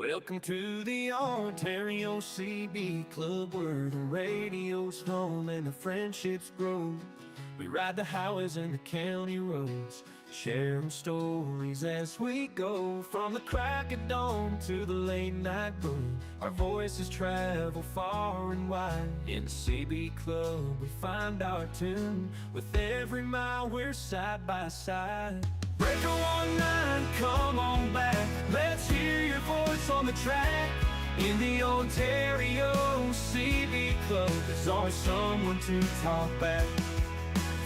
Welcome to the Ontario CB Club, where the radio's home and the friendships grow. We ride the highways and the county roads, sharing stories as we go. From the crack of dawn to the late night boom, our voices travel far and wide. In the CB Club we find our tune, with every mile we're side by side. Breaker 19, come on back, let's hear your voice on the track. In the Ontario CB Club, there's always someone to talk back.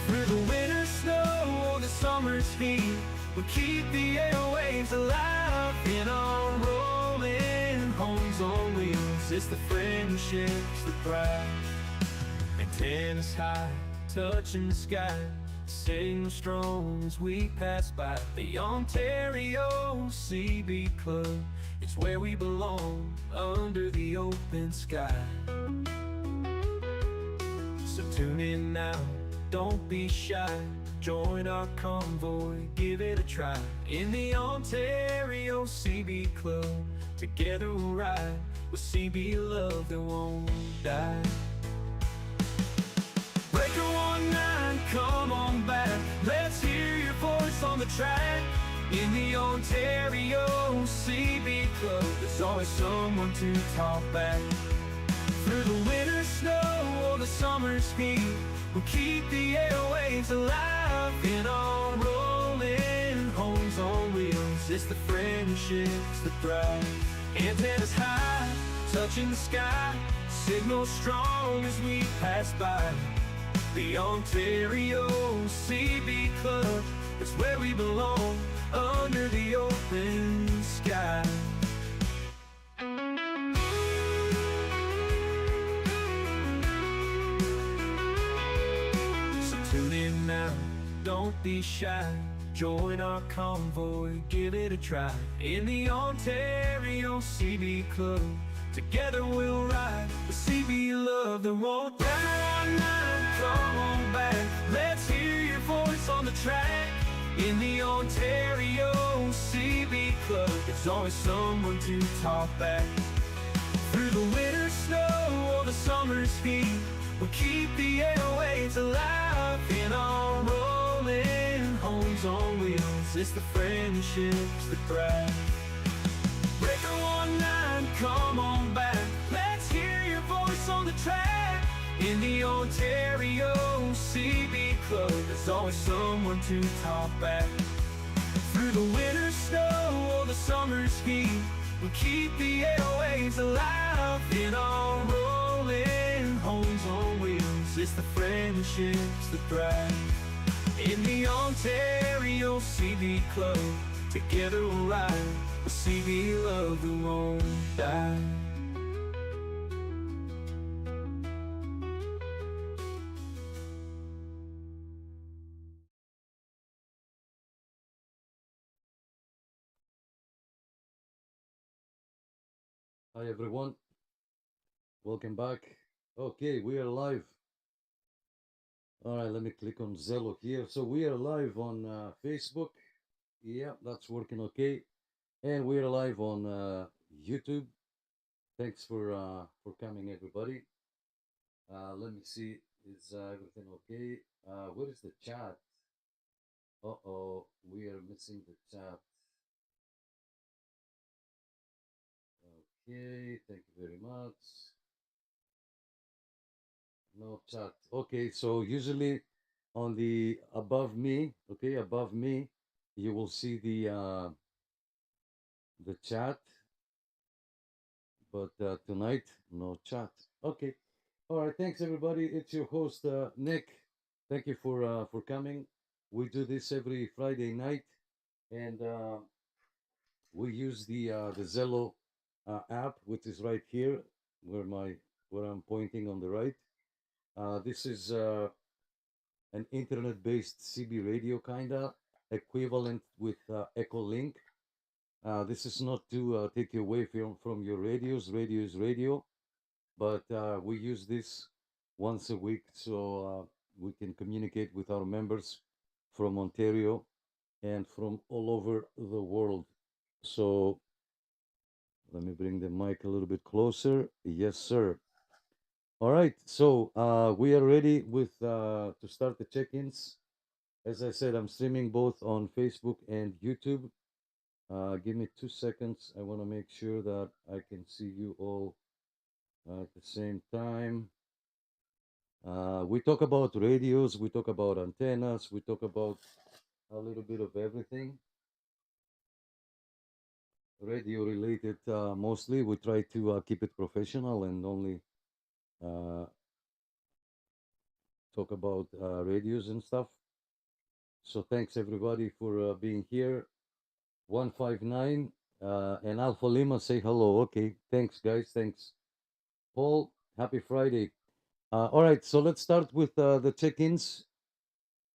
Through the winter snow or the summer's heat, we keep the airwaves alive. In our rolling homes on wheels, it's the friendships that thrive. Antennas high, touching the sky, sing strong as we pass by. The Ontario CB Club, it's where we belong, under the open sky. So tune in now, don't be shy, join our convoy, give it a try. In the Ontario CB Club, together we'll ride, with CB love that won't die. Breaker 19, come on back, let's hear your voice on the track. In the Ontario CB Club, there's always someone to talk back. Through the winter snow or the summer's heat, we'll keep the airwaves alive. In our rolling homes on wheels, it's the friendships that thrive. Antennas high, touching the sky, signal strong as we pass by. The Ontario CB Club, it's where we belong, under the open sky. So tune in now, don't be shy, join our convoy, give it a try. In the Ontario CB Club, together we'll ride, with CB love that won't die. Come on back, let's hear your voice on the track. In the Ontario CB Club, there's always someone to talk back. Through the winter snow or the summer's heat, we'll keep the airwaves alive. In our rolling homes on wheels, it's the friendships that thrive. Breaker 19, come on back, let's hear your voice on the track. In the Ontario CB Club, there's always someone to talk back. Through the winter snow or the summer's heat, we'll keep the airwaves alive. In our rolling homes on wheels, it's the friendships that thrive. In the Ontario CB Club, together we'll ride, with CB love that won't die. Hi everyone, welcome back. Okay, we are live. All right, let me click on Zello here. So we are live on Facebook. Yeah, that's working okay. And we are live on YouTube. Thanks for coming, everybody. Let me see, is everything okay? Where is the chat? Uh-oh, we are missing the chat. Okay, thank you very much. No chat. Okay, so usually on the above me, okay, above me, you will see the chat, but tonight no chat. Okay, all right. Thanks everybody. It's your host Nick. Thank you for coming. We do this every Friday night, and we use the Zello app, which is right here, where I'm pointing on the right. This is an internet-based CB radio, kinda equivalent with Echolink. This is not to take you away from your radios. Radio is radio, but we use this once a week so we can communicate with our members from Ontario and from all over the world. So Let me bring the mic a little bit closer. Yes, sir. All right. So we are ready with to start the check-ins. As I said, I'm streaming both on Facebook and YouTube. Give me 2 seconds. I want to make sure that I can see you all at the same time. We talk about radios, we talk about antennas, we talk about a little bit of everything. Radio related mostly. We try to keep it professional and only uh, talk about radios and stuff. So thanks everybody for being here. 159 and Alpha Lima say hello. Okay, thanks guys. Thanks, Paul. Happy Friday. All right, so let's start with the check-ins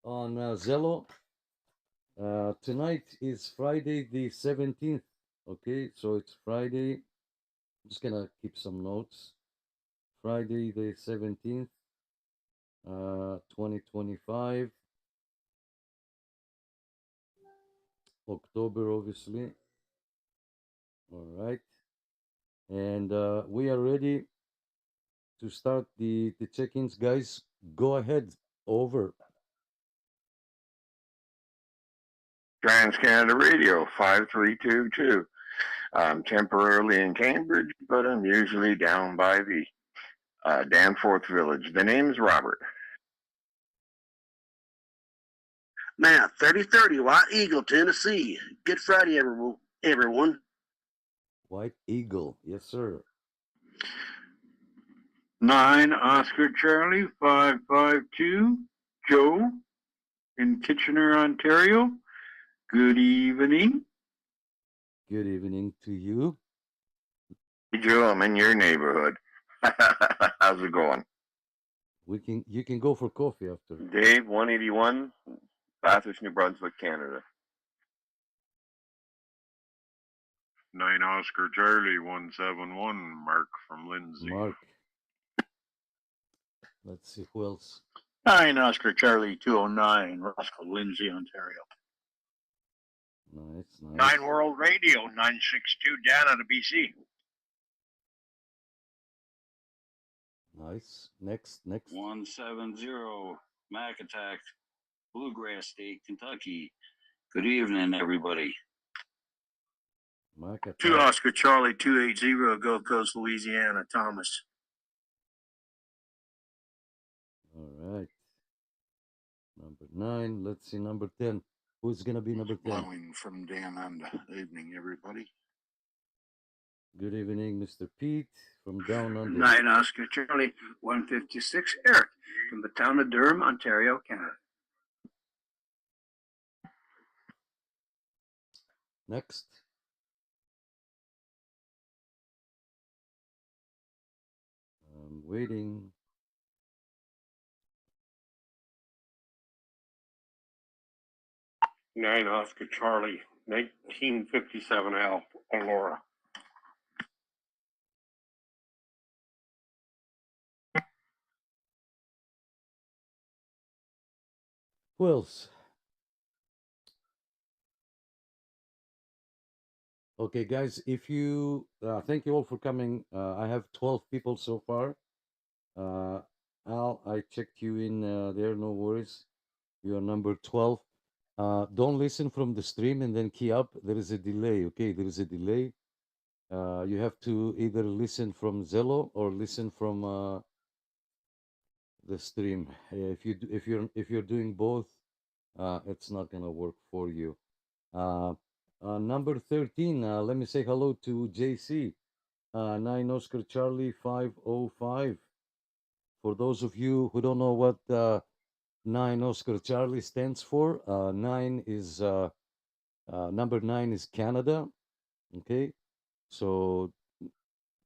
on Zello. Tonight is Friday the 17th. Okay, so it's Friday. I'm just gonna keep some notes. Friday the 17th, 2025. October, obviously. All right. And we are ready to start the check-ins. Guys, go ahead. Over. TransCanada Radio 5322. I'm temporarily in Cambridge, but I'm usually down by the Danforth Village. The name's Robert. Matt, 3030, White Eagle, Tennessee. Good Friday, everyone. White Eagle. Yes, sir. 9 Oscar Charlie 552, Joe in Kitchener, Ontario. Good evening. Good evening to you. Hey, Joe, I'm in your neighborhood. How's it going? You can go for coffee after. Dave, 181, Bathurst, New Brunswick, Canada. 9 Oscar Charlie 171, Mark from Lindsay. Mark. Let's see who else. 9 Oscar Charlie 209, Roscoe, Lindsay, Ontario. Nice, nice. 9 World Radio 962, Dan out of BC. Nice. Next. 170 Mac Attack, Bluegrass State, Kentucky. Good evening, everybody. Mac Attack. 2 Oscar Charlie 280, Gulf Coast, Louisiana, Thomas. All right. Number 9. Let's see number 10. Who's gonna be number 10? Blowing from Dan and evening, everybody. Good evening, Mr. Pete from Down Under. 9 Oscar Charlie 156, Eric from the town of Durham, Ontario, Canada. Next. I'm waiting. Nine Oscar Charlie 1957 Aurora. Who else? Okay, guys, if you thank you all for coming. I have 12 people so far. Al, I checked you in there, no worries. You are number 12. Don't listen from the stream and then key up. There is a delay, okay? There is a delay. You have to either listen from Zello or listen from the stream. If you're doing both, it's not gonna work for you. Number 13. Let me say hello to JC. 9 Oscar Charlie 505. For those of you who don't know what 9 Oscar Charlie stands for, 9 is number 9 is Canada. Okay, so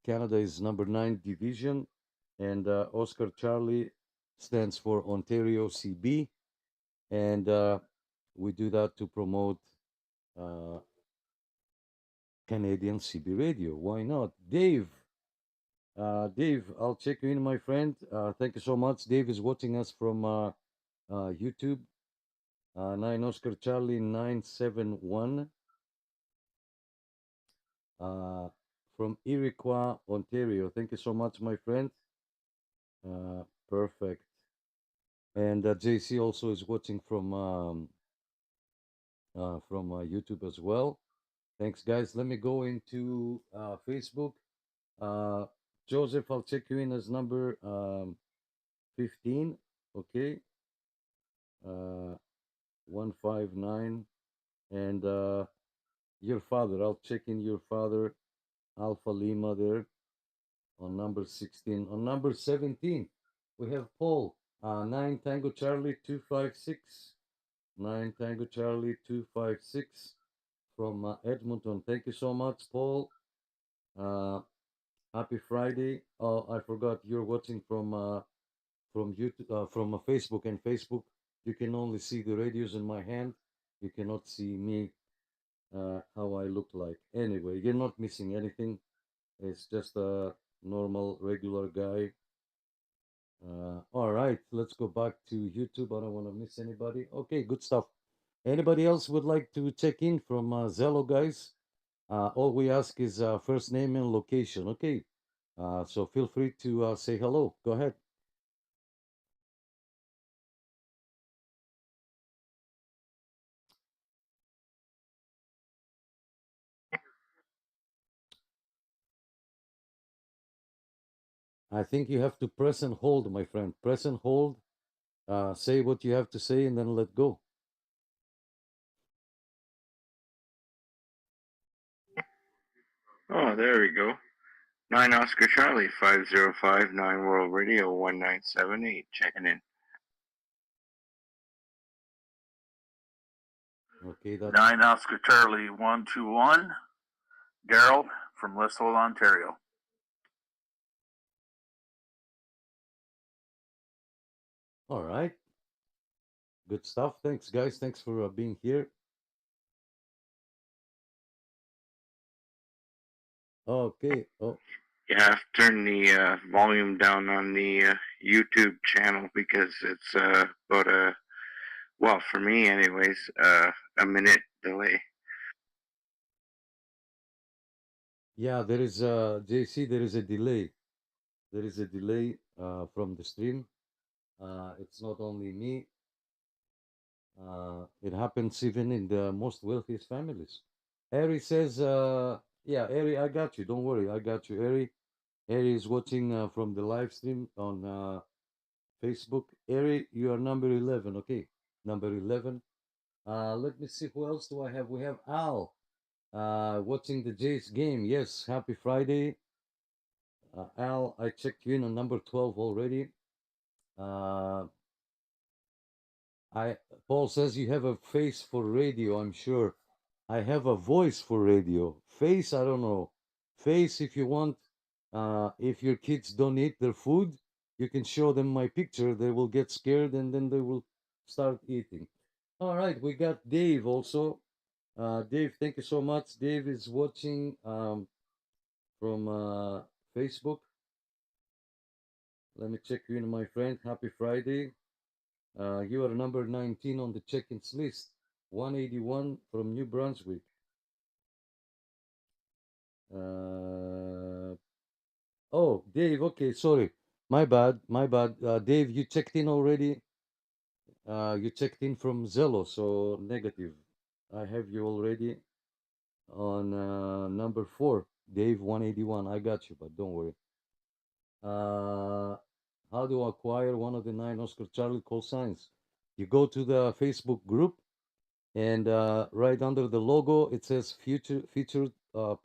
Canada is number 9 division, and Oscar Charlie stands for Ontario CB, and we do that to promote Canadian CB radio. Why not? Dave, I'll check you in, my friend. Thank you so much. Dave is watching us from YouTube. 9 Oscar Charlie 971 from from Iroquois, Ontario. Thank you so much, my friend. Perfect. And JC also is watching from YouTube as well. Thanks, guys. Let me go into Facebook. Joseph, I'll check you in as number 15. Okay. 159. And your father, I'll check in your father, Alpha Lima there on number 16. On number 17, we have Paul, 9 Tango Charlie 256. 9 Tango Charlie 256 from Edmonton. Thank you so much, Paul. Happy Friday. Oh, I forgot you're watching from YouTube, from Facebook, and Facebook. You can only see the radios in my hand. You cannot see me, how I look like. Anyway, you're not missing anything. It's just a normal, regular guy. All right, let's go back to YouTube. I don't want to miss anybody. Okay, good stuff. Anybody else would like to check in from Zello, guys? All we ask is first name and location. Okay, so feel free to say hello. Go ahead. I think you have to press and hold, my friend. Press and hold. Say what you have to say and then let go. Oh, there we go. 9 Oscar Charlie, 5059 World Radio 1978, checking in. Okay, that's 9 Oscar Charlie 121. Daryl from Lisle, Ontario. all right. Good stuff. Thanks, guys. Thanks for being here. Okay. Oh, You have to turn the volume down on the YouTube channel because it's about a, well, for me anyways, a minute delay. yeah, there is JC. There is a delay. There is a delay from the stream. It's not only me. It happens even in the most wealthiest families. Harry says, yeah, Harry, I got you. Don't worry, I got you, Harry. Harry is watching from the live stream on Facebook. Harry, you are number 11. Okay, number 11. Let me see, who else do I have? We have Al watching the Jays game. Yes, happy Friday. Al, I checked you in on number 12 already. Paul says you have a face for radio, I'm sure. I have a voice for radio. Face, I don't know. Face, if you want, if your kids don't eat their food, you can show them my picture. They will get scared and then they will start eating. All right, we got Dave also. Dave, thank you so much. Dave is watching from Facebook. Let me check you in, my friend. Happy Friday. You are number 19 on the check-ins list. 181 from New Brunswick. Oh, Dave, okay, sorry. My bad, my bad. Dave, you checked in already? You checked in from Zello, so negative. I have you already on number 4. Dave, 181. I got you, but don't worry. How do I acquire one of the 9 Oscar Charlie call signs? You go to the Facebook group, and right under the logo it says featured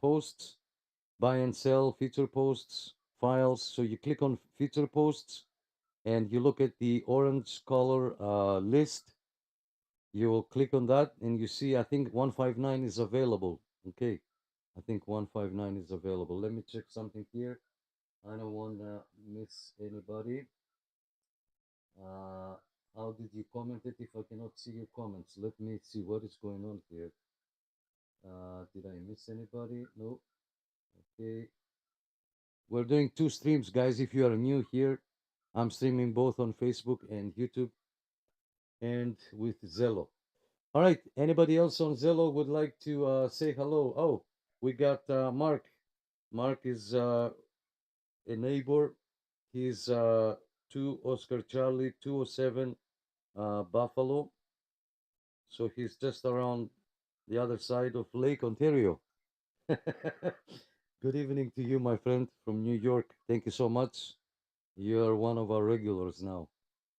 posts, buy and sell, feature posts, files. So you click on feature posts and you look at the orange color list. You will click on that and you see, I think 159 is available. Okay, I think 159 is available. Let me check something here. I don't want to miss anybody. How did you comment it if I cannot see your comments? Let me see what is going on here. Did I miss anybody? No. Okay. We're doing 2 streams, guys. If you are new here, I'm streaming both on Facebook and YouTube and with Zello. All right. Anybody else on Zello would like to say hello? Oh, we got Mark. Mark is a neighbor. He's 2 Oscar Charlie 207 Buffalo. So he's just around the other side of Lake Ontario. Good evening to you, my friend from New York. Thank you so much. You're one of our regulars now.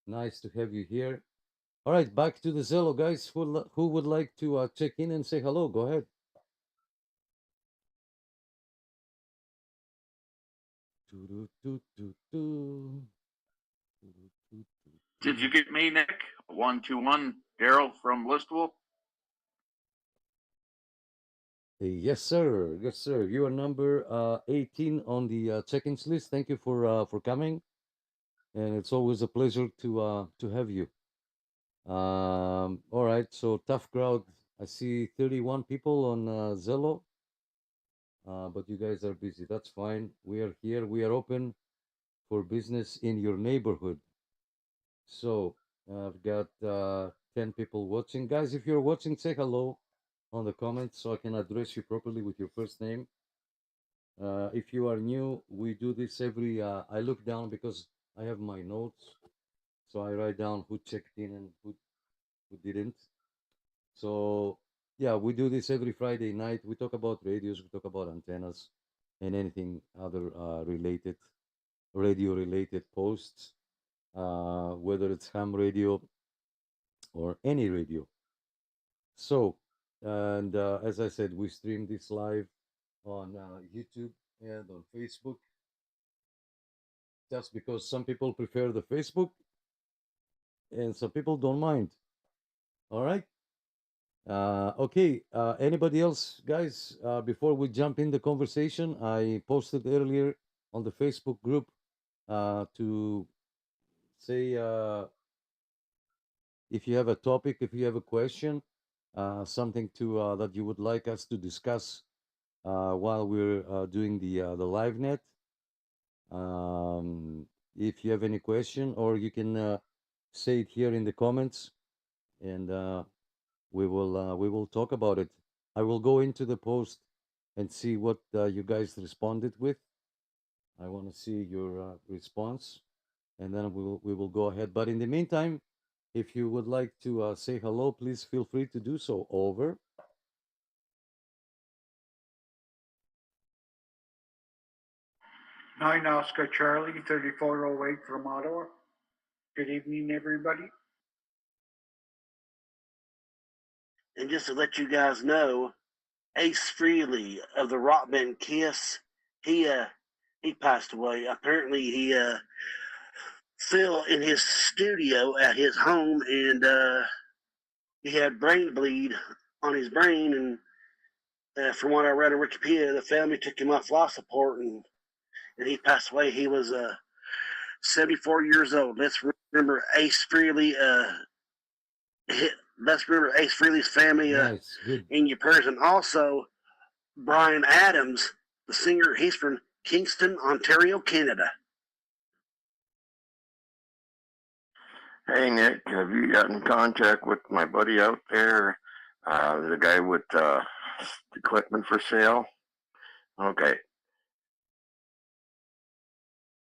Nice to have you here. All right, back to the Zello, guys. Who would like to check in and say hello? Go ahead. Did you get me, Nick? 121, Daryl from Listowel. Yes, sir. Yes, sir. You are number 18 on the check-ins list. Thank you for coming, and it's always a pleasure to have you. All right. So tough crowd. I see 31 people on Zello, but you guys are busy. That's fine. We are here. We are open for business in your neighborhood. So I've got 10 people watching. Guys, if you're watching, say hello on the comments so I can address you properly with your first name. If you are new, we do this every, I look down because I have my notes. So I write down who checked in and who didn't. So yeah, we do this every Friday night. We talk about radios, we talk about antennas and anything other radio related posts, whether it's ham radio or any radio. So, and as I said, we stream this live on YouTube and on Facebook. Just because some people prefer the Facebook and some people don't mind. All right. Okay. Anybody else, guys? Before we jump in the conversation, I posted earlier on the Facebook group to say if you have a topic, if you have a question, something to that you would like us to discuss while we're doing the live net. If you have any question, or you can say it here in the comments, and we will talk about it. I will go into the post and see what you guys responded with. I want to see your response, and then we will go ahead. But in the meantime, if you would like to say hello, please feel free to do so. Over. 9 Oscar Charlie, 3408 from Ottawa. Good evening, everybody. And just to let you guys know, Ace Frehley of the rock band Kiss, he passed away. Apparently, he fell in his studio at his home, and he had brain bleed on his brain. And from what I read on Wikipedia, the family took him off life support, and he passed away. He was 74 years old. Let's remember Ace Frehley. Let's remember Ace Frehley's family Nice. Good. in your prayers. And also, Brian Adams, the singer, he's from Kingston, Ontario, Canada. Hey, Nick, have you got in contact with my buddy out there? The guy with equipment for sale? Okay.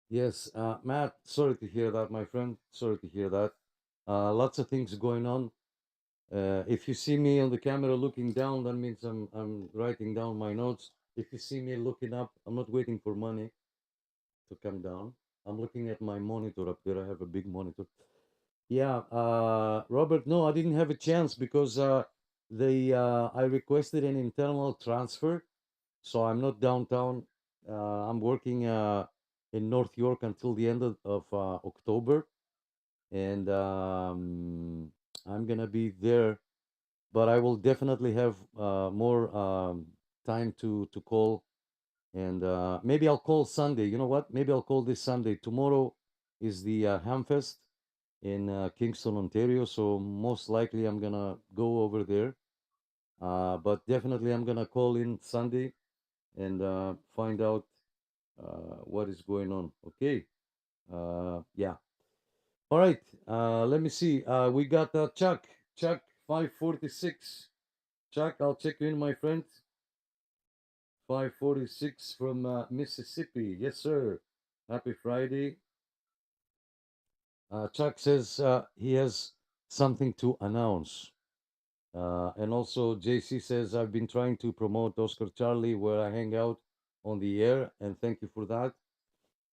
Yes, Matt, sorry to hear that, my friend. Sorry to hear that. Lots of things going on. If you see me on the camera looking down, that means I'm writing down my notes. If you see me looking up, I'm not waiting for money to come down. I'm looking at my monitor up there. I have a big monitor. Yeah, Robert, no, I didn't have a chance because I requested an internal transfer, so I'm not downtown. I'm working in North York until the end of October, and I'm gonna be there, but I will definitely have more time to call, and maybe I'll call Sunday. You know what? Maybe I'll call this Sunday. Tomorrow is the Hamfest in Kingston, Ontario, so most likely I'm gonna go over there. But definitely I'm gonna call in Sunday and find out what is going on. Okay. Yeah. All right. Let me see. We got Chuck. Chuck 546. Chuck, I'll check you in, my friend. 546 from Mississippi. Yes, sir. Happy Friday. Chuck says he has something to announce. And also, JC says, I've been trying to promote Oscar Charlie where I hang out on the air, and thank you for that.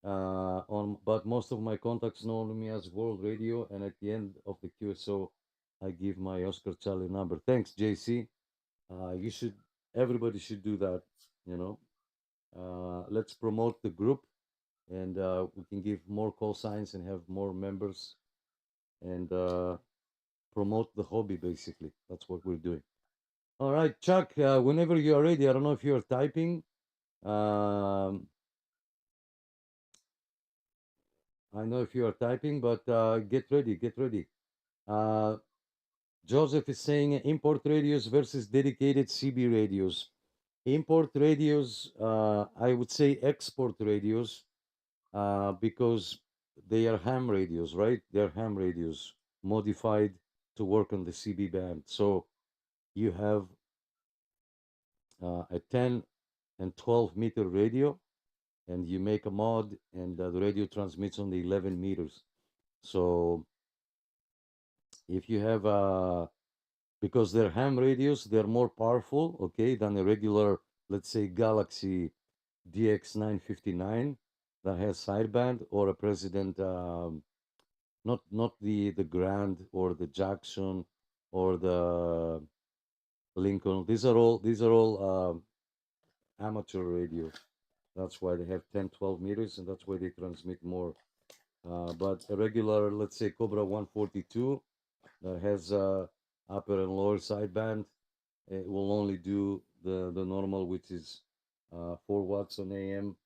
But most of my contacts know me as World Radio, and at the end of the QSO, I give my Oscar Charlie number. Thanks, JC. Everybody should do that, you know. Let's promote the group, and we can give more call signs and have more members, and promote the hobby, basically. That's what we're doing. All right, Chuck, whenever you are ready, I don't know if you're typing. I know if you are typing, but get ready, get ready. Joseph is saying import radios versus dedicated CB radios. Import radios, I would say export radios, because they are ham radios, right? They're ham radios modified to work on the CB band. So you have a 10 and 12 meter radio, and you make a mod, and the radio transmits on the 11 meters. So if you have because they're ham radios, they're more powerful, okay, than a regular, let's say, Galaxy DX959 that has sideband, or a President, not the Grand or the Jackson or the Lincoln. These are all amateur radios. That's why they have 10, 12 meters, and that's why they transmit more. But a regular, let's say, Cobra 142 that has upper and lower sideband, it will only do the normal, which is 4 watts on AM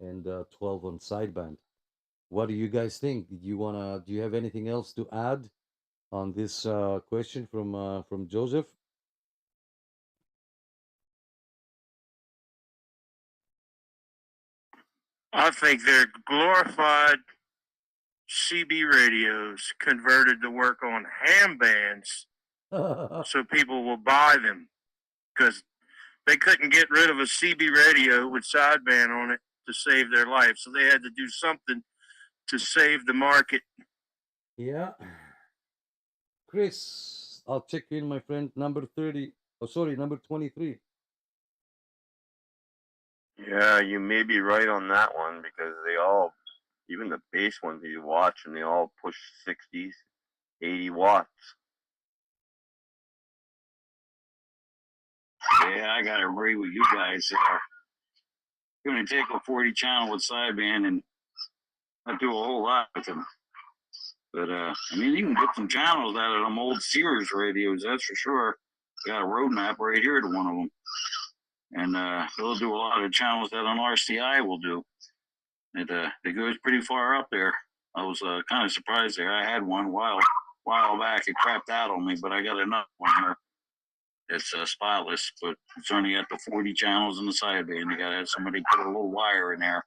and 12 on sideband. What do you guys think? Do you have anything else to add on this question from Joseph? I think they're glorified CB radios converted to work on ham bands so people will buy them, because they couldn't get rid of a CB radio with sideband on it to save their life. So they had to do something to save the market. Yeah. Chris, I'll check in, my friend. Number 30. Oh, sorry, number 23. Yeah, you may be right on that one, because they all, even the bass ones you watch, and they all push 60s, 80 watts. Yeah, I gotta agree with you guys. Gonna take a 40 channel with sideband and not do a whole lot with them. But I mean, you can get some channels out of them old Sears radios, that's for sure. Got a roadmap right here to one of them, and they'll do a lot of channels that an RCI will do. It goes pretty far up there. I was kind of surprised there. I had one while back. It crapped out on me, but I got another one here. It's spotless, but it's only got the 40 channels in the sideband. You gotta have somebody put a little wire in there.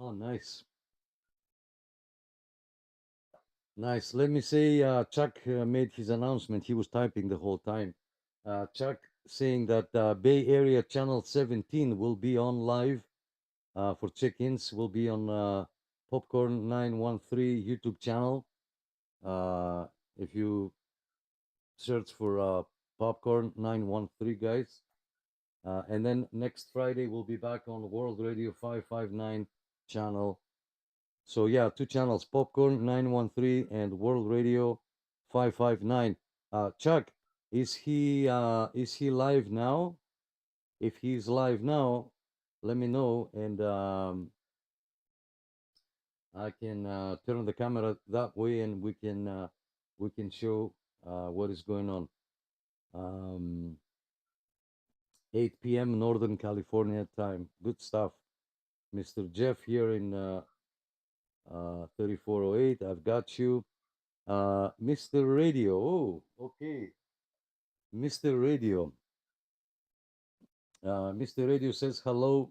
Oh, nice. Nice. Let me say, Chuck made his announcement. He was typing the whole time. Chuck saying that Bay Area Channel 17 will be on live for check-ins. Will be on Popcorn 913 YouTube channel. If you search for Popcorn 913, guys. And then next Friday, we'll be back on World Radio 559 channel. So yeah, 2 channels, Popcorn 913 and World Radio 559. Chuck, is he live now? If he's live now, let me know, and I can turn the camera that way, and we can show what is going on. 8 p.m. Northern California time. Good stuff. Mr. Jeff here in 3408. I've got you. Mr. Radio. Oh, okay. Mr. Radio. Mr. Radio says hello.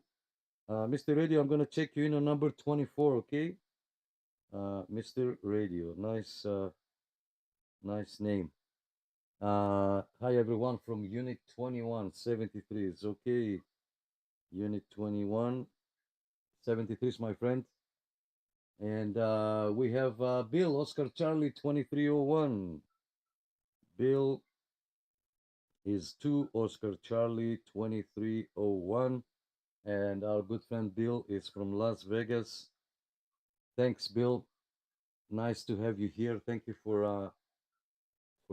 Mr. Radio, I'm gonna check you in on number 24, okay? Mr. Radio. Nice nice name. Hi everyone from Unit 2173. It's okay. Unit 21. 73 is my friend. And we have Bill, Oscar Charlie 2301. Bill is 2 Oscar Charlie 2301. And our good friend Bill is from Las Vegas. Thanks, Bill. Nice to have you here. Thank you for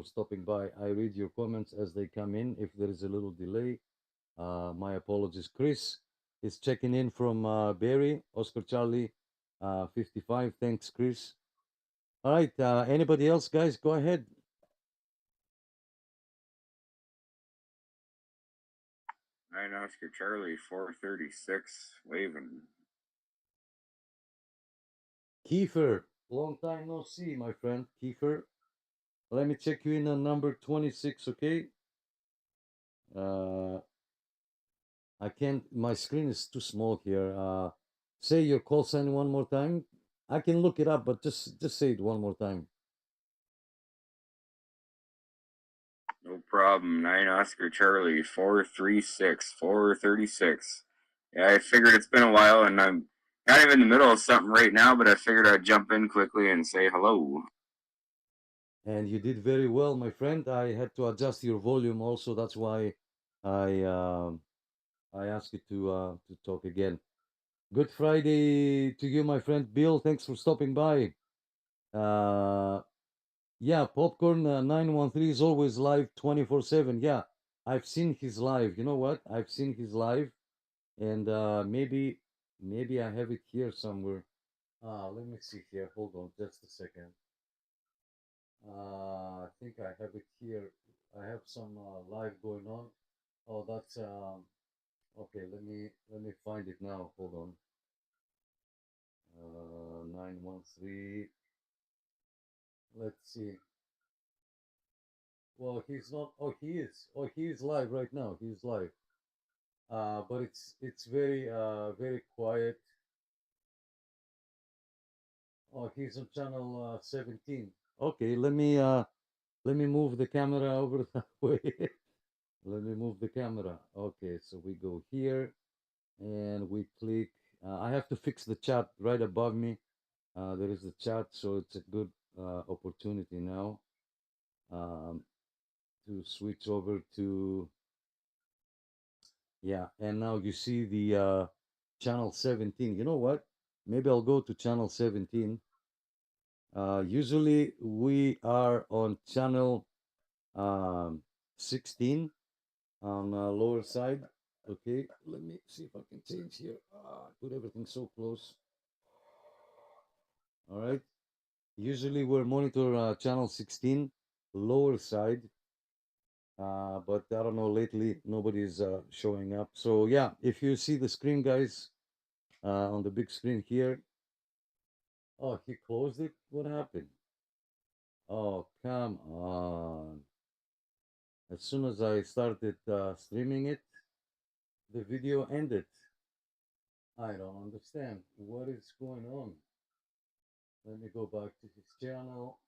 stopping by. I read your comments as they come in. If there is a little delay, my apologies. Chris is checking in from Barry, Oscar Charlie 55. Thanks, Chris. All right. Anybody else, guys? Go ahead. Nine Oscar Charlie 436 waving. Kiefer, long time no see, my friend. Kiefer, let me check you in on number 26, okay? I can't, my screen is too small here. Say your call sign one more time. I can look it up, but just say it one more time. No problem. 9 Oscar Charlie 436 436. Yeah, I figured it's been a while and I'm kind of in the middle of something right now, but I figured I'd jump in quickly and say hello. And you did very well, my friend. I had to adjust your volume also. That's why I asked you to talk again. Good Friday to you, my friend Bill. Thanks for stopping by. Yeah, Popcorn 913 is always live 24/7. Yeah, I've seen his live. You know what? I've seen his live, and maybe I have it here somewhere. Let me see here. Hold on, just a second. I think I have it here. I have some live going on. Oh, that's okay. Let me find it now. Hold on. 913. Let's see. Well, he's not. Oh, he is. Oh, he is live right now. He's live. But it's very very quiet. Oh, he's on channel 17. Okay, let me move the camera over that way. Let me move the camera. Okay, so we go here and we click. I have to fix the chat right above me. There is the chat, so it's a good opportunity now to switch over to, yeah. And now you see the channel 17. You know what? Maybe I'll go to channel 17. Usually we are on channel 16 on lower side. Okay, let me see if I can change here. Put everything so close. All right. Usually we're monitor channel 16 lower side, but I don't know, lately nobody's showing up. So yeah, if you see the screen, guys, on the big screen here. Oh, he closed it. What happened? Oh, come on. As soon as I started streaming it, the video ended. I don't understand. What is going on? Let me go back to his channel.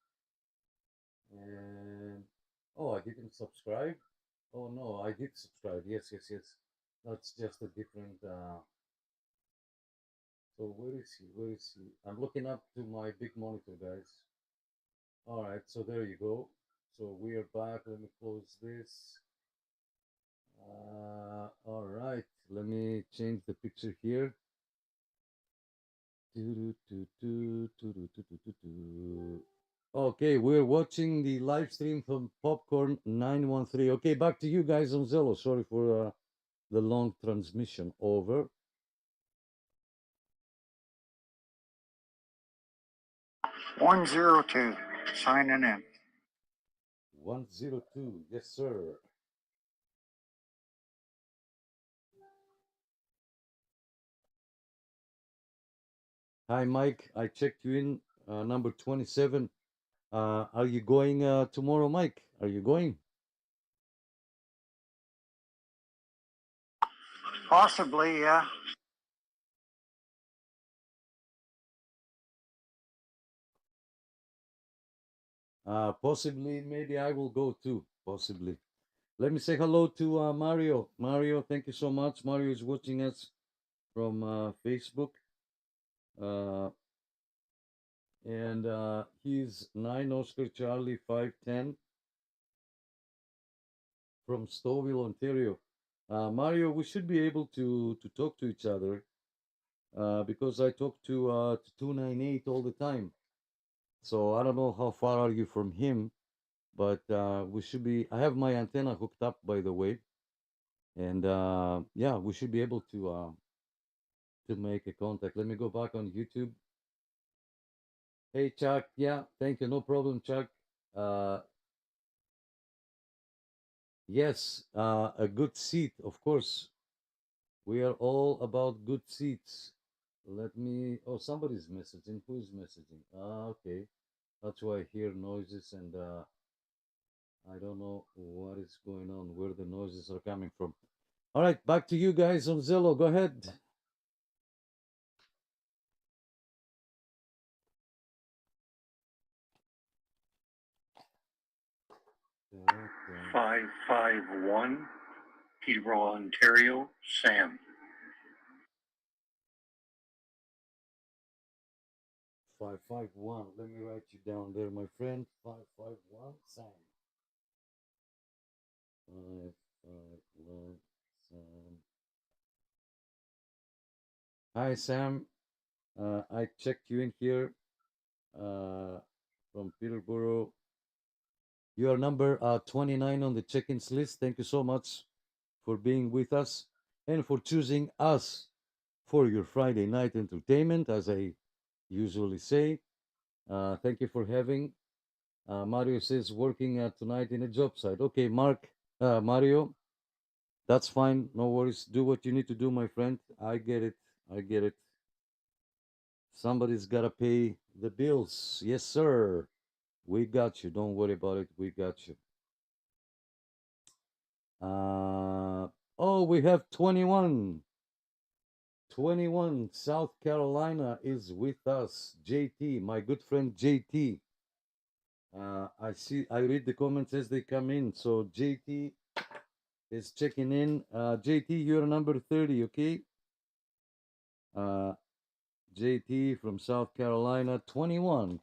And oh, I didn't subscribe. Oh no, I did subscribe. Yes, yes, yes. That's just a different. So where is he? Where is he? I'm looking up to my big monitor, guys. All right, so there you go. So we are back. Let me close this. All right, let me change the picture here. Okay, we're watching the live stream from Popcorn 913. Okay, back to you guys on Zello. Sorry for the long transmission. Over. 102, signing in. 102, yes, sir. Hi, Mike. I checked you in, number 27. Are you going tomorrow, Mike? Are you going? Possibly, yeah. Possibly, maybe I will go too. Possibly. Let me say hello to Mario. Mario, thank you so much. Mario is watching us from Facebook. And he's 9 Oscar Charlie 510 from Stouffville, Ontario. Mario, we should be able to talk to each other because I talk to 298 all the time. So I don't know how far are you from him, but we should be. I have my antenna hooked up, by the way, and yeah, we should be able to make a contact. Let me go back on YouTube. Hey Chuck, yeah, thank you, no problem, Chuck. Yes, a good seat, of course. We are all about good seats. Let me. Oh, somebody's messaging. Who is messaging? Okay. That's why I hear noises and I don't know what is going on, where the noises are coming from. All right, back to you guys on Zillow. Go ahead. Okay. 551, Peterborough, Ontario, Sam. 551. Let me write you down there, my friend. 551 Sam. 551 Sam. Hi Sam. I checked you in here from Peterborough. You are number 29 on the check-ins list. Thank you so much for being with us and for choosing us for your Friday night entertainment, as I usually say. Thank you for having. Mario says working tonight in a job site. Okay, Mario, that's fine. No worries. Do what you need to do, my friend. I get it. I get it. Somebody's got to pay the bills. Yes, sir. We got you. Don't worry about it. We got you. Oh, we have 21. 21, South Carolina is with us. JT, my good friend JT. I read the comments as they come in. So JT is checking in. JT, you're number 30, okay? JT from South Carolina, 21.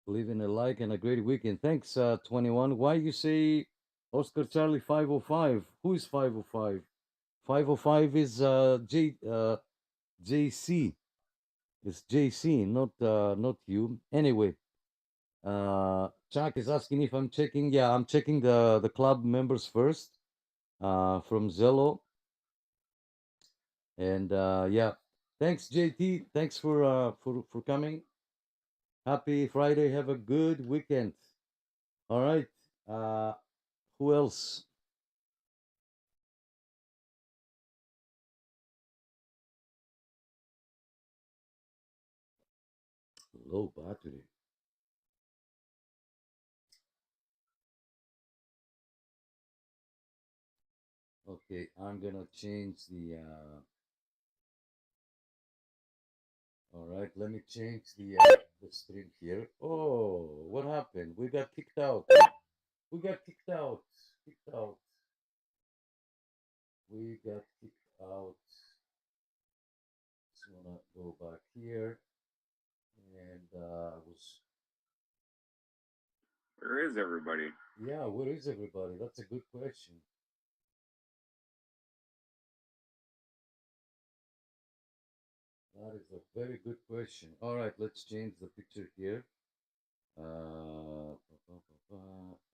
Leaving a like and a great weekend. Thanks, 21. Why you say Oscar Charlie 505? Who is 505? 505 is JC. It's JC, not you. Anyway, Chuck is asking if I'm checking. Yeah, I'm checking the club members first from Zello. And yeah, thanks JT. Thanks for coming. Happy Friday. Have a good weekend. All right. Who else? Low battery. Okay, I'm gonna change the all right, let me change the stream here. Oh, what happened? We got kicked out. We got kicked out. Kicked out. We got kicked out. Just wanna go back here and was Where is everybody? yeah, where is everybody? That's a good question. That is a very good question. All right, let's change the picture here. Go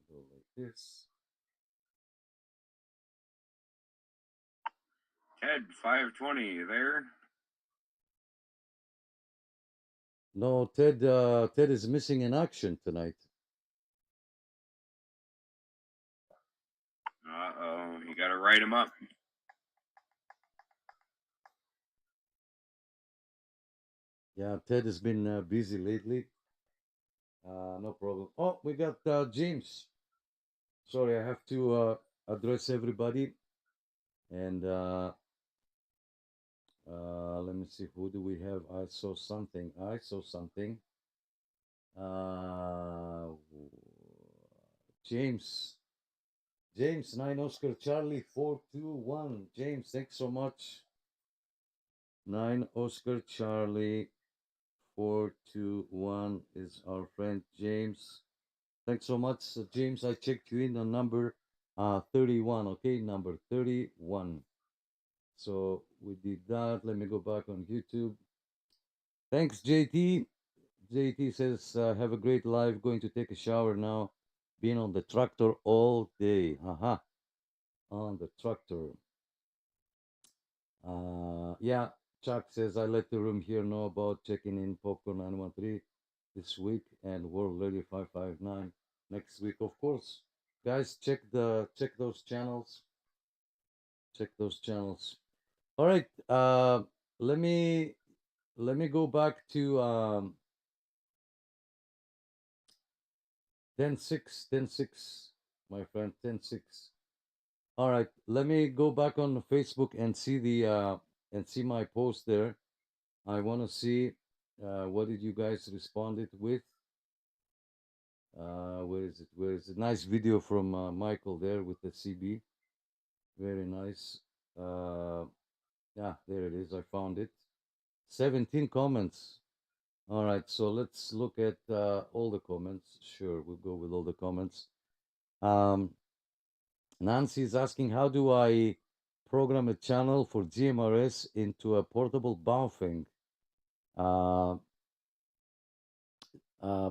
like this. Ted 520, you there? No, Ted is missing in action tonight. Uh-oh, you gotta write him up. Yeah, Ted has been busy lately. No problem. Oh, we got James. Sorry, I have to address everybody. And let me see, who do we have? I saw something. James. James, 9 Oscar Charlie 421. James, thanks so much. 9 Oscar Charlie 421 is our friend James. Thanks so much, James. I checked you in on number 31. Okay, number 31. So we did that. Let me go back on YouTube. Thanks, JT. JT says, have a great life. Going to take a shower now. Been on the tractor all day. Haha. On the tractor. Yeah, Chuck says, I let the room here know about checking in Popcorn 913 this week and World Lady 559 next week. Of course, guys, check those channels. Check those channels. All right. Let me go back to 10-6, my friend, 10-6. All right, let me go back on Facebook and see the and see my post there. I want to see what did you guys responded with. Where is it? Where is it? Nice video from Michael there with the CB. Very nice. Yeah, there it is. I found it. 17 comments. All right, so let's look at all the comments. Sure, we'll go with all the comments. Nancy is asking, how do I program a channel for GMRS into a portable Baofeng?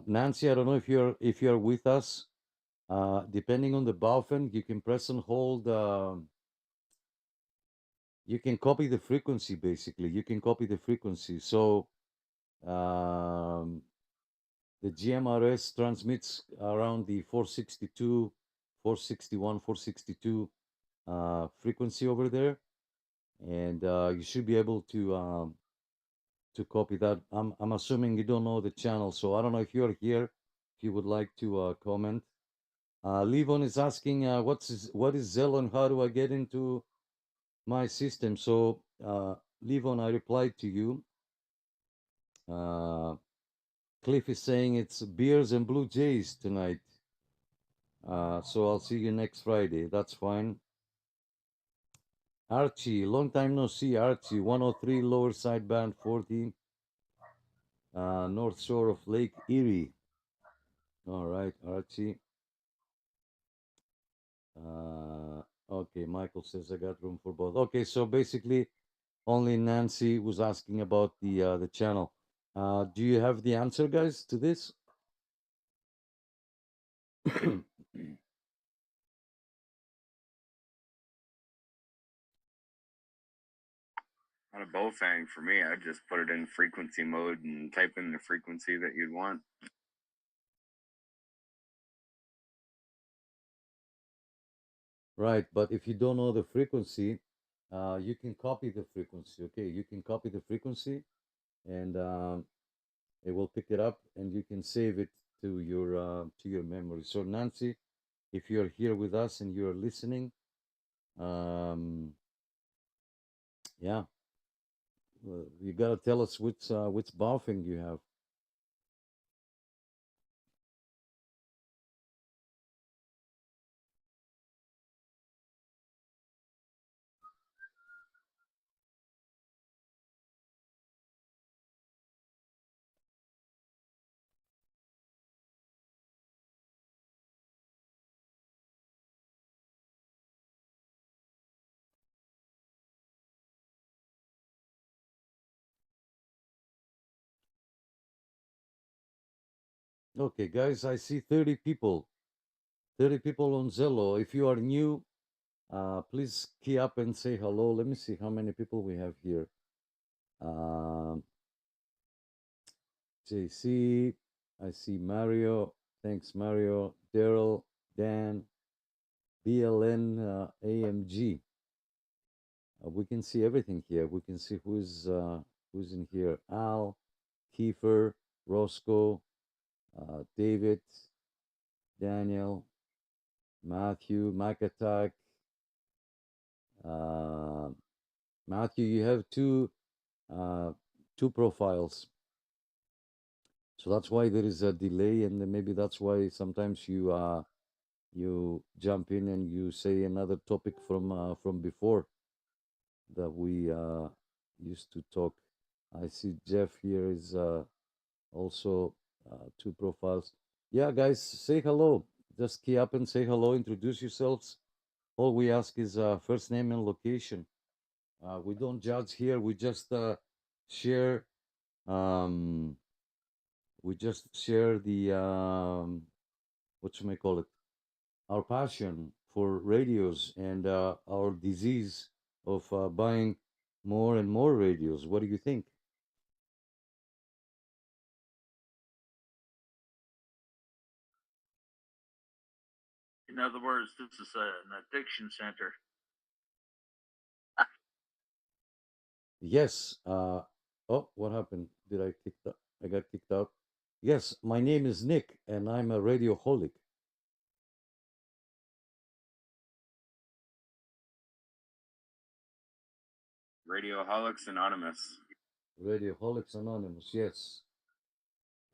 Nancy, I don't know if you're with us. Depending on the Baofeng, you can press and hold. You can copy the frequency. Basically, you can copy the frequency. So the GMRS transmits around the 462, 461, 462 frequency over there, and you should be able to copy that. I'm assuming you don't know the channel, so I don't know if you're here, if you would like to comment. Levon is asking, what is Zello and how do I get into my system? So Levon, I replied to you. Cliff is saying it's Bears and Blue Jays tonight. So I'll see you next Friday. That's fine. Archie, long time no see. Archie, 103 lower sideband 40, north shore of Lake Erie. All right, Archie. Okay, Michael says I got room for both. Okay, so basically, only Nancy was asking about the channel. Do you have the answer, guys, to this? On a Bofang, for me, I just put it in frequency mode and type in the frequency that you'd want. Right, but if you don't know the frequency, you can copy the frequency. Okay, you can copy the frequency, and it will pick it up, and you can save it to your memory. So Nancy, if you're here with us and you're listening, yeah, you gotta tell us which Baofeng you have. Okay, guys, I see 30 people. 30 people on Zello. If you are new, please key up and say hello. Let me see how many people we have here. JC, I see Mario. Thanks, Mario. Daryl, Dan, BLN, AMG. We can see everything here. We can see who's in here. Al, Kiefer, Roscoe, David, Daniel, Matthew, Mac Attack. Matthew, you have two two profiles. So that's why there is a delay, and then maybe that's why sometimes you jump in and you say another topic from before that we used to talk. I see Jeff here is also two profiles. Yeah, guys, say hello. Just key up and say hello. Introduce yourselves. All we ask is first name and location. We don't judge here. We just share. Um, we just share the what you may call it, our passion for radios and our disease of buying more and more radios. What do you think? In other words, this is an addiction center. Yes. Oh, what happened? Did I kick out? I got kicked out. Yes, my name is Nick, and I'm a radioholic. Radioholics Anonymous. Radioholics Anonymous. Yes.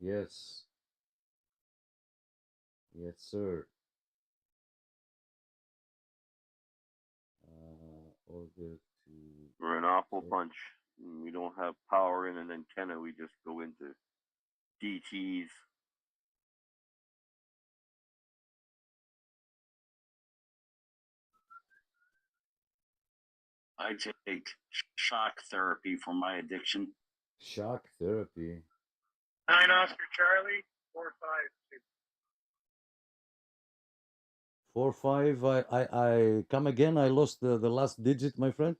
Yes. Yes, sir. Order to. We're an awful bunch. We don't have power in an antenna. We just go into DTs. I take shock therapy for my addiction. Shock therapy. 9 Oscar Charlie, 456. 45. I come again. I lost the last digit, my friend.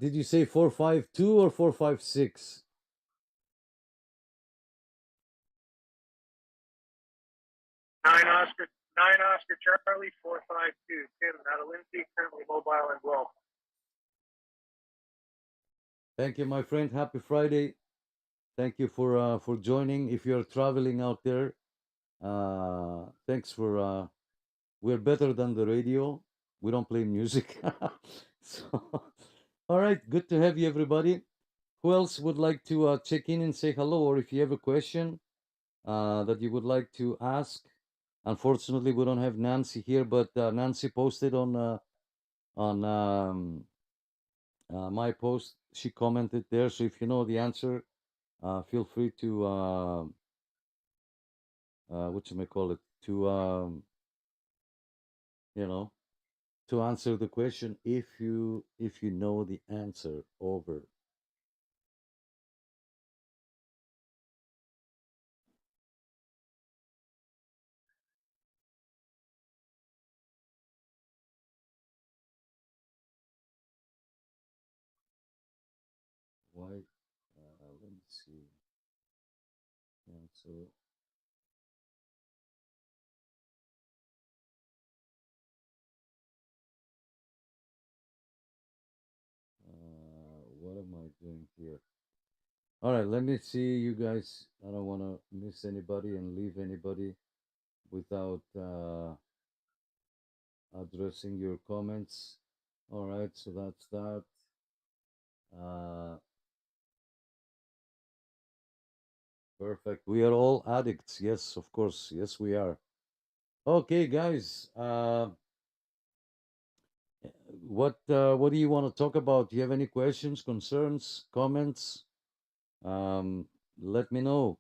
Did you say 452 or 456? Nine Oscar Charlie, 452. Tim, out of Lindsay, currently mobile and well. Thank you, my friend. Happy Friday. Thank you for joining. If you're traveling out there, thanks for. We're better than the radio. We don't play music. So, all right, good to have you, everybody. Who else would like to check in and say hello, or if you have a question that you would like to ask? Unfortunately, we don't have Nancy here, but Nancy posted on my post. She commented there, so if you know the answer, feel free to what you may call it, to you know, to answer the question if you know the answer. Over. Why? Let me see. Answer. What am I doing here? All right, let me see you guys. I don't want to miss anybody and leave anybody without addressing your comments. All right, so that's that. Perfect. We are all addicts. Yes, of course. Yes, we are. Okay, guys. What do you want to talk about? Do you have any questions, concerns, comments? Let me know.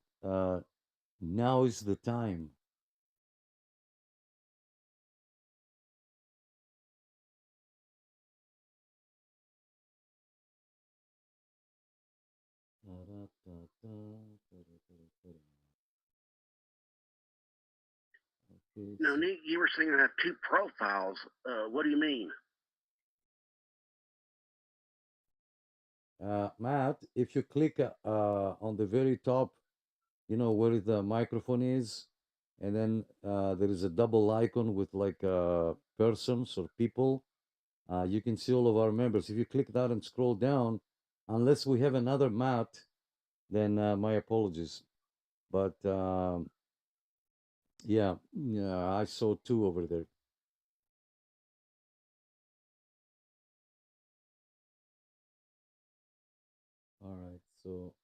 Now is the time. Okay, Now, Nick, you were saying I have two profiles. What do you mean? Matt, if you click on the very top, you know where the microphone is, and then there is a double icon with like persons or people. You can see all of our members. If you click that and scroll down, unless we have another Matt, then my apologies. But yeah, I saw two over there. All right, so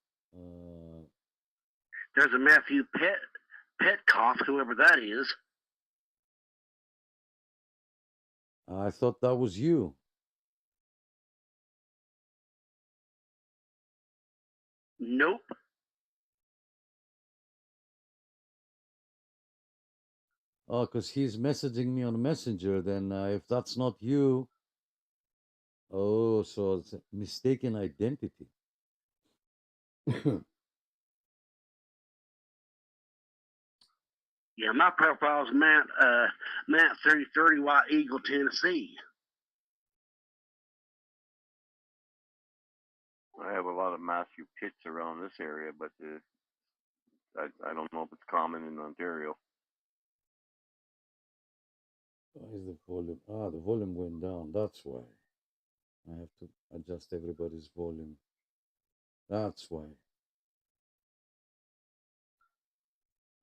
There's a Matthew Petkoff, whoever that is. I thought that was you. Nope. Oh, because he's messaging me on Messenger. Then if that's not you, oh, so it's a mistaken identity. Yeah, my profile's Matt 3030 White Eagle, Tennessee. I have a lot of Matthew Pitts around this area, but I don't know if it's common in Ontario. Why is the volume? Ah, the volume went down. That's why. I have to adjust everybody's volume. That's why.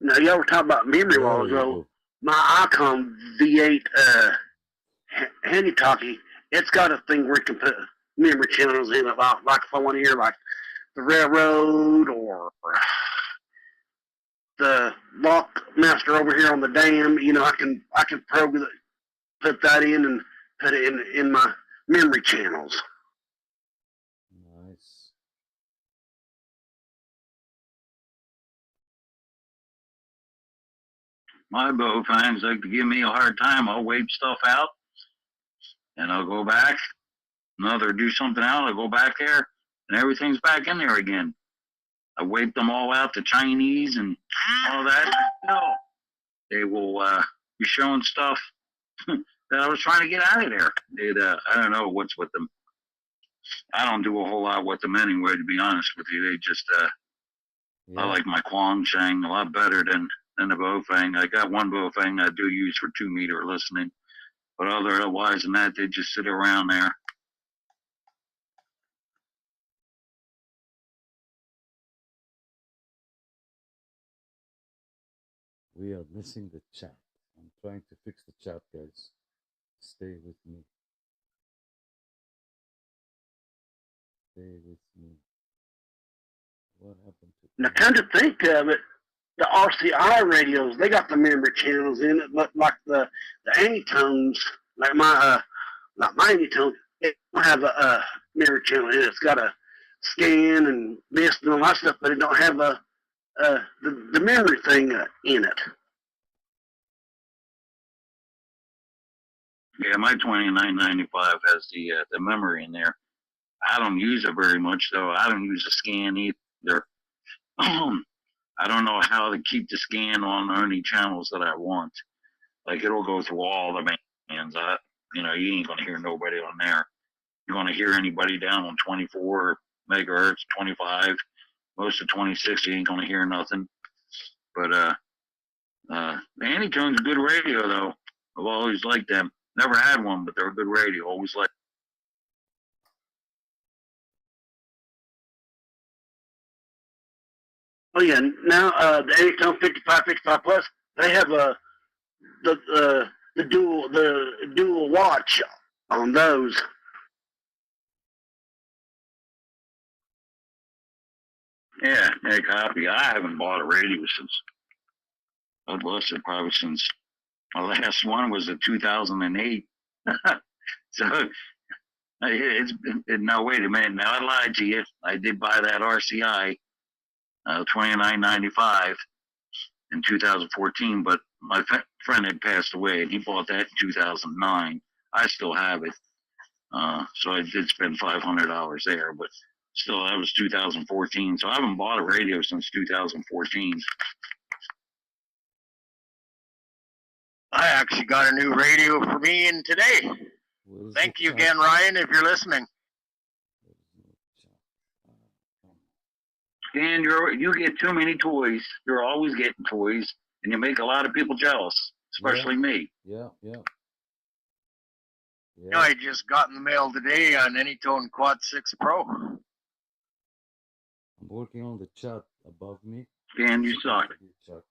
Now, y'all were talking about memory a while There you ago. go. My Icon V8 handy talkie, it's got a thing where you can put memory channels in it, like if I want to hear like the railroad or the lock master over here on the dam. You know, I can program it, put that in, and put it in my memory channels. Nice. My bovines like to give me a hard time. I'll wave stuff out and I'll go back. Another do something out. I'll go back there and everything's back in there again. I waved them all out, the Chinese and all that. No, they will be showing stuff that I was trying to get out of there. I don't know what's with them. I don't do a whole lot with them anyway, to be honest with you. They just, Yeah. I like my Quansheng a lot better than the Bofang. I got one Bofang I do use for 2-meter listening, but otherwise than that, they just sit around there. We are missing the chat. I'm trying to fix the chat, guys. Stay with me. Stay with me. What happened to Now, come to think of it, the RCI radios, they got the memory channels in it, but like the Anytones, like my Anytone, it don't have a memory channel in it. It's got a scan and this and all that stuff, but it don't have the memory thing in it. Yeah, my 2995 has the memory in there. I don't use it very much though. I don't use the scan either. I don't know how to keep the scan on any channels that I want. Like it'll go through all the bands. You ain't gonna hear nobody on there. You're gonna hear anybody down on 24 megahertz, 25, most of 26. You ain't gonna hear nothing. But the Anytone's a good radio though. I've always liked them. Never had one, but they're a good radio. Always liked. Oh yeah, now the Anytone 55 Plus, they have the dual watch on those. Yeah, copy. I haven't bought a radio since, God bless it, probably since my last one was in 2008. So no, wait a minute. Now I lied to you. I did buy that RCI $29.95 in 2014, but my friend had passed away and he bought that in 2009. I still have it. So I did spend $500 there, but still, that was 2014. So I haven't bought a radio since 2014. I actually got a new radio for me in today. Thank you again, Ryan, if you're listening. Dan, you get too many toys. You're always getting toys, and you make a lot of people jealous, especially me. Yeah. I just got in the mail today an Anytone Quad 6 Pro. I'm working on the chat above me. Dan, you suck. Chat.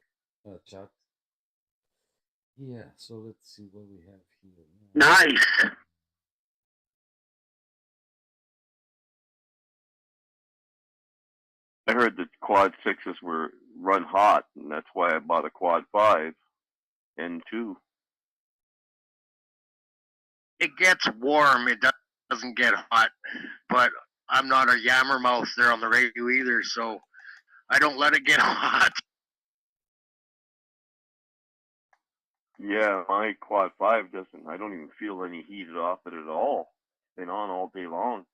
Chat. Yeah, so let's see what we have here. Nice. I heard that quad 6s were run hot, and that's why I bought a quad 5 and 2. It gets warm. It doesn't get hot. But I'm not a yammer mouth there on the radio either, so I don't let it get hot. Yeah, my quad 5 doesn't. I don't even feel any heated off it at all. It's been on all day long.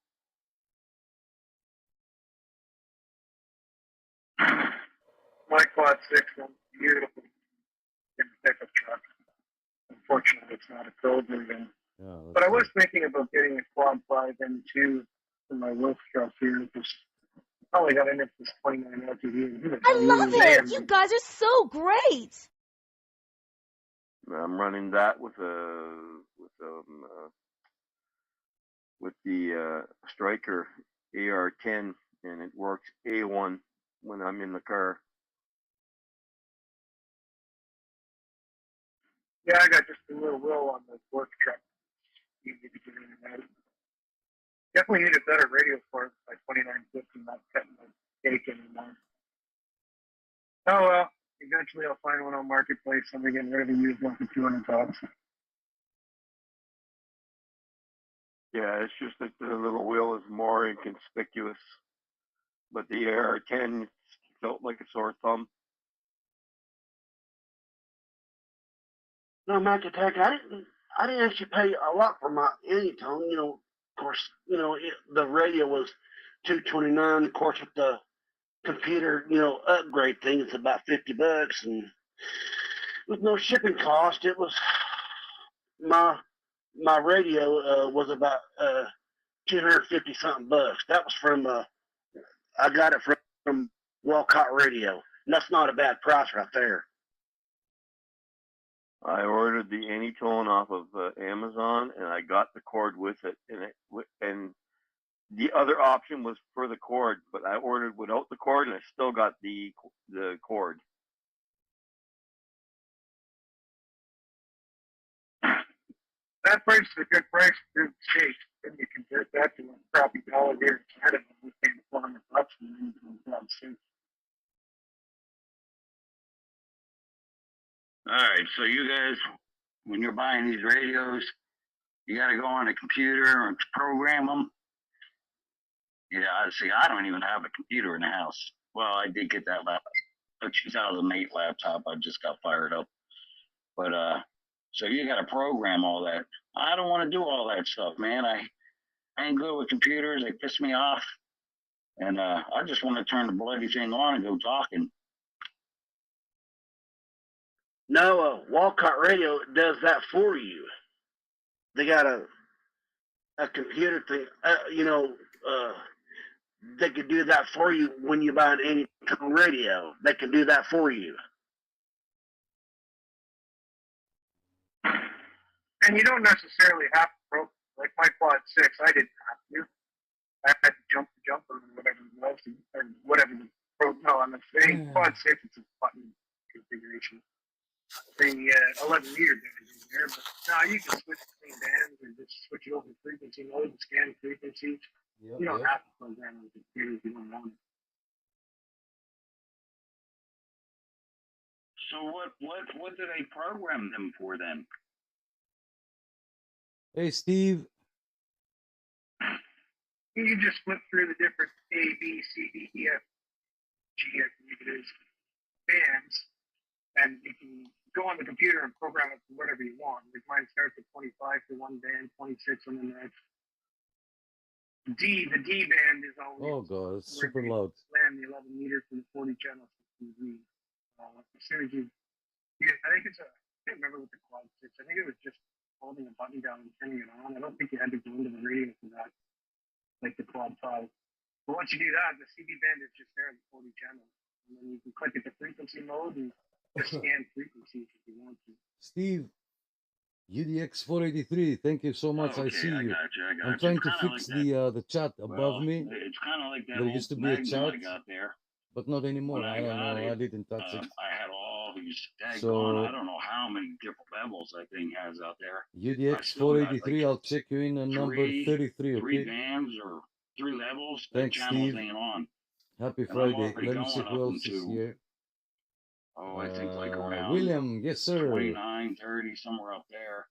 My quad 6 is beautiful in the pickup truck. Unfortunately, it's not a code moving. Yeah, But I was thinking about getting a quad 5 M2 for my wolf truck here because I only got in it this 29 LTV. I love it! You guys are so great! I'm running that with the Striker AR10, and it works A1 when I'm in the car. Yeah, I got just a little wheel on the work truck. Easy to get in and out. Definitely need a better radio for it by 2950, not cutting the cake anymore. Oh well, eventually I'll find one on Marketplace. I'm getting rid of the used one for 200 bucks. Yeah, it's just that the little wheel is more inconspicuous, but the AR10 felt like a sore thumb. No, Mac Attack, I didn't actually pay a lot for my Anytone. You know, of course, you know, the radio was $229. Of course, with the computer, you know, upgrade thing, it's about $50, and with no shipping cost, it was my radio was about 250 something bucks. That was from I got it from Walcott Radio, and that's not a bad price right there. I ordered the Anytone off of Amazon, and I got the cord with it. And the other option was for the cord, but I ordered without the cord, and I still got the cord. That price is a good price for the States. Then you convert that to a crappy dollar here in Canada. We're paying $400 for the States. All right, so you guys, when you're buying these radios, you got to go on a computer and program them. Yeah, see, I don't even have a computer in the house. Well, I did get that a 2008 laptop. I just got fired up. But so you got to program all that. I don't want to do all that stuff, man. I ain't good with computers. They piss me off. And I just want to turn the bloody thing on and go talking. No, Walcott Radio does that for you. They got a computer thing, you know, they could do that for you when you buy an Anytone radio. They can do that for you. And you don't necessarily have to like my quad 6. I didn't have to. I had to jump the jumper or whatever it was, or whatever no, on the thing. Quad 6, it's a button configuration. The 11 meter band in there, but now you can switch between bands or just switch it over frequency mode and scan frequencies. Yep, you don't have to program the computer if you don't want it. So what do they program them for then? Hey, Steve. You just flip through the different A, B, C, D, E, F, G, I believe it is, bands, and you can go on the computer and program it for whatever you want. Like mine starts at 25 for one band, 26 on the next. The D band is always. Oh god, it's super loud. Slam the 11 meter for the 40 channel TV. As soon as you, I think it's I can't remember what the quad 6. I think it was just holding a button down and turning it on. I don't think you had to go into the radio for that, like the quad 5. But once you do that, the CD band is just there in the 40 channel, and then you can click at the frequency mode and just scan frequencies if you want to. Steve, UDX 483. Thank you so much. I Okay, see I you. got you. I got I'm you. trying It's to kind of like fix that. the chat above Well, me. it's kind of like that There old used to be a Magnum chart, I got there. but not anymore. When I I don't got know. I it, didn't touch it. I had all these daggone, I So don't know how many different levels that thing has out there. I UDX still got like 483. I'll check you in on number 33. three Okay. bands or three levels that Thanks, channels Steve. ain't on. Happy And I'm Friday. already Let me see going who up else is into, here. I think like around William. Yes, sir. 29, 30, somewhere up there.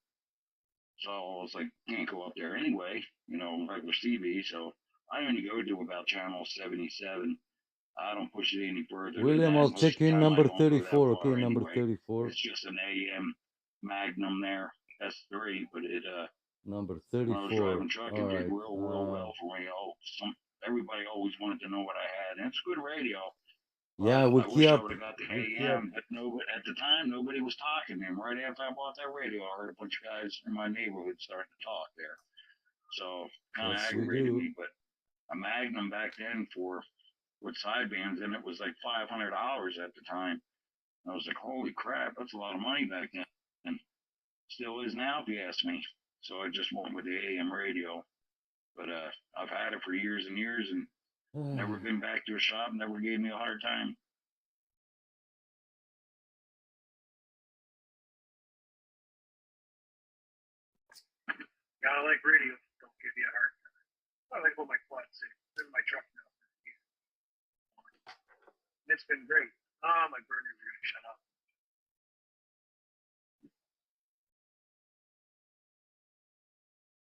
So I was like, can't go up there anyway, you know, regular CB. So I only go to about channel 77. I don't push it any further than William, that. I'll Most check of the in time I number don't go that 34. Okay, far number anyway. 34. It's just an AM Magnum there, S3, but it Number when I was 34. driving truck, All it did right. real well for me. Everybody always wanted to know what I had, and it's good radio. Yeah, I wish I Wikiup. would have got the Wikiup. AM, but no, at the time nobody was talking. And right after I bought that radio, I heard a bunch of guys in my neighborhood starting to talk there. So kind of Yes, we aggravated do. me. But a Magnum back then with sidebands in it was like $500 at the time. And I was like, holy crap, that's a lot of money back then, and still is now if you ask me. So I just went with the AM radio. But I've had it for years and years, and never been back to a shop. Never gave me a hard time. Yeah, I like radio. Don't give you a hard time. I like what my quad say. This is my truck now. It's been great. Ah, my burners are gonna shut up.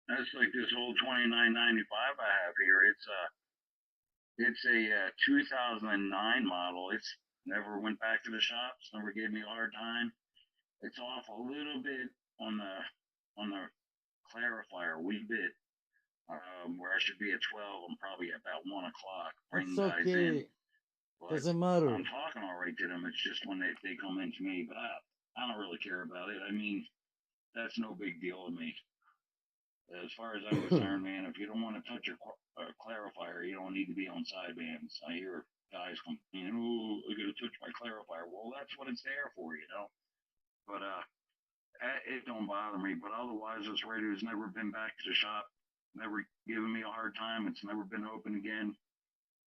That's like this old 2995 I have here. It's a 2009 model. It's never went back to the shops. Never gave me a hard time. It's off a little bit on the clarifier, wee bit. Where I should be at 12, I'm probably about 1 o'clock bringing That's guys in. okay. But Doesn't matter. I'm talking all right to them. It's just when they come into me, but I don't really care about it. I mean, that's no big deal to me. As far as I'm concerned, man, if you don't want to touch your clarifier, you don't need to be on sidebands. I hear guys complaining, "Oh, I got to touch my clarifier." Well, that's what it's there for, you know. But it don't bother me. But otherwise, this radio's never been back to the shop. Never given me a hard time. It's never been open again.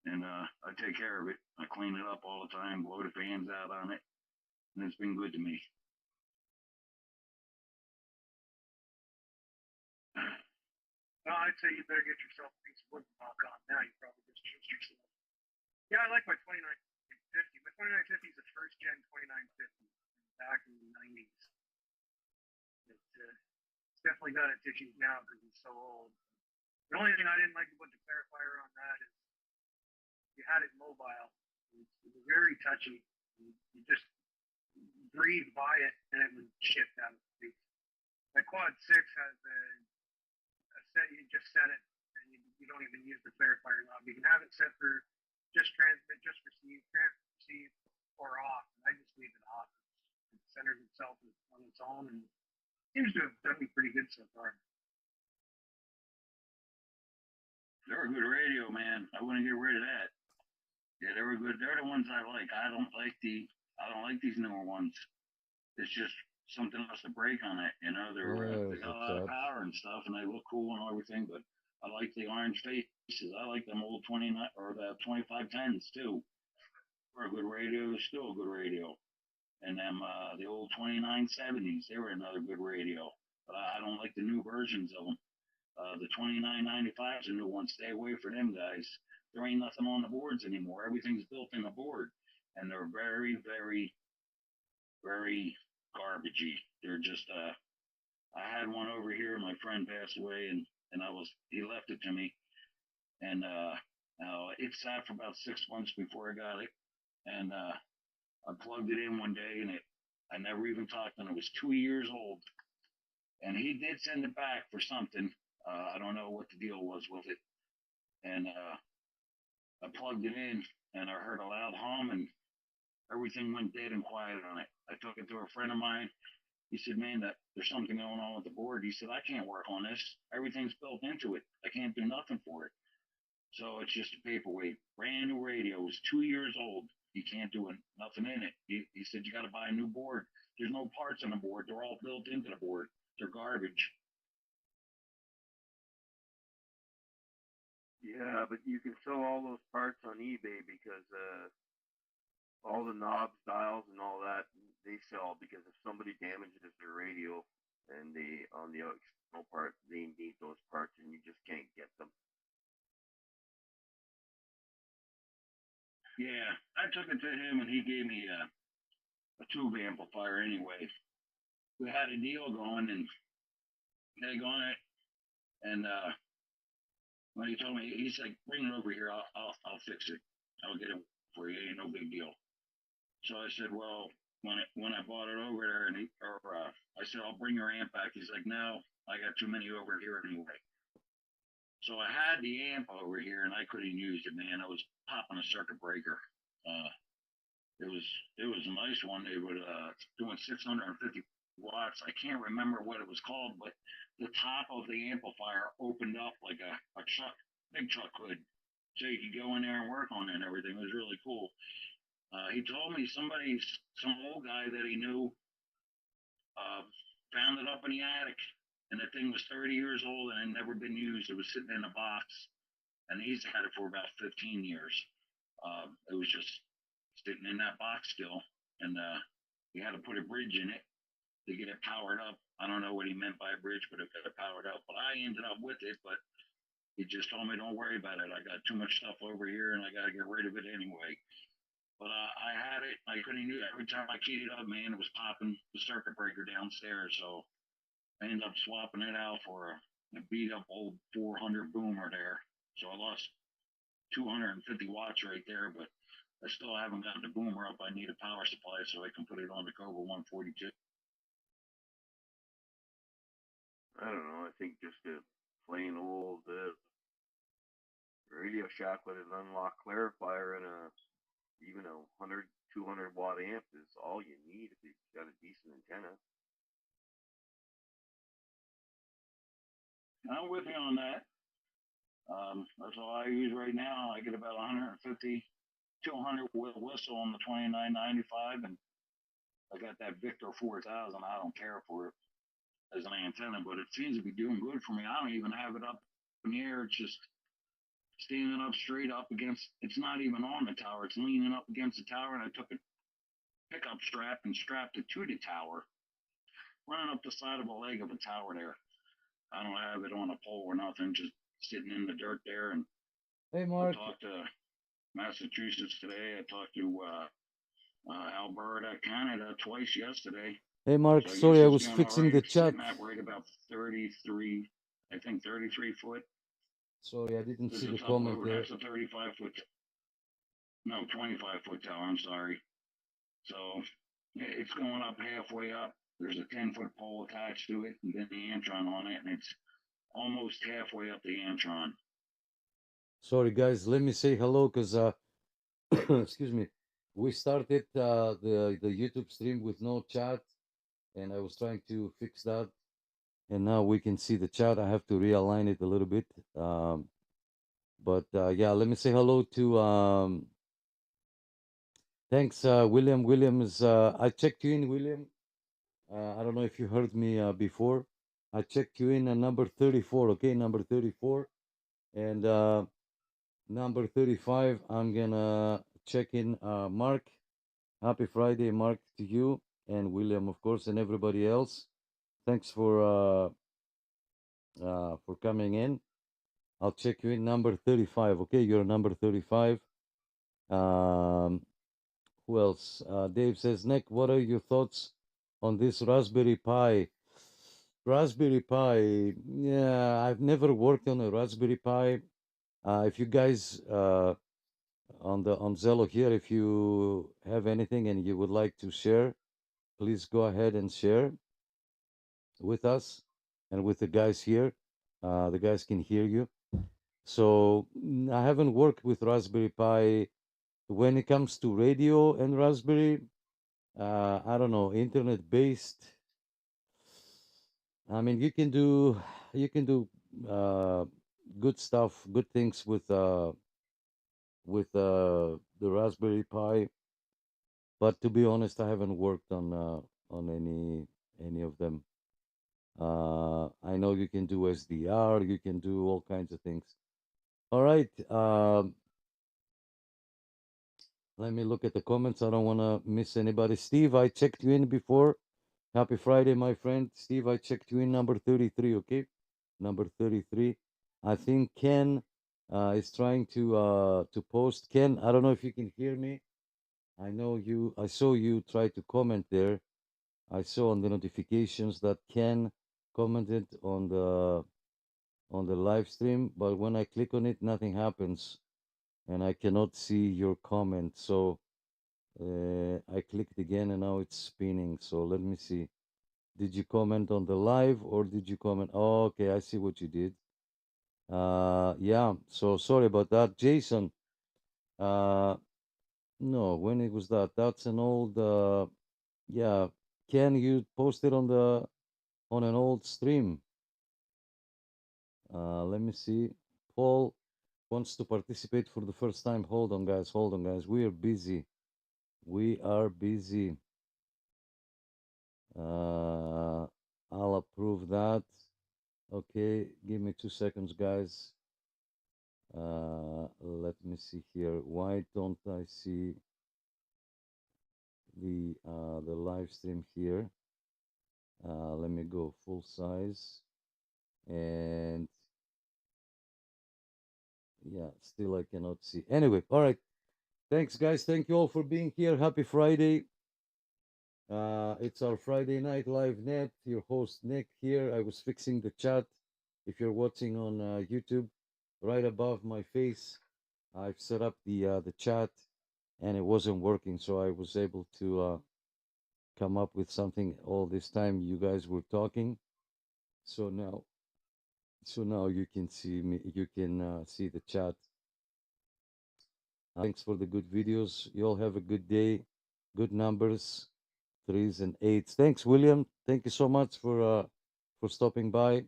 And I take care of it. I clean it up all the time, blow the fans out on it, and it's been good to me. No, I'd say you better get yourself a piece of wood to knock on now. You probably just choose yourself. Yeah, I like my 2950. My 2950 is a first gen 2950 back in the 90s. It's definitely got its issues now because it's so old. The only thing I didn't like about the clarifier on that is you had it mobile. It was very touchy. You just breathe by it and it would shift out of the seat. My quad 6 has a set, you just set it and you don't even use the clarifier knob. You can have it set for just transmit, just receive, receive, or off. And I just leave it off. It centers itself on its own and seems to have done me pretty good so far. They're a good radio, man. I wouldn't get rid of that. Yeah, they were good. They're the ones I like. I don't like these newer ones. It's just something else to break on it. You know, they got a lot of power and stuff, and they look cool and everything. But I like the orange faces. I like them old 29 or the 2510s too. For a good radio, they're still a good radio. And them the old 2970s, they were another good radio. But I don't like the new versions of them. The 2995 is a new one. Stay away from them guys. There ain't nothing on the boards anymore. Everything's built in the board, and they're very, very, very garbagey. They're just. I had one over here. My friend passed away, and he left it to me, and now it sat for about 6 months before I got it, and I plugged it in one day, and I never even talked, and it was 2 years old, and he did send it back for something. I don't know what the deal was with it, and I plugged it in, and I heard a loud hum, and everything went dead and quiet on it. I took it to a friend of mine. He said, "Man, there's something going on with the board." He said, "I can't work on this. Everything's built into it. I can't do nothing for it." So it's just a paperweight. Brand new radio. It's 2 years old. You can't do nothing in it. He said, "You got to buy a new board. There's no parts on the board. They're all built into the board." They're garbage. Yeah, but you can sell all those parts on eBay because all the knobs, dials, and all that they sell because if somebody damages their radio and they on the external part they need those parts and you just can't get them. Yeah, I took it to him and he gave me a tube amplifier anyway. We had a deal going and they on it, and when he told me, he's like, "Bring it over here. I'll fix it. I'll get it for you. Ain't no big deal." So I said, "Well, when I bought it over there, and I said, I'll bring your amp back." He's like, "No, I got too many over here anyway." So I had the amp over here, and I couldn't use it, man. I was popping a circuit breaker. It was a nice one. They were doing 650 watts. I can't remember what it was called, but the top of the amplifier opened up like a truck, big truck hood, so you could go in there and work on it and everything. It was really cool. He told me some old guy that he knew, found it up in the attic, and the thing was 30 years old and had never been used. It was sitting in a box, and he's had it for about 15 years. It was just sitting in that box still, and he had to put a bridge in it to get it powered up. I don't know what he meant by a bridge, but it got it powered up. But I ended up with it, but he just told me, "Don't worry about it. I got too much stuff over here, and I got to get rid of it anyway." But I had it. I couldn't do it. Every time I keyed it up, man, it was popping the circuit breaker downstairs. So I ended up swapping it out for a beat up old 400 boomer there. So I lost 250 watts right there, but I still haven't gotten the boomer up. I need a power supply so I can put it on the Cobra 142. I don't know. I think just a plain old Radio Shack with an unlocked clarifier and even a 100, 200 watt amp is all you need if you've got a decent antenna. I'm with you on that. That's all I use right now. I get about 150, 200 with a whistle on the 2995, and I got that Victor 4000. I don't care for it as an antenna, but it seems to be doing good for me. I don't even have it up in the air. It's just standing up straight up against. It's not even on the tower. It's leaning up against the tower, and I took a pickup strap and strapped it to the tower, running up the side of a leg of a tower there. I don't have it on a pole or nothing, just sitting in the dirt there. And Hey, Mark. I talked to Massachusetts today. I talked to Alberta, Canada twice yesterday. Hey, Mark. So I Sorry, guess I it's was doing fixing all right. the It's chat. sitting at right about 33, I think 33 foot. Sorry, I didn't This see is the up comment over, there. that's a 35 foot, no, 25 foot tower, I'm sorry. So it's going up halfway up. There's a 10-foot pole attached to it, and then the Antron on it, and it's almost halfway up the Antron. Sorry, guys. Let me say hello because excuse me. We started the YouTube stream with no chat, and I was trying to fix that, and now we can see the chat. I have to realign it a little bit. But yeah, let me say hello to thanks, William. William is I checked you in, William. I don't know if you heard me before. I checked you in at number 34. Okay, number 34, and number 35. I'm gonna check in Mark. Happy Friday, Mark, to you and William, of course, and everybody else. Thanks for coming in. I'll check you in number 35. Okay, you're number 35. Who else? Dave says, Nick, what are your thoughts on this Raspberry Pi? Raspberry Pi, yeah, I've never worked on a Raspberry Pi. If you guys on Zello here, if you have anything and you would like to share, please go ahead and share with us and with the guys here. The guys can hear you. So I haven't worked with Raspberry Pi. When it comes to radio and Raspberry, I don't know, internet based. I mean, you can do good stuff, good things with the Raspberry Pi. But to be honest, I haven't worked on any of them. I know you can do SDR, you can do all kinds of things. All right. Let me look at the comments. I don't want to miss anybody. Steve, I checked you in before. Happy Friday, my friend. Steve, I checked you in number 33, okay? Number 33. I think Ken is trying to post. Ken, I don't know if you can hear me. I know you, I saw you try to comment there. I saw on the notifications that Ken commented on the live stream, but when I click on it, nothing happens and I cannot see your comment. So I clicked again and now it's spinning. So let me see. Did you comment on the live or did you comment? Oh, okay, I see what you did. Yeah, so sorry about that. Jason, no, when it was that? That's an old, yeah. Can you post it on an old stream? Let me see. Paul wants to participate for the first time. Hold on, guys. Hold on, guys. We are busy. We are busy. I'll approve that. Okay, give me 2 seconds, guys. Let me see here. Why don't I see the live stream here? Let me go full size, and yeah, still I cannot see. Anyway, all right. Thanks, guys. Thank you all for being here. Happy Friday. It's our Friday night live net. Your host Nick here. I was fixing the chat. If you're watching on YouTube, right above my face, I've set up the chat, and it wasn't working, so I was able to come up with something. All this time you guys were talking, so now you can see me. You can see the chat. Thanks for the good videos. You all have a good day. Good numbers, 3s and 8s. Thanks, William. Thank you so much for stopping by.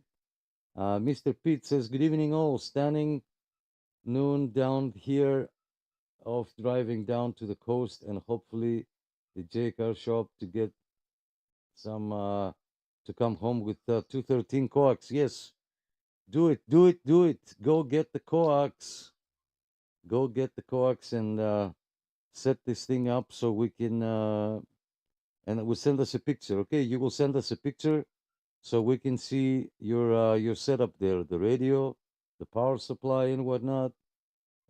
Mr. Pete says, good evening all. Standing noon down here of driving down to the coast and hopefully the J car shop to get some to come home with 213 coax. Yes, do it, do it, do it. Go get the coax. Go get the coax and set this thing up so we can and it will send us a picture. Okay, you will send us a picture so we can see your setup there, the radio, the power supply and whatnot,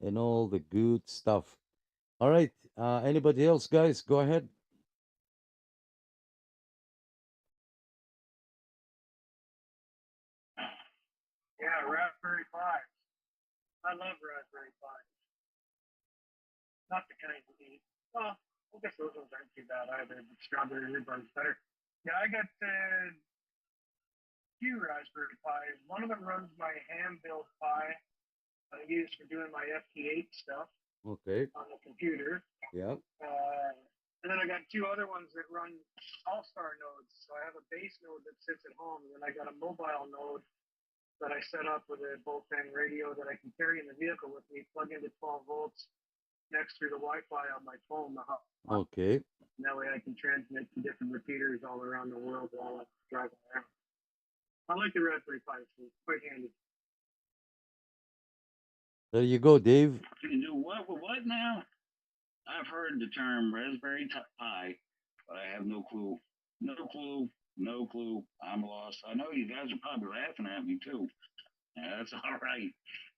and all the good stuff. All right. Anybody else, guys? Go ahead. Yeah, Raspberry Pi. I love Raspberry Pi. Not the kind you eat. Well, I guess those ones aren't too bad either, but strawberry rhubarb's better. Yeah, I got two Raspberry Pis. One of them runs my hand-built Pi I use for doing my FT8 stuff Okay. on the computer. Yeah. And then I got two other ones that run All-Star nodes. So I have a base node that sits at home, and then I got a mobile node that I set up with a bullpen radio that I can carry in the vehicle with me, plug into 12 volts next to the Wi-Fi on my phone. Okay. And that way I can transmit to different repeaters all around the world while I'm driving around. I like the Raspberry Pi. It's quite handy. There you go, Dave. You can do what with what now? I've heard the term Raspberry Pi, but I have no clue. No clue. No clue. I'm lost. I know you guys are probably laughing at me too. Yeah, that's all right.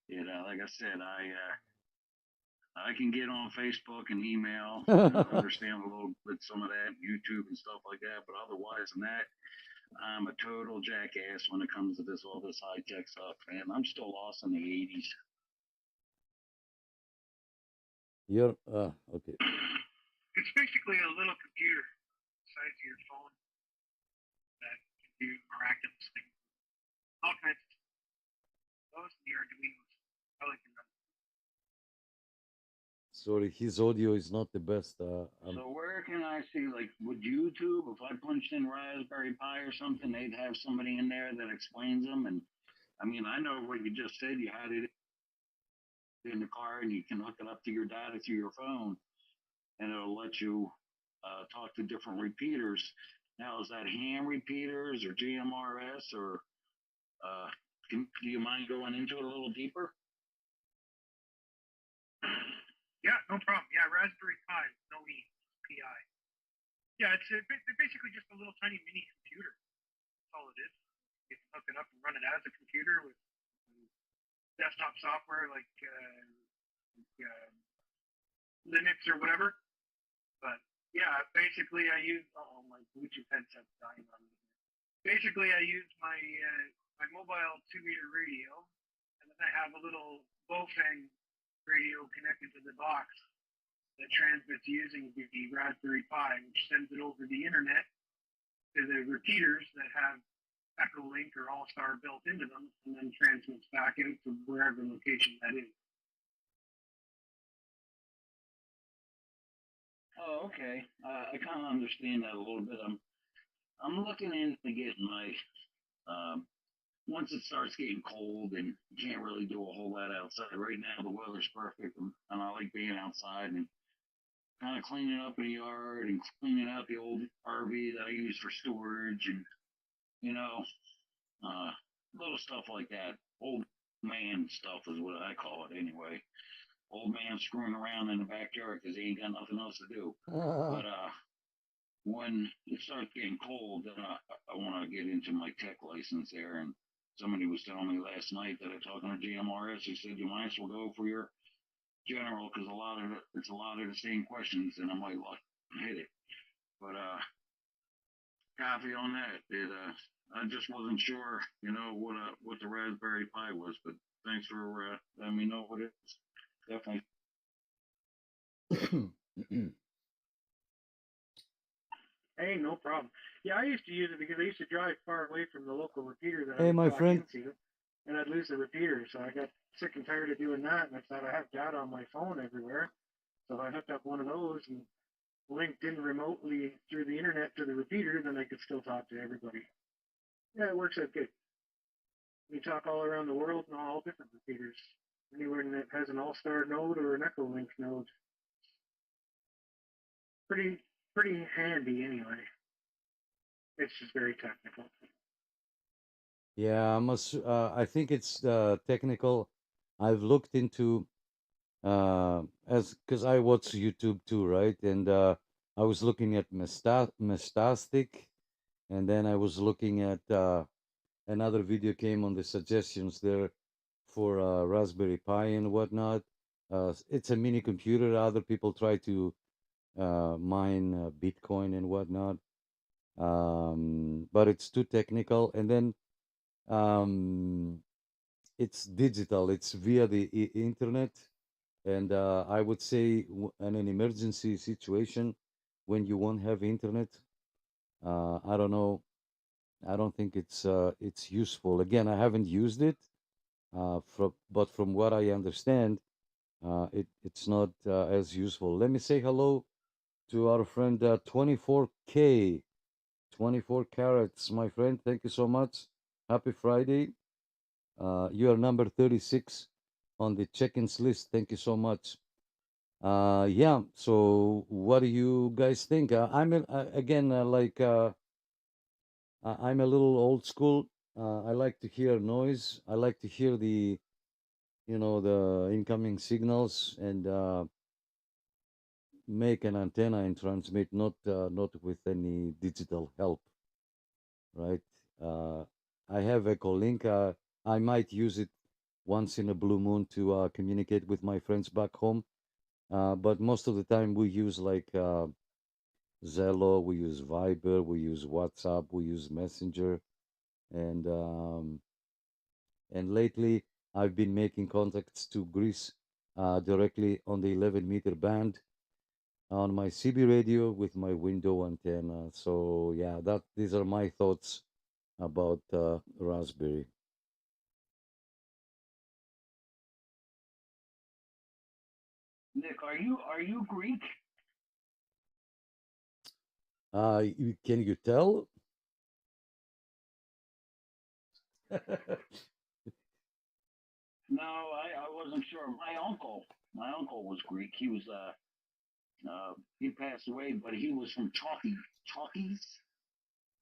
You know, like I said, I can get on Facebook and email and understand a little bit some of that, YouTube and stuff like that. But otherwise than that, I'm a total jackass when it comes to all this high tech stuff, man. I'm still lost in the 80s. You're okay. It's basically a little computer the size of your phone that can do miraculous things. All kinds of stuff. Those are the Arduinos. I like them. Sorry, his audio is not the best. So where can I see, like, would YouTube, if I punched in Raspberry Pi or something, they'd have somebody in there that explains them? And I mean, I know what you just said. You had it in the car and you can hook it up to your data through your phone and it'll let you talk to different repeaters. Now, is that ham repeaters or GMRS or do you mind going into it a little deeper? Yeah, no problem. Yeah, Raspberry Pi, no E, PI. Yeah, it's basically just a little tiny mini computer. That's all it is. You can hook it up and run it as a computer with desktop software like Linux or whatever. But yeah, basically I use my Bluetooth headset's dying on me. Basically, I use my my mobile 2-meter radio, and then I have a little Bofang radio connected to the box that transmits using the Raspberry Pi, which sends it over the internet to the repeaters that have Echolink or All-Star built into them, and then transmits back out to wherever location that is. Oh, okay. I kind of understand that a little bit. I'm looking into getting my once it starts getting cold and you can't really do a whole lot outside. Right now the weather's perfect and I like being outside and kind of cleaning up in the yard and cleaning out the old RV that I use for storage and you know little stuff like that. Old man stuff is what I call it anyway. Old man screwing around in the backyard because he ain't got nothing else to do. But when it starts getting cold, then I want to get into my tech license there. And somebody was telling me last night that I'm talking to GMRS. He said you might as well go for your general because it's a lot of the same questions, and I might hit it. But copy on that. I just wasn't sure, what the Raspberry Pi was. But thanks for letting me know what it is. Definitely. Hey, no problem. Yeah, I used to use it because I used to drive far away from the local repeater that I Hey, would my talk friend. into, and I'd lose the repeater. So I got sick and tired of doing that, and I thought I have data on my phone everywhere. So I hooked up one of those and linked in remotely through the internet to the repeater, then I could still talk to everybody. Yeah, it works out good. We talk all around the world and all different repeaters. Anywhere that has an All-Star node or an Echolink node. Pretty handy anyway. It's just very technical. Yeah, I think it's technical. I've looked into as because I watch YouTube too, right? And I was looking at Mestastic, and then I was looking at another video came on the suggestions there for Raspberry Pi and whatnot. It's a mini computer. Other people try to mine Bitcoin and whatnot, but it's too technical. And then it's digital. It's via the internet. And I would say in an emergency situation, when you won't have internet, I don't know. I don't think it's useful. Again, I haven't used it, but from what I understand, it's not as useful. Let me say hello to our friend 24K, 24 carats, my friend. Thank you so much. Happy Friday. You are number 36 on the check-ins list. Thank you so much. Yeah. So, what do you guys think? Again I'm a little old school. I like to hear noise. I like to hear the incoming signals and make an antenna and transmit, not with any digital help, right? I have Echolink. I might use it once in a blue moon to communicate with my friends back home. But most of the time we use like Zello, we use Viber, we use WhatsApp, we use Messenger, and lately I've been making contacts to Greece directly on the 11-meter band on my CB radio with my window antenna. So yeah, these are my thoughts about Raspberry. Nick, are you Greek? Can you tell? No, I wasn't sure. My uncle was Greek. He was he passed away, but he was from Chalkies.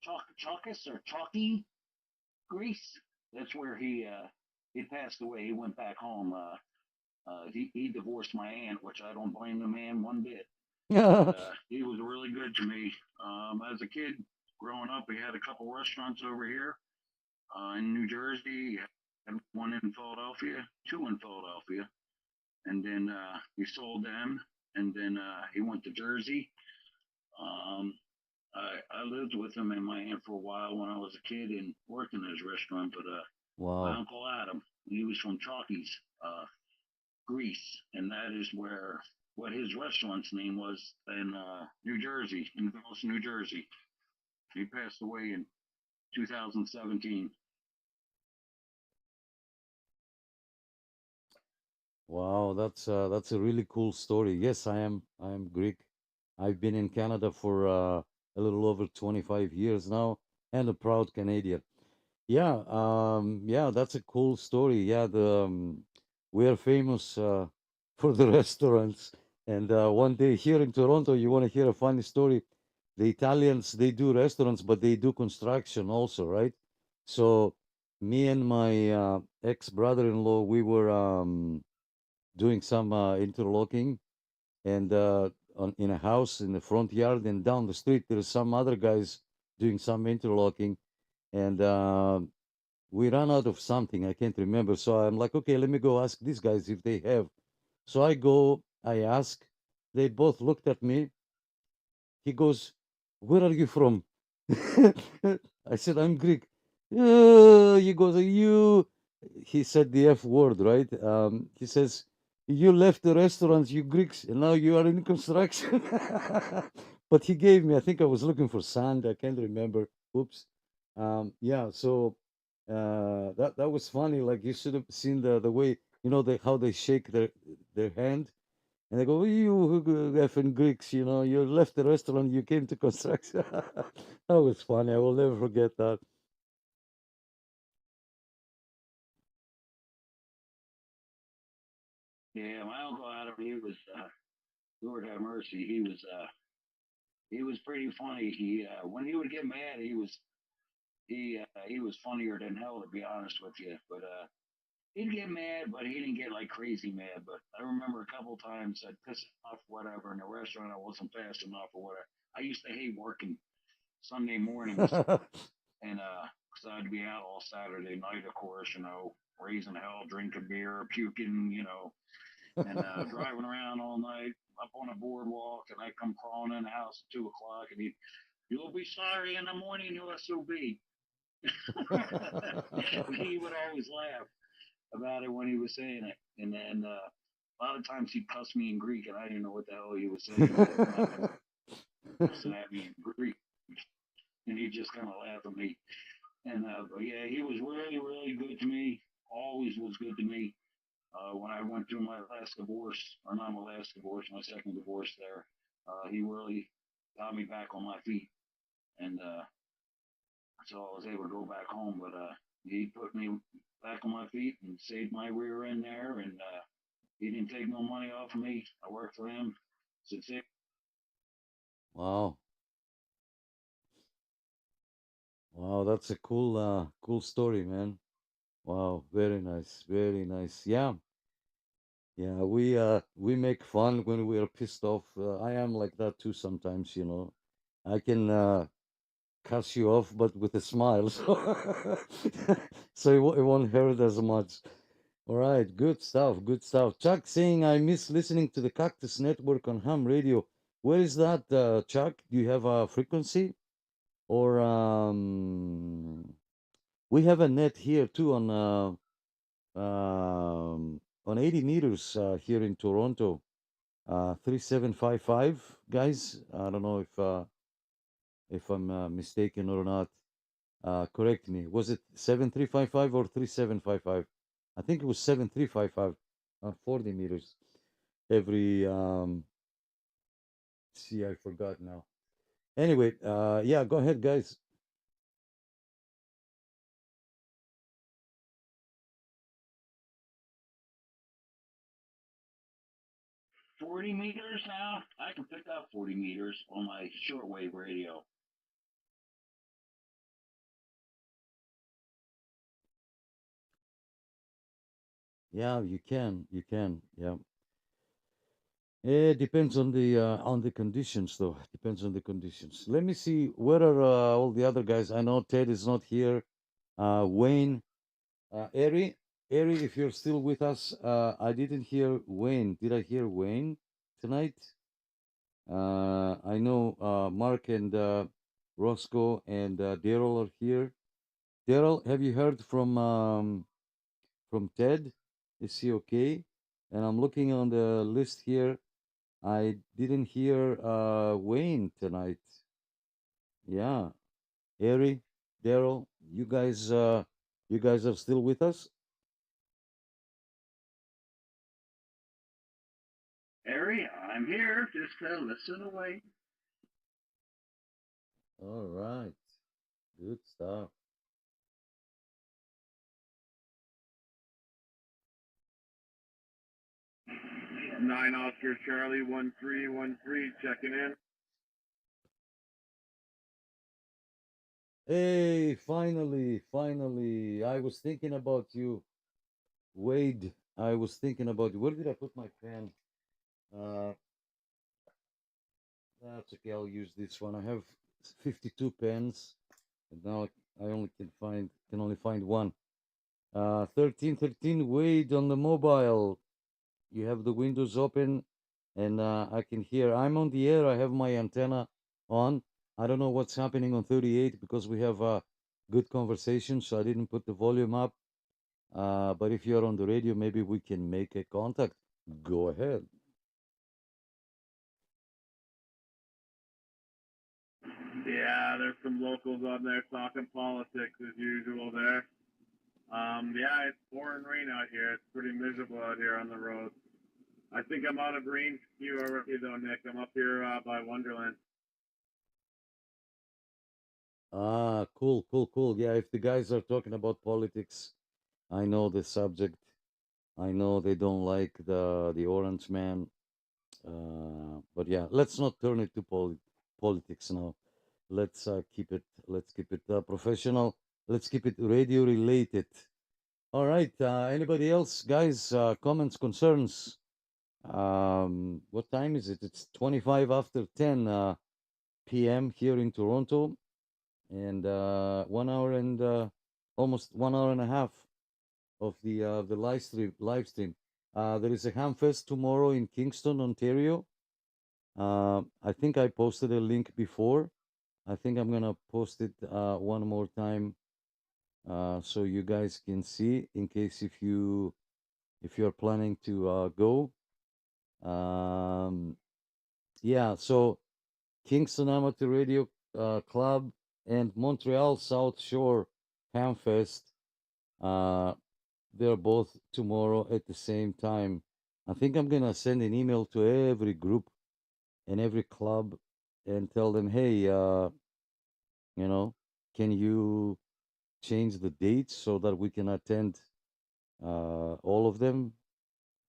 Chalkis or Chalky, Greece. That's where he passed away. He went back home. He divorced my aunt, which I don't blame the man one bit. He was really good to me. As a kid growing up, we had a couple restaurants over here in New Jersey, and one in Philadelphia, two in Philadelphia, and then he sold them, and then he went to Jersey. Um, I lived with him and my aunt for a while when I was a kid and worked in his restaurant. But my Wow. uncle Adam, he was from Chalkies, Greece, and that is where what his restaurant's name was in New Jersey, in Venice, New Jersey. He passed away in 2017. Wow, that's a really cool story. Yes, I am Greek. I've been in Canada for a little over 25 years now, and a proud Canadian. Yeah, yeah, that's a cool story. Yeah, we are famous for the restaurants, and one day here in Toronto, you want to hear a funny story. The Italians, they do restaurants, but they do construction also, right? So me and my ex-brother-in-law, we were doing some interlocking, and in a house in the front yard, and down the street there's some other guys doing some interlocking, and we ran out of something, I can't remember. So I'm like, okay, let me go ask these guys if they have. So I go, I ask. They both looked at me. He goes, "Where are you from?" I said, "I'm Greek." He goes, "You." He said the F word, right? He says, "You left the restaurants, you Greeks, and now you are in construction." But he gave me, I think I was looking for sand. I can't remember. Oops. Yeah, so that was funny. Like you should have seen the way, how they shake their hand. And they go, "You effing Greeks, you left the restaurant, you came to construction." That was funny. I will never forget that. Yeah, my uncle Adam, he was Lord have mercy. He was pretty funny. He when he would get mad, he was funnier than hell, to be honest with you. But he'd get mad, but he didn't get like crazy mad. But I remember a couple times I'd piss him off, whatever, in the restaurant. I wasn't fast enough or whatever. I used to hate working Sunday mornings, and because I'd be out all Saturday night, of course, raising hell, drinking beer, puking, and driving around all night up on a boardwalk, and I come crawling in the house at 2 o'clock, and you'll be sorry in the morning, you SOB. He would always laugh about it when he was saying it, and then a lot of times he'd cuss me in Greek, and I didn't know what the hell he was saying. Cussing at me in Greek, and he'd just kind of laugh at me. And but yeah, he was really, really good to me. Always was good to me. When I went through my last divorce, or not my last divorce, my second divorce there, he really got me back on my feet. And so I was able to go back home. But he put me back on my feet and saved my rear end there. And he didn't take no money off of me. I worked for him. Wow. Wow, that's a cool story, man. Wow, very nice, very nice. Yeah, yeah, we make fun when we are pissed off. I am like that too sometimes. I can cuss you off, but with a smile, so it won't hurt as much. All right, good stuff, good stuff. Chuck saying, "I miss listening to the Cactus Network on ham radio." Where is that, Chuck? Do you have a frequency? Or we have a net here too on 80 meters here in Toronto. 3755, guys. I don't know if I'm mistaken or not. Correct me. Was it 7355 or 3755? I think it was 7355 on 40 meters. Every see, I forgot now. Anyway, yeah, go ahead, guys. 40 meters now. I can pick up 40 meters on my shortwave radio. Yeah, you can. You can. Yeah. It depends on the conditions, though. Depends on the conditions. Let me see. Where are all the other guys? I know Ted is not here. Wayne, Eri, if you're still with us, I didn't hear Wayne. Did I hear Wayne tonight? I know Mark and Roscoe and Daryl are here. Daryl, have you heard from Ted? Is he okay? And I'm looking on the list here. I didn't hear Wayne tonight. Yeah, Eri, Daryl, you guys are still with us? Harry, I'm here. Just listen away. All right, good stuff. Nine Oscar Charlie 1313 checking in. Hey, finally, I was thinking about you, Wade. I was thinking about you. Where did I put my pen? Uh, that's okay. I'll use this one. I have 52 pens, and now I only can only find one. 1313 Wade on the mobile. You have the windows open, and I can hear. I'm on the air. I have my antenna on. I don't know what's happening on 38 because we have a good conversation, so I didn't put the volume up. But if you're on the radio, maybe we can make a contact. Go ahead. Yeah, there's some locals on there talking politics as usual there. Yeah, it's pouring rain out here. It's pretty miserable out here on the road. I think I'm out of range for you already though, Nick. I'm up here by Wonderland. Cool. Yeah, if the guys are talking about politics, I know the subject. I know they don't like the Orange Man. But yeah, let's not turn it to politics now. Let's keep it professional. Let's keep it radio related. All right. Anybody else, guys? Comments, concerns? What time is it? It's 25 after 10 p.m. here in Toronto, and 1 hour and almost 1 hour and a half of the live stream. There is a Hamfest tomorrow in Kingston, Ontario. I think I posted a link before. I think I'm gonna post it one more time so you guys can see in case if you're planning to go. Yeah, so Kingston Amateur Radio Club and Montreal South Shore Hamfest. They're both tomorrow at the same time. I think I'm gonna send an email to every group and every club and tell them, hey, can you change the dates so that we can attend all of them?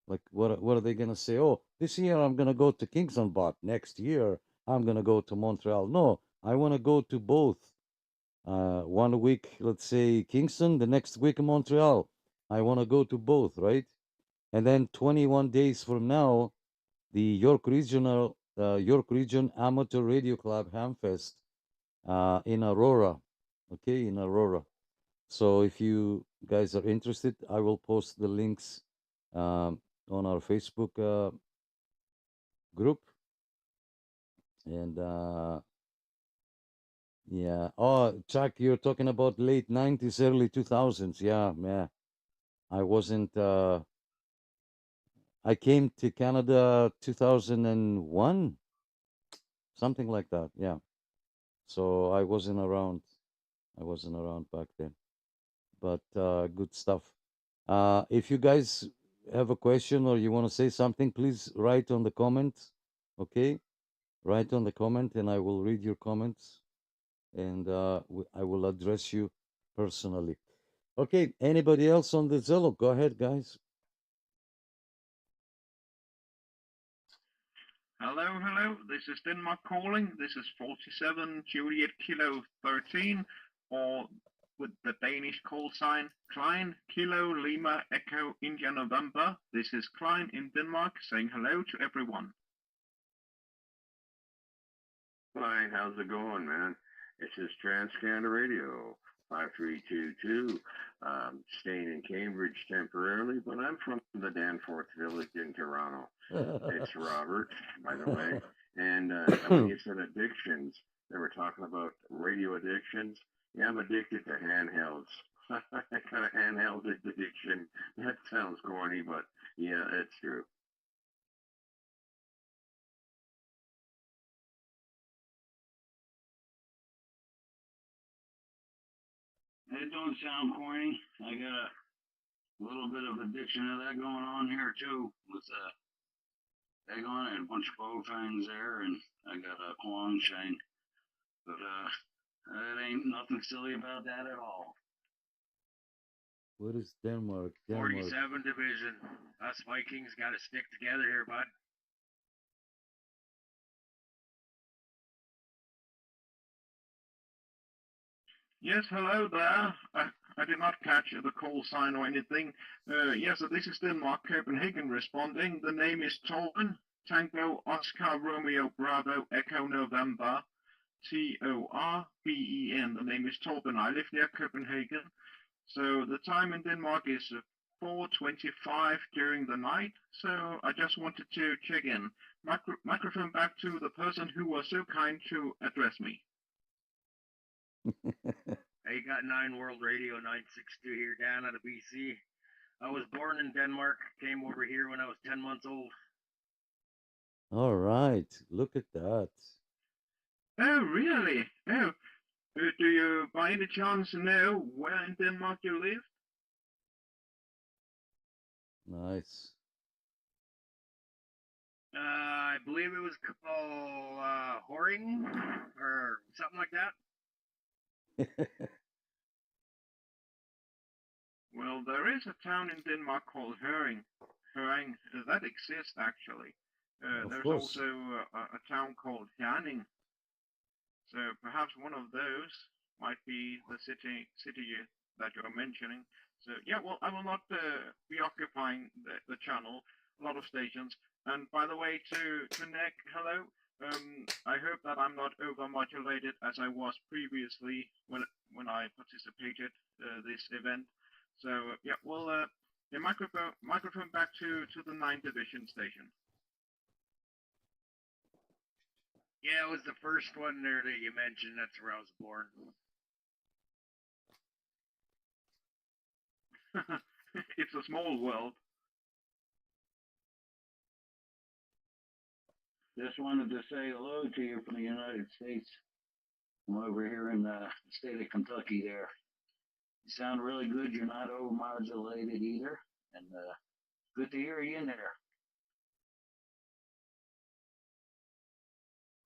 Like, what are they gonna say? Oh, this year I'm gonna go to Kingston, but next year I'm gonna go to Montreal. No, I want to go to both. 1 week, let's say Kingston, the next week Montreal. I want to go to both, right? And then 21 days from now, the York Region Amateur Radio Club Hamfest in Aurora. Okay, in Aurora. So if you guys are interested, I will post the links on our Facebook group. And yeah. Oh, Chuck, you're talking about late 90s, early 2000s. Yeah. I wasn't. I came to Canada 2001, something like that. Yeah. So I wasn't around. I wasn't around back then. But good stuff. If you guys have a question or you want to say something, please write on the comments. Okay, write on the comment, and I will read your comments, and I will address you personally. Okay. Anybody else on the Zello? Go ahead, guys. Hello. This is Denmark calling. This is 47 Juliet Kilo 13 or with the Danish call sign Klein Kilo Lima Echo India November. This is Klein in Denmark saying hello to everyone. Hi, how's it going, man? This is Transcanada Radio 5322. Staying in Cambridge temporarily, but I'm from the Danforth Village in Toronto. It's Robert, by the way. And when you said addictions, they were talking about radio addictions. Yeah, I'm addicted to handhelds. I got a handheld addiction. That sounds corny, but yeah, it's true. It don't sound corny. I got a little bit of addiction of that going on here too, with Dagon and a bunch of Bofangs there, and I got a Huang Shang. But it ain't nothing silly about that at all. What is Denmark? Denmark. 47 division. Us Vikings got to stick together here, bud. Yes, hello there. I did not catch the call sign or anything. Yes, this is Denmark, Copenhagen responding. The name is Torben, Tango, Oscar, Romeo, Bravo, Echo, November, Torben. The name is Torben. I live near Copenhagen. So the time in Denmark is 4:25 during the night. So I just wanted to check in. Microphone back to the person who was so kind to address me. I got 9 World Radio 962 here down out of BC. I was born in Denmark, came over here when I was 10 months old. All right, look at that. Oh, really? Oh, do you by any chance know where in Denmark you live? Nice. I believe it was called Horing or something like that. Well, there is a town in Denmark called Høring. That exists actually. There's course. also a town called Herning. So perhaps one of those might be the city that you're mentioning. So yeah, well, I will not be occupying the channel. A lot of stations. And by the way, to Nick, hello. I hope that I'm not overmodulated as I was previously when I participated this event. So yeah, well, the microphone back to the 9th Division station. Yeah, it was the first one there that you mentioned. That's where I was born. It's a small world. Just wanted to say hello to you from the United States. I'm over here in the state of Kentucky there. You sound really good. You're not overmodulated either. And good to hear you in there.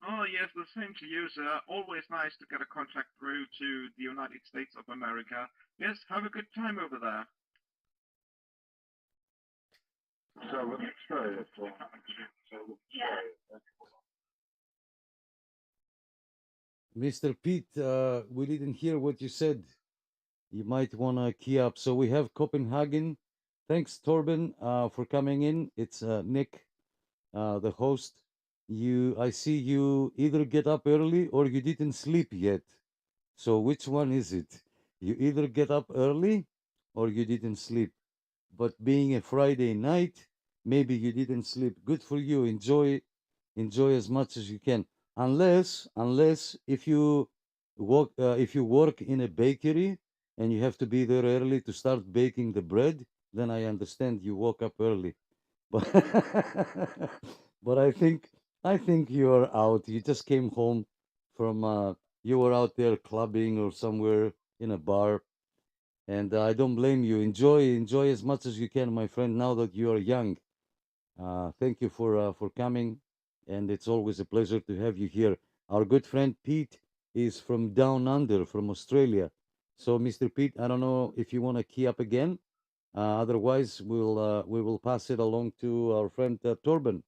Oh, yes, the same to you, sir. Always nice to get a contact through to the United States of America. Yes, have a good time over there. Mr. Pete, we didn't hear what you said. You might want to key up. So we have Copenhagen. Thanks, Torben, for coming in. It's Nick, the host. I see you either get up early or you didn't sleep yet. So which one is it? You either get up early or you didn't sleep. But being a Friday night, maybe you didn't sleep. Good for you. Enjoy as much as you can. Unless if you work in a bakery and you have to be there early to start baking the bread, then I understand you woke up early. But but I think you're out. You just came home from you were out there clubbing or somewhere in a bar. And I don't blame you. Enjoy as much as you can, my friend, now that you are young. Thank you for coming, and it's always a pleasure to have you here. Our good friend Pete is from down under, from Australia. So, Mr. Pete, I don't know if you want to key up again. Otherwise, we will pass it along to our friend Torben.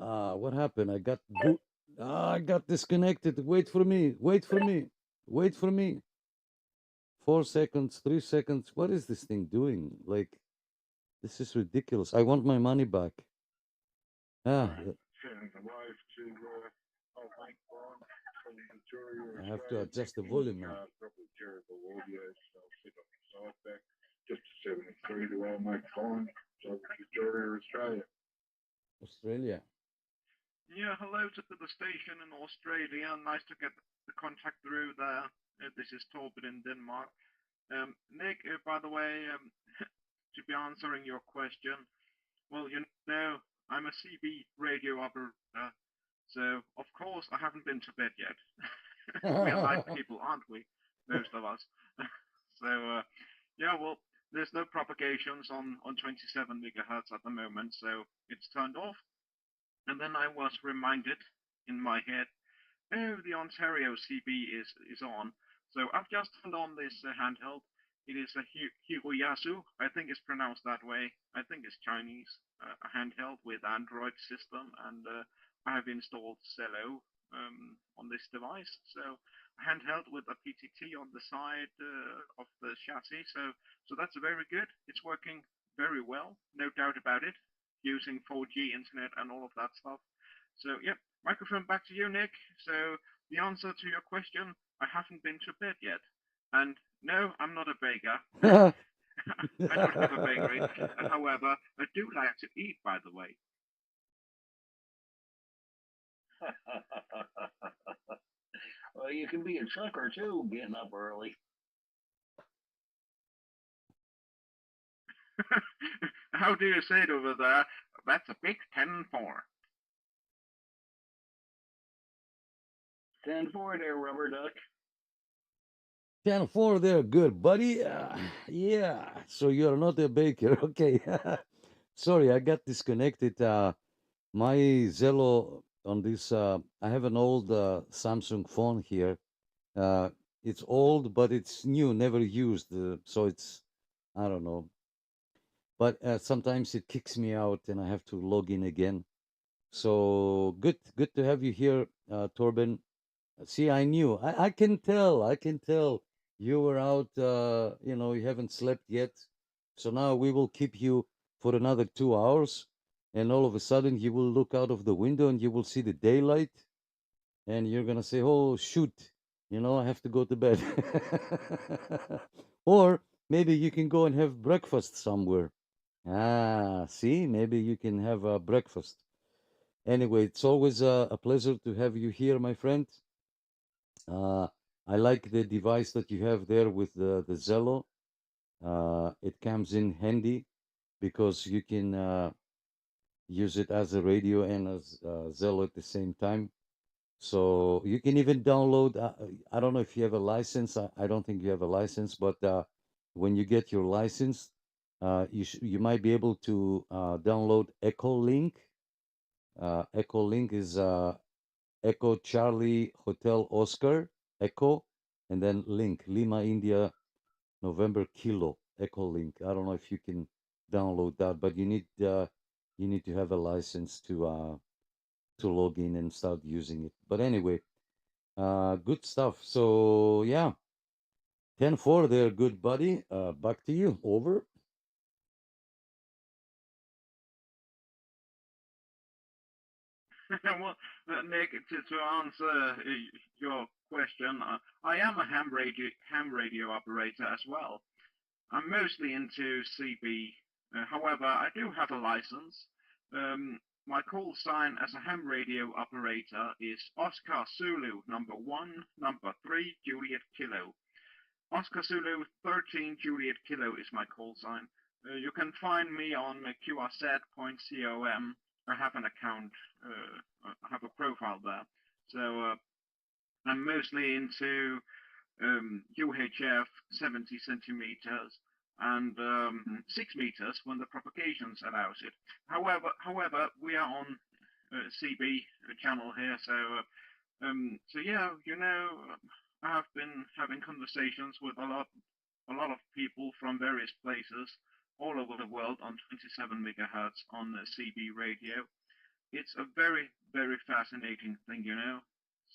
What happened? I got disconnected. Wait for me. Wait for me. Wait for me. 4 seconds, 3 seconds. What is this thing doing? Like, this is ridiculous. I want my money back. Ah, I have to adjust the volume now. Just 73 to all my phone. So Victoria, Australia. Australia. Yeah, hello to the station in Australia. Nice to get the contact through there. This is Torben in Denmark. Nick, by the way, to be answering your question, well, you know, I'm a CB radio operator, so of course I haven't been to bed yet. We are night people, aren't we? Most of us. So, yeah, well, there's no propagations on 27 megahertz at the moment, so it's turned off. And then I was reminded in my head, oh, the Ontario CB is on. So I've just turned on this handheld. It is a Hiroyasu, I think it's pronounced that way. I think it's Chinese, a handheld with Android system, and I have installed Cello on this device. So a handheld with a PTT on the side of the chassis. So that's very good. It's working very well, no doubt about it, using 4G internet and all of that stuff. So yeah, microphone back to you, Nick. So the answer to your question, I haven't been to bed yet. And no, I'm not a baker. I don't have a bakery. However, I do like to eat, by the way. Well, you can be a trucker too, getting up early. How do you say it over there? That's a big 10-4. 10-4 there, rubber duck. 10-4 there, good buddy. Yeah, so you're not a baker. Okay. Sorry, I got disconnected. My Zello on this, I have an old Samsung phone here. It's old, but it's new, never used. So it's, I don't know. But sometimes it kicks me out and I have to log in again. So good to have you here, Torben. See, I knew. I can tell you were out, you haven't slept yet. So now we will keep you for another 2 hours. And all of a sudden you will look out of the window and you will see the daylight. And you're going to say, oh, shoot, I have to go to bed. Or maybe you can go and have breakfast somewhere. See, maybe you can have a breakfast. Anyway, it's always a pleasure to have you here, my friend. I like the device that you have there with the Zello. It comes in handy because you can use it as a radio and as Zello at the same time. So you can even download. I don't know if you have a license. I don't think you have a license, but when you get your license, you might be able to download Echolink. Echolink is Echo Charlie Hotel Oscar Echo, and then Link Lima India November Kilo Echolink. I don't know if you can download that, but you need to have a license to log in and start using it. But anyway, good stuff. So yeah, 10-4 there, good buddy. Back to you. Over. Well, Nick, to answer your question, I am a ham radio operator as well. I'm mostly into CB. However, I do have a license. My call sign as a ham radio operator is Oscar Zulu number 1, number 3, Juliet Kilo. Oscar Zulu 13 Juliet Kilo is my call sign. You can find me on qrz.com. I have an account, I have a profile there. So I'm mostly into UHF 70 centimeters and 6 meters when the propagations allows it. However, we are on CB channel here, so yeah, I have been having conversations with a lot of people from various places all over the world on 27 megahertz on CB radio. it's a very, very fascinating thing, you know.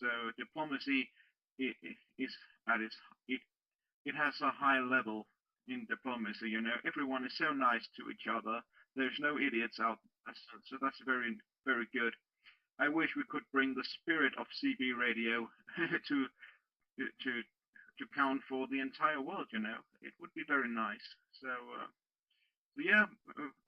So diplomacy is at its it it has a high level in diplomacy. You know, everyone is so nice to each other. There's no idiots out, so that's very, very good. I wish we could bring the spirit of CB radio to to to count for the entire world. You know, it would be very nice. So. Yeah,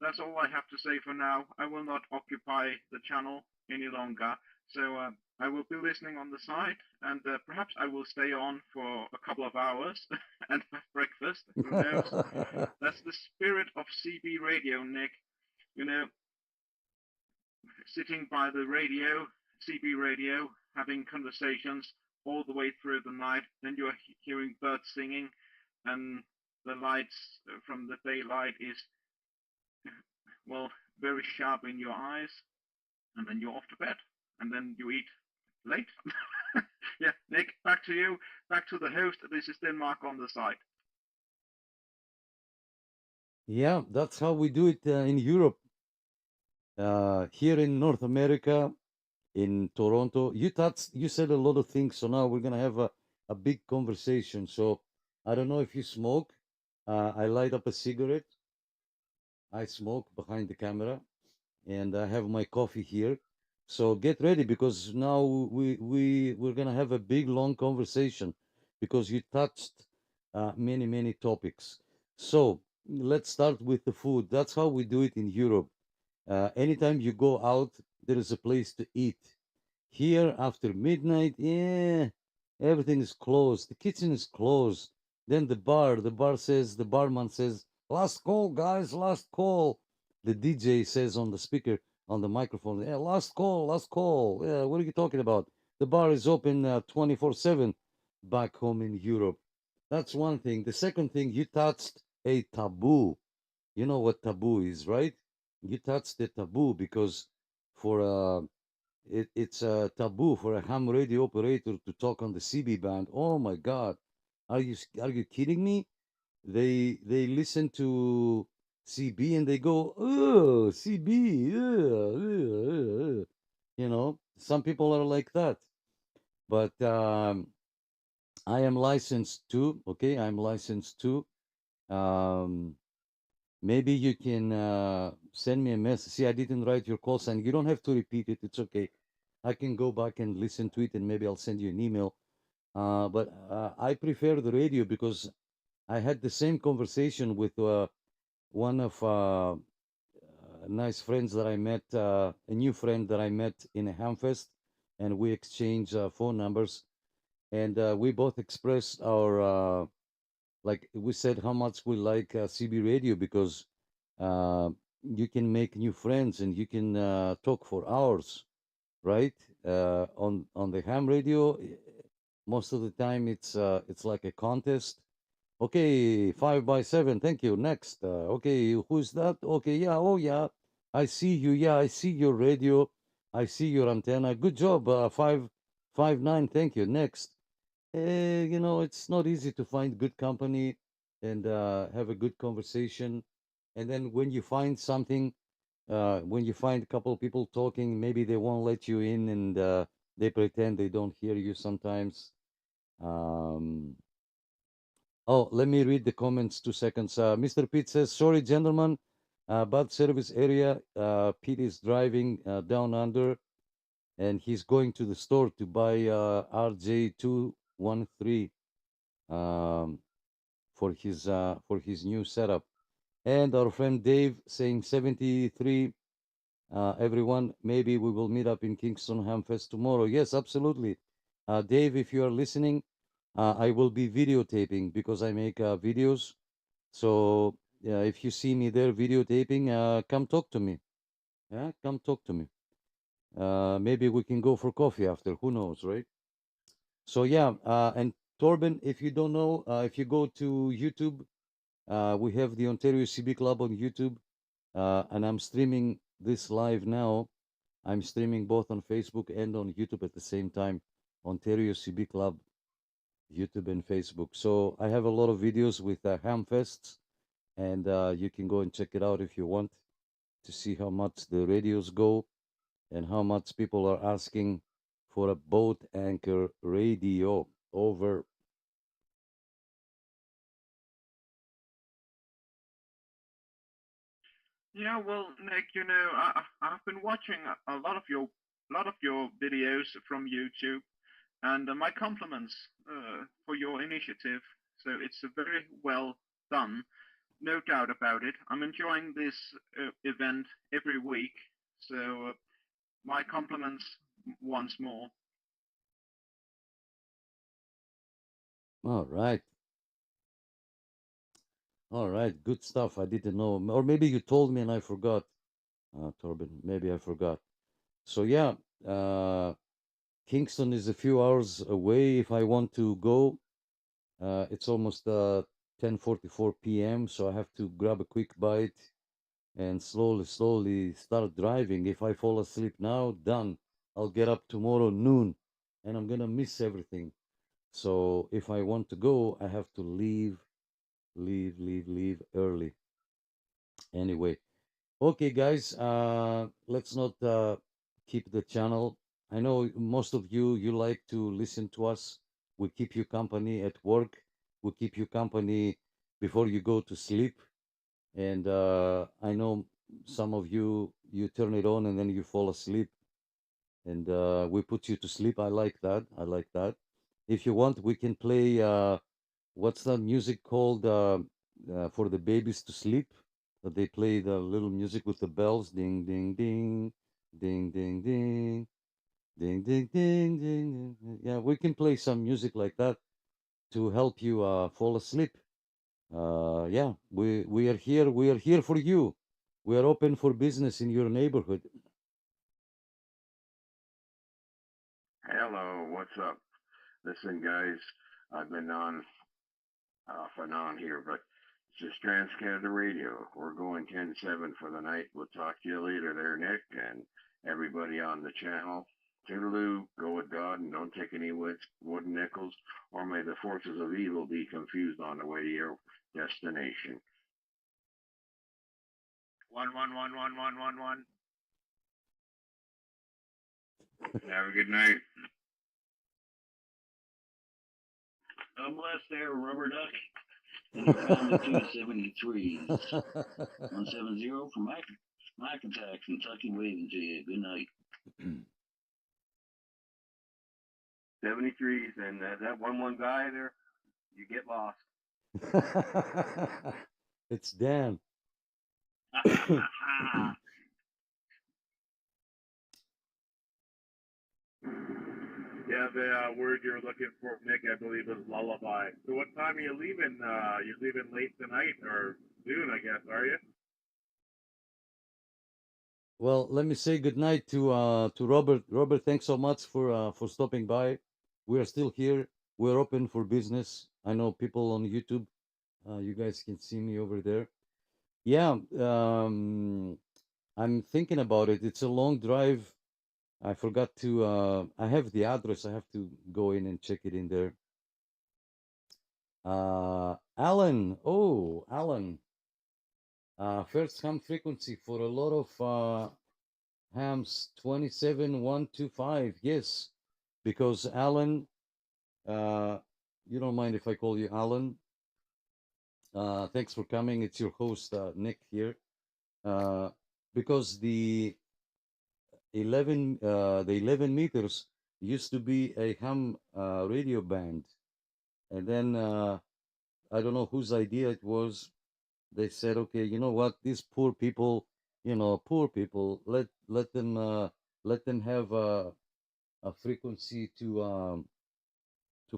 that's all I have to say for now. I will not occupy the channel any longer. So I will be listening on the side, and perhaps I will stay on for a couple of hours and have breakfast. Who knows? That's the spirit of CB radio, Nick. You know, sitting by the radio, CB radio, having conversations all the way through the night. Then you're hearing birds singing, and the lights from the daylight is, well, very sharp in your eyes, and then you're off to bed, and then you eat late. Yeah, Nick, back to you, back to the host. This is Denmark on the side. Yeah, that's how we do it in Europe. Here in North America, in Toronto, you said a lot of things, so now we're gonna have a big conversation. So I don't know if you smoke. I light up a cigarette. I smoke behind the camera, and I have my coffee here. So get ready, because now we're gonna have a big long conversation, because you touched many topics. So let's start with the food. That's how we do it in Europe. Anytime you go out, there is a place to eat. Here after midnight, everything is closed. The kitchen is closed. Then the barman says, last call, guys, last call. The DJ says on the speaker, on the microphone, yeah, last call, last call. Yeah, what are you talking about? The bar is open 24/7 back home in Europe. That's one thing. The second thing, you touched a taboo. You know what taboo is, right? You touched the taboo, because for it's a taboo for a ham radio operator to talk on the CB band. Oh my God, are you kidding me? They listen to CB and they go, oh, CB, you know. Some people are like that, but I am licensed too. Okay, I'm licensed too. Maybe you can send me a message. See, I didn't write your call sign. You don't have to repeat it. It's okay. I can go back and listen to it, and maybe I'll send you an email. But I prefer the radio, because I had the same conversation with one of nice friends that I met, a new friend that I met in a Hamfest, and we exchanged phone numbers, and we both expressed our like we said how much we like CB radio, because you can make new friends and you can talk for hours, right? On the ham radio, most of the time it's like a contest. Okay, 5x7. Thank you. Next. Okay, who's that? Okay, yeah. Oh, yeah. I see you. Yeah, I see your radio. I see your antenna. Good job. 559. Thank you. Next. You know, it's not easy to find good company and have a good conversation. And then when you find something, when you find a couple of people talking, maybe they won't let you in, and they pretend they don't hear you sometimes. Oh, let me read the comments 2 seconds. Mr. Pete says, sorry, gentlemen, bad service area. Pete is driving down under, and he's going to the store to buy RJ213 for his new setup. And our friend Dave saying 73. Everyone, maybe we will meet up in Kingston Hamfest tomorrow. Yes, absolutely. Dave, if you are listening, I will be videotaping, because I make videos. So if you see me there videotaping, come talk to me. Yeah, come talk to me. Maybe we can go for coffee after. Who knows, right? So yeah, and Torben, if you don't know, if you go to YouTube, we have the Ontario CB Club on YouTube, and I'm streaming this live now. I'm streaming both on Facebook and on YouTube at the same time. Ontario CB Club, YouTube and Facebook. So I have a lot of videos with Hamfests, and you can go and check it out if you want to see how much the radios go. and how much people are asking for a boat anchor radio. Over. Yeah, well, Nick, I've been watching a lot of your videos from YouTube, and my compliments for your initiative. So it's very well done, no doubt about it. I'm enjoying this event every week, so my compliments once more. All right. All right. Good stuff. I didn't know. Or maybe you told me and I forgot, Torben. Maybe I forgot. So, yeah, Kingston is a few hours away if I want to go. It's almost 10:44 p.m., so I have to grab a quick bite and slowly start driving. If I fall asleep now, done. I'll get up tomorrow noon, and I'm gonna miss everything. So if I want to go, I have to leave early. Anyway, okay, guys, let's not keep the channel. I know most of you like to listen to us. We keep you company at work. We keep you company before you go to sleep. And I know some of you turn it on and then you fall asleep, and we put you to sleep. I like that. I like that. If you want, we can play. What's that music called for the babies to sleep? That they play the little music with the bells, ding ding ding, ding ding ding, ding ding ding ding. Yeah, we can play some music like that to help you fall asleep. Yeah, we are here. We are here for you. We are open for business in your neighborhood. Hello, what's up? Listen, guys, I've been on off and on here, but it's just Trans Canada Radio. We're going 10-7 for the night. We'll talk to you later there, Nick, and everybody on the channel. Toodaloo, go with God, and don't take any wooden nickels, or may the forces of evil be confused on the way to your destination. 1111111. Have a good night. I'm blessed there, Rubber Duck. And you found the 273s. 170 from Mac Attack, Kentucky, waving to you. Good night. 73s and that 1-1 guy there, you get lost. It's Dan. Yeah, the word you're looking for, Nick, I believe is lullaby. So what time are you leaving? You're leaving late tonight or soon, I guess, are you? Well, let me say goodnight to Robert. Robert, thanks so much for stopping by. We are still here. We're open for business. I know people on YouTube. You guys can see me over there. Yeah, I'm thinking about it. It's a long drive. I forgot to. I have the address. I have to go in and check it in there. Alan. Oh, Alan. First ham frequency for a lot of hams 27125. Yes, because Alan, you don't mind if I call you Alan. Thanks for coming. It's your host Nick here. Because the 11 meters used to be a ham radio band, and then I don't know whose idea it was. They said, okay, you know what, these poor people, poor people, let them have a frequency to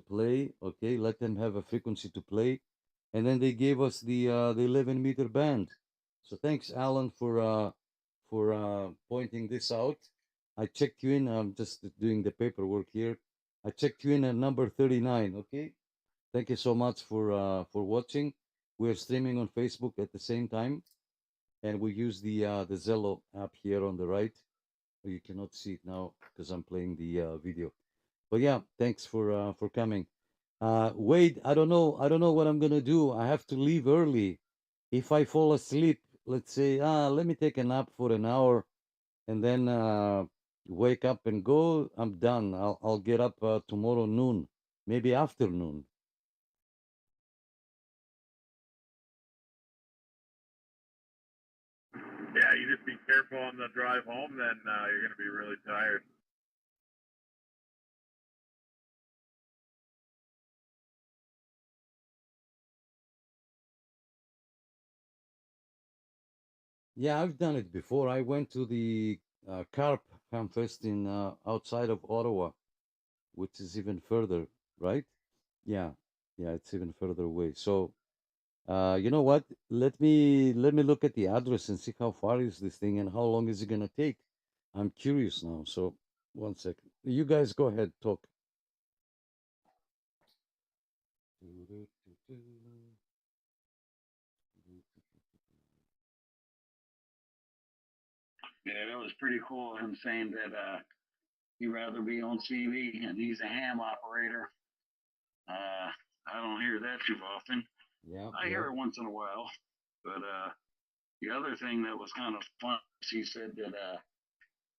play. Okay, let them have a frequency to play, and then they gave us the 11-meter band. So thanks, Alan, for pointing this out. I checked you in. I'm just doing the paperwork here. I checked you in at number 39. Okay. Thank you so much for watching. We're streaming on Facebook at the same time, and we use the Zello app here on the right. You cannot see it now because I'm playing the video. But yeah, thanks for coming. Wade, I don't know what I'm gonna do. I have to leave early. If I fall asleep, let's say, let me take a nap for an hour, and then wake up and go, I'm done. I'll get up tomorrow noon, maybe afternoon. Yeah, you just be careful on the drive home, then you're going to be really tired. Yeah, I've done it before. I went to the Carp Hamfest in outside of Ottawa, which is even further, right? Yeah, yeah, it's even further away. So, you know what? Let me look at the address and see how far is this thing and how long is it gonna take. I'm curious now. So, one second. You guys go ahead, talk. Yeah, that was pretty cool. Him saying that he'd rather be on CB and he's a ham operator. I don't hear that too often. Yeah, I hear it once in a while. But the other thing that was kind of fun is he said that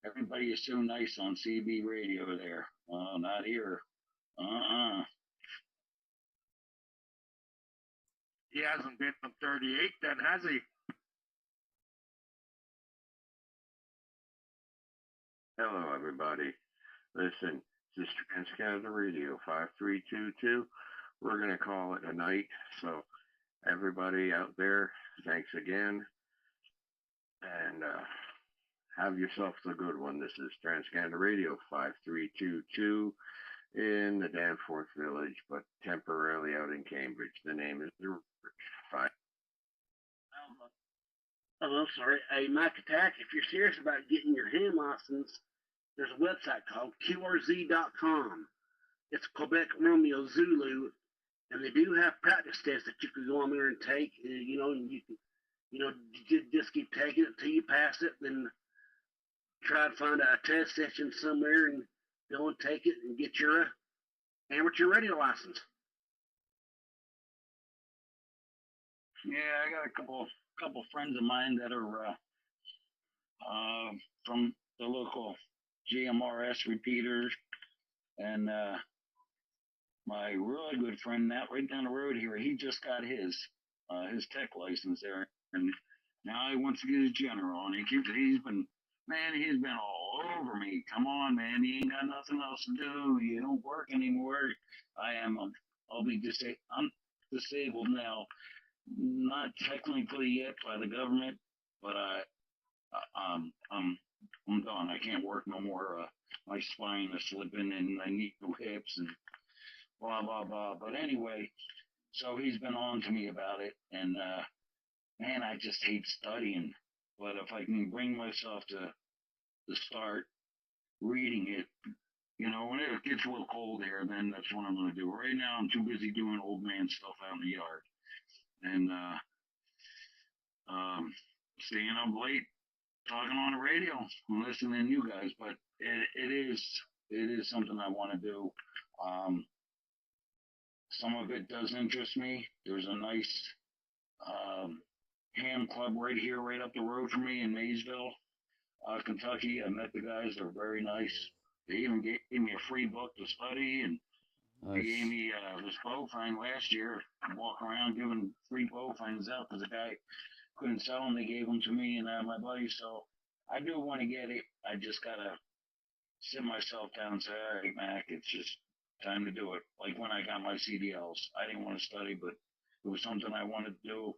everybody is so nice on CB radio there. Not here. He hasn't been on 38 then, has he? Hello, everybody. Listen, this is TransCanada Radio 5322. We're going to call it a night. So, everybody out there, thanks again. And have yourselves a good one. This is TransCanada Radio 5322 in the Danforth Village, but temporarily out in Cambridge. The name is the Fine. Oh, I'm sorry. Hey, Mike Attack, if you're serious about getting your ham license, there's a website called QRZ.com. It's Quebec Romeo Zulu, and they do have practice tests that you can go on there and take. And you can, just keep taking it till you pass it. Then try to find a test session somewhere and go and take it and get your amateur radio license. Yeah, I got a couple friends of mine that are from the local GMRS repeaters, and my really good friend that right down the road here, he just got his tech license there, and now he wants to get his general, and he's been all over me. Come on, man, you ain't got nothing else to do. You don't work anymore. I'm disabled now, not technically yet by the government, but I'm done. I can't work no more. My spine is slipping, and I need new hips, and blah blah blah. But anyway, so he's been on to me about it, and man, I just hate studying. But if I can bring myself to start reading it, when it gets a little cold here, then that's what I'm going to do. Right now, I'm too busy doing old man stuff out in the yard, and staying up late talking on the radio and listening to you guys. But it is something I want to do. Some of it does interest me. There's a nice ham club right here, right up the road from me in Maysville, Kentucky. I met the guys. They're very nice. They even gave me a free book to study, and they gave me this bow find last year. I walk around giving free bow finds out because the guy couldn't sell them. They gave them to me and my buddy. So I do want to get it. I just gotta sit myself down and say, all right, Mac, it's just time to do it. Like when I got my CDLs, I didn't want to study, but it was something I wanted to do,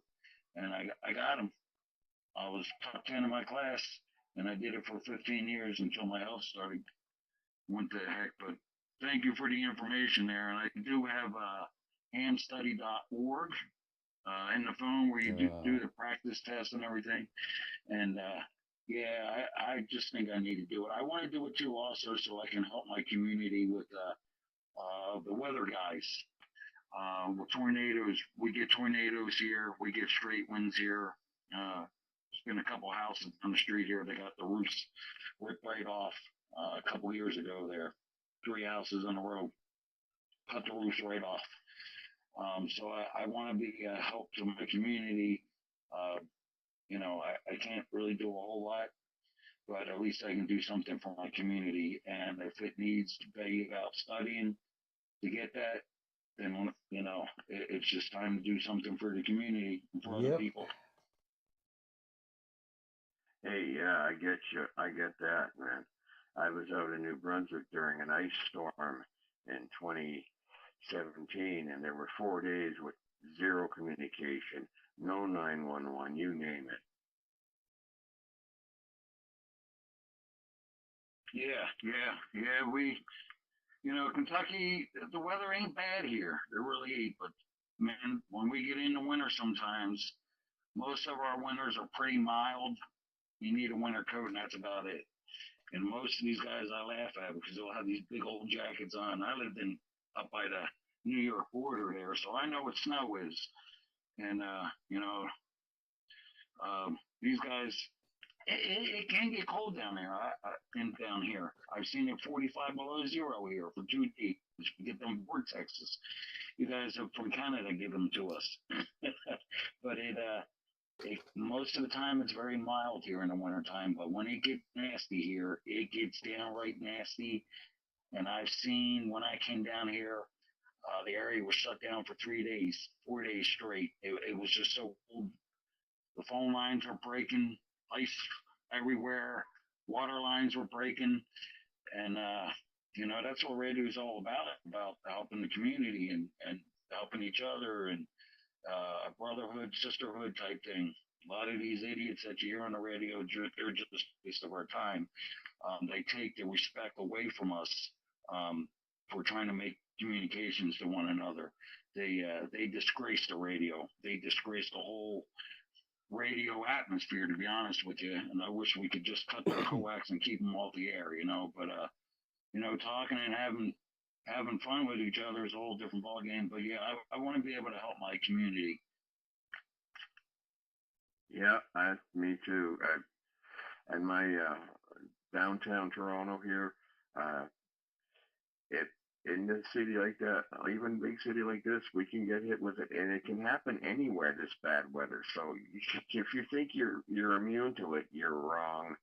and I got them. I was top 10 in my class, and I did it for 15 years until my health started went to heck. But thank you for the information there, and I do have hamstudy.org in the phone where you do the practice test and everything. And yeah, I just think I need to do it. I want to do it too also so I can help my community with the weather guys. With tornadoes, we get tornadoes here. We get straight winds here. There's been a couple houses on the street here. They got the roofs ripped right off a couple years ago there. 3 houses in a row. Cut the roofs right off. So I want to be a help to my community. I can't really do a whole lot, but at least I can do something for my community. And if it needs to pay out studying to get that, then it's just time to do something for the community and for other Yep. people. Hey, yeah, I get you. I get that, man. I was out in New Brunswick during an ice storm in 2017, and there were 4 days with zero communication, no 911, you name it. Yeah. Kentucky, the weather ain't bad here. It really ain't. But man, when we get into winter, sometimes most of our winters are pretty mild. You need a winter coat, and that's about it. And most of these guys I laugh at because they'll have these big old jackets on. I lived up by the New York border there, so I know what snow is. And these guys, it can get cold down there. Down here, I've seen it 45 below zero here for 2 days. We get them vortexes. You guys are from Canada, give them to us. But most of the time it's very mild here in the wintertime, but when it gets nasty here, it gets downright nasty. And I've seen when I came down here, the area was shut down for 3 days, 4 days straight. It was just so cold. The phone lines were breaking, ice everywhere, water lines were breaking, and that's what radio is all about helping the community and helping each other and brotherhood, sisterhood type thing. A lot of these idiots that you hear on the radio, they're just a waste of our time. They take the respect away from us for trying to make communications to one another. They disgrace the radio. They disgrace the whole radio atmosphere, to be honest with you. And I wish we could just cut their coax and keep them off the air, But talking and having fun with each other is a whole different ballgame. But yeah, I want to be able to help my community. Yeah, me too. And my downtown Toronto here, in a city like that, even big city like this, we can get hit with it, and it can happen anywhere. This bad weather, so if you think you're immune to it, you're wrong.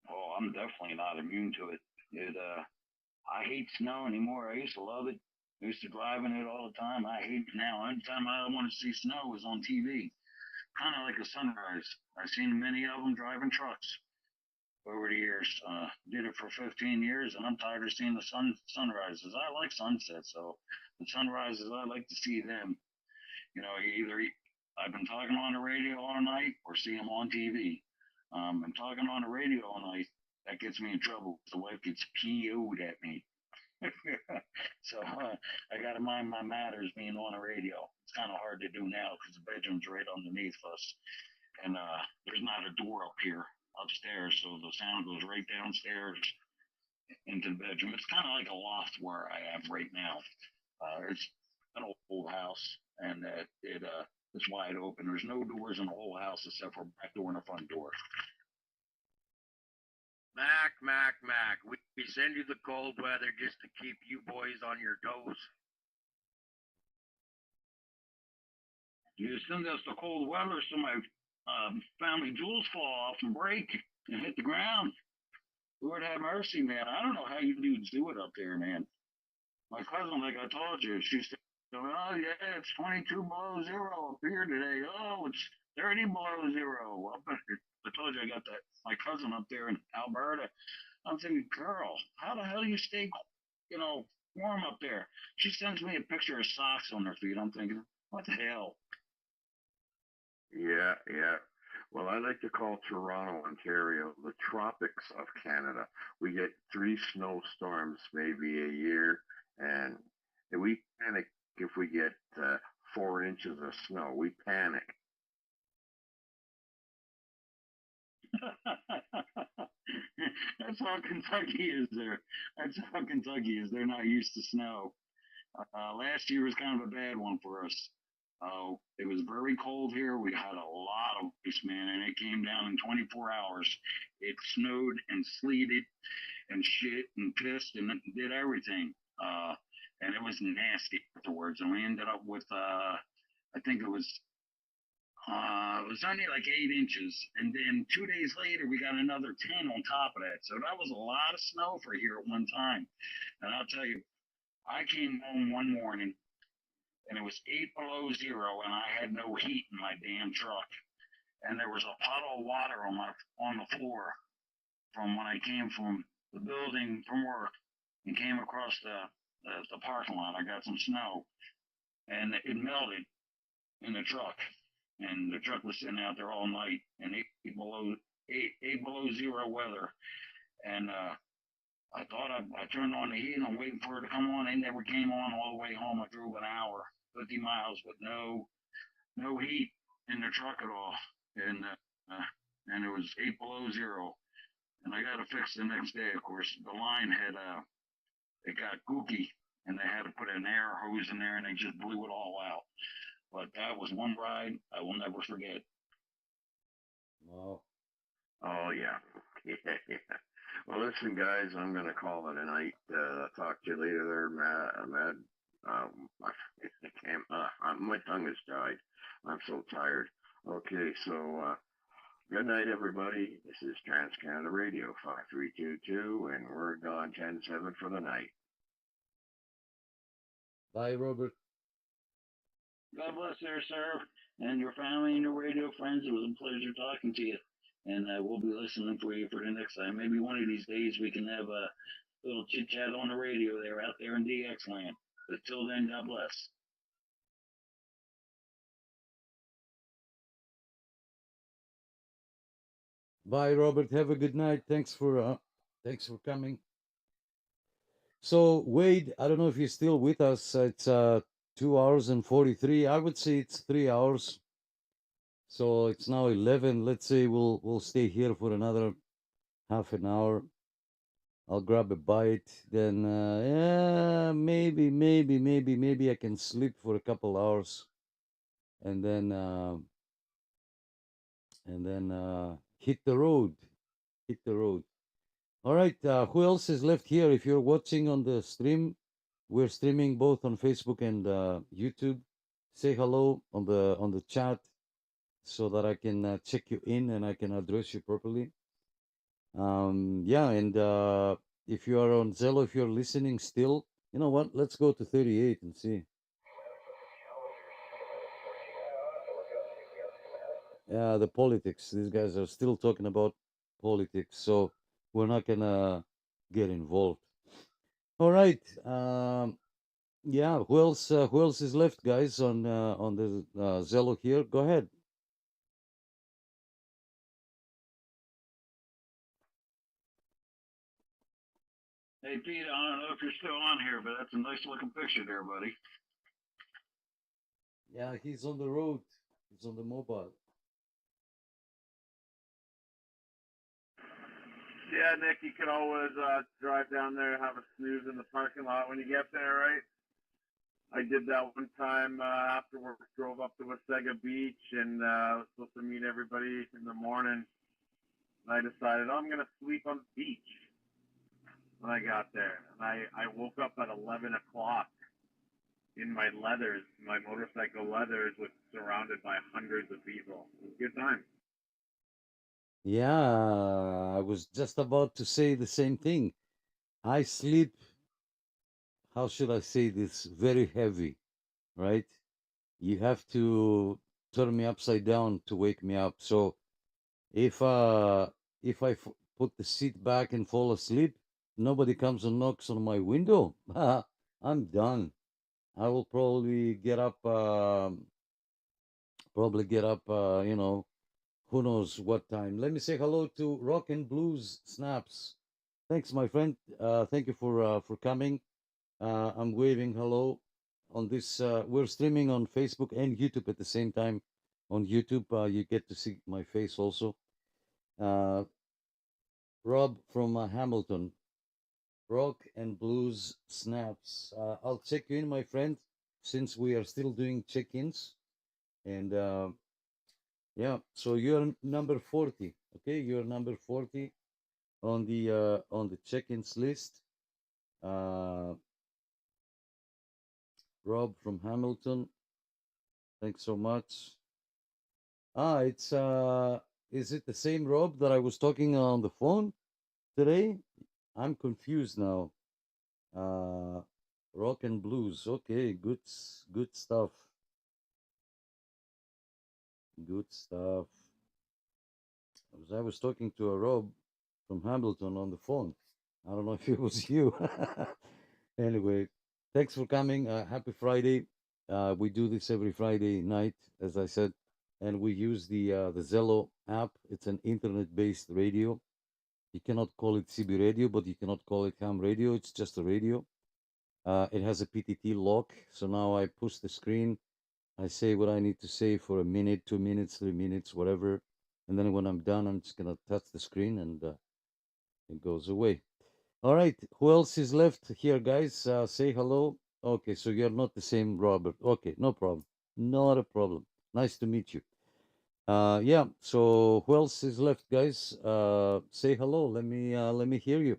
Oh, I'm definitely not immune to it. I hate snow anymore. I used to love it. I used to drive in it all the time. I hate it now. Anytime I want to see snow is on TV. Kind of like a sunrise. I've seen many of them driving trucks over the years. Did it for 15 years, and I'm tired of seeing the sunrises. I like sunsets, so the sunrises, I like to see them. Either I've been talking on the radio all night or see them on TV. And talking on the radio all night, that gets me in trouble. The wife gets PO'd at me. So I got to mind my matters being on the radio. It's kind of hard to do now because the bedroom's right underneath us. And there's not a door up here upstairs, so the sound goes right downstairs into the bedroom. It's kind of like a loft where I am right now. It's an old house, and it's wide open. There's no doors in the whole house except for a back door and a front door. Mac, we send you the cold weather just to keep you boys on your toes. You send us the cold weather so my family jewels fall off and break and hit the ground. Lord have mercy, man. I don't know how you dudes do it up there, man. My cousin, like I told you, she said, oh, yeah, it's 22 below zero up here today. Oh, it's 30 below zero. I told you I got my cousin up there in Alberta. I'm thinking, girl, how the hell do you stay, warm up there? She sends me a picture of socks on her feet. I'm thinking, what the hell? Yeah. Well, I like to call Toronto, Ontario, the tropics of Canada. We get 3 snowstorms maybe a year, and we panic if we get 4 inches of snow. We panic. That's how Kentucky is there. They're not used to snow. Last year was kind of a bad one for us. It was very cold here. We had a lot of ice, man, and it came down in 24 hours. It snowed and sleeted and shit and pissed and did everything. And it was nasty afterwards. And we ended up with, I think it was It was only like 8 inches, and then 2 days later we got another 10 on top of that. So that was a lot of snow for here at one time. And I'll tell you, I came home one morning and it was 8 below 0, and I had no heat in my damn truck. And there was a puddle of water on the floor from when I came from the building from work and came across the parking lot. I got some snow, and it melted in the truck, and the truck was sitting out there all night in 8 below 0 weather. And I thought I turned on the heat and I'm waiting for it to come on. It never came on all the way home. I drove an hour, 50 miles with no heat in the truck at all, and it was 8 below 0. And I got it fixed the next day. Of course, the line had it got gooky, and they had to put an air hose in there, and they just blew it all out. But that was one ride I will never forget. Wow. Oh yeah. Yeah. Well, listen, guys, I'm gonna call it a night. Talk to you later, there, Mad. I can't. My tongue is died. I'm so tired. Okay, so good night, everybody. This is TransCanada Radio 5322, and we're gone 10-7 for the night. Bye, Robert. God bless there, sir, and your family and your radio friends. It was a pleasure talking to you. And we'll be listening for you for the next time. Maybe one of these days we can have a little chit chat on the radio there out there in DX land. But till then, God bless. Bye, Robert. Have a good night. Thanks for coming. So Wade, I don't know if you're still with us. It's 2 hours and 43. I would say it's 3 hours. So it's now 11. Let's say we'll stay here for another half an hour. I'll grab a bite. Then yeah, maybe I can sleep for a couple hours, and then hit the road. Hit the road. All right. Who else is left here? If you're watching on the stream, we're streaming both on Facebook and YouTube. Say hello on the chat so that I can check you in and I can address you properly. Yeah, and if you are on Zello, if you're listening still, you know what? Let's go to 38 and see. Yeah, the politics. These guys are still talking about politics, so we're not gonna get involved. All right. Yeah. Who else is left, guys, on the Zello here? Go ahead. Hey, Pete, I don't know if you're still on here, but that's a nice looking picture there, buddy. Yeah, he's on the road. He's on the mobile. Yeah, Nick, you can always drive down there and have a snooze in the parking lot when you get there, right? I did that one time after work, drove up to Wasaga Beach, and was supposed to meet everybody in the morning. And I decided, I'm going to sleep on the beach when I got there. And I woke up at 11 o'clock in my leathers, my motorcycle leathers, with surrounded by hundreds of people. It was a good time. Yeah, I was just about to say the same thing. I sleep, how should I say this, very heavy, right? You have to turn me upside down to wake me up. So if I put the seat back and fall asleep, nobody comes and knocks on my window. I'm done. I will probably get up, you know, who knows what time. Let me say hello to Rock and Blues Snaps. Thanks, my friend. Thank you for coming. I'm waving hello on this. We're streaming on Facebook and YouTube at the same time. On YouTube, you get to see my face also. Rob from Hamilton. Rock and Blues Snaps. I'll check you in, my friend, since we are still doing check-ins. And yeah, so you're number 40. Okay, you're number 40 on the check-ins list. Rob from Hamilton, thanks so much. It's is it the same Rob that I was talking on the phone today? I'm confused now. Rock and blues. Okay, good stuff. Good stuff. I was talking to a Rob from Hamilton on the phone. I don't know if it was you. Anyway, thanks for coming. Happy Friday. We do this every Friday night, as I said, and we use the Zello app. It's an internet-based radio. You cannot call it CB radio, but you cannot call it ham radio. It's just a radio. It has a PTT lock. So now I push the screen. I say what I need to say for a minute, 2 minutes, 3 minutes, whatever. And then when I'm done, I'm just going to touch the screen and it goes away. All right. Who else is left here, guys? Say hello. Okay. So you're not the same Robert. Okay. No problem. Not a problem. Nice to meet you. Yeah. So who else is left, guys? Say hello. Let me hear you.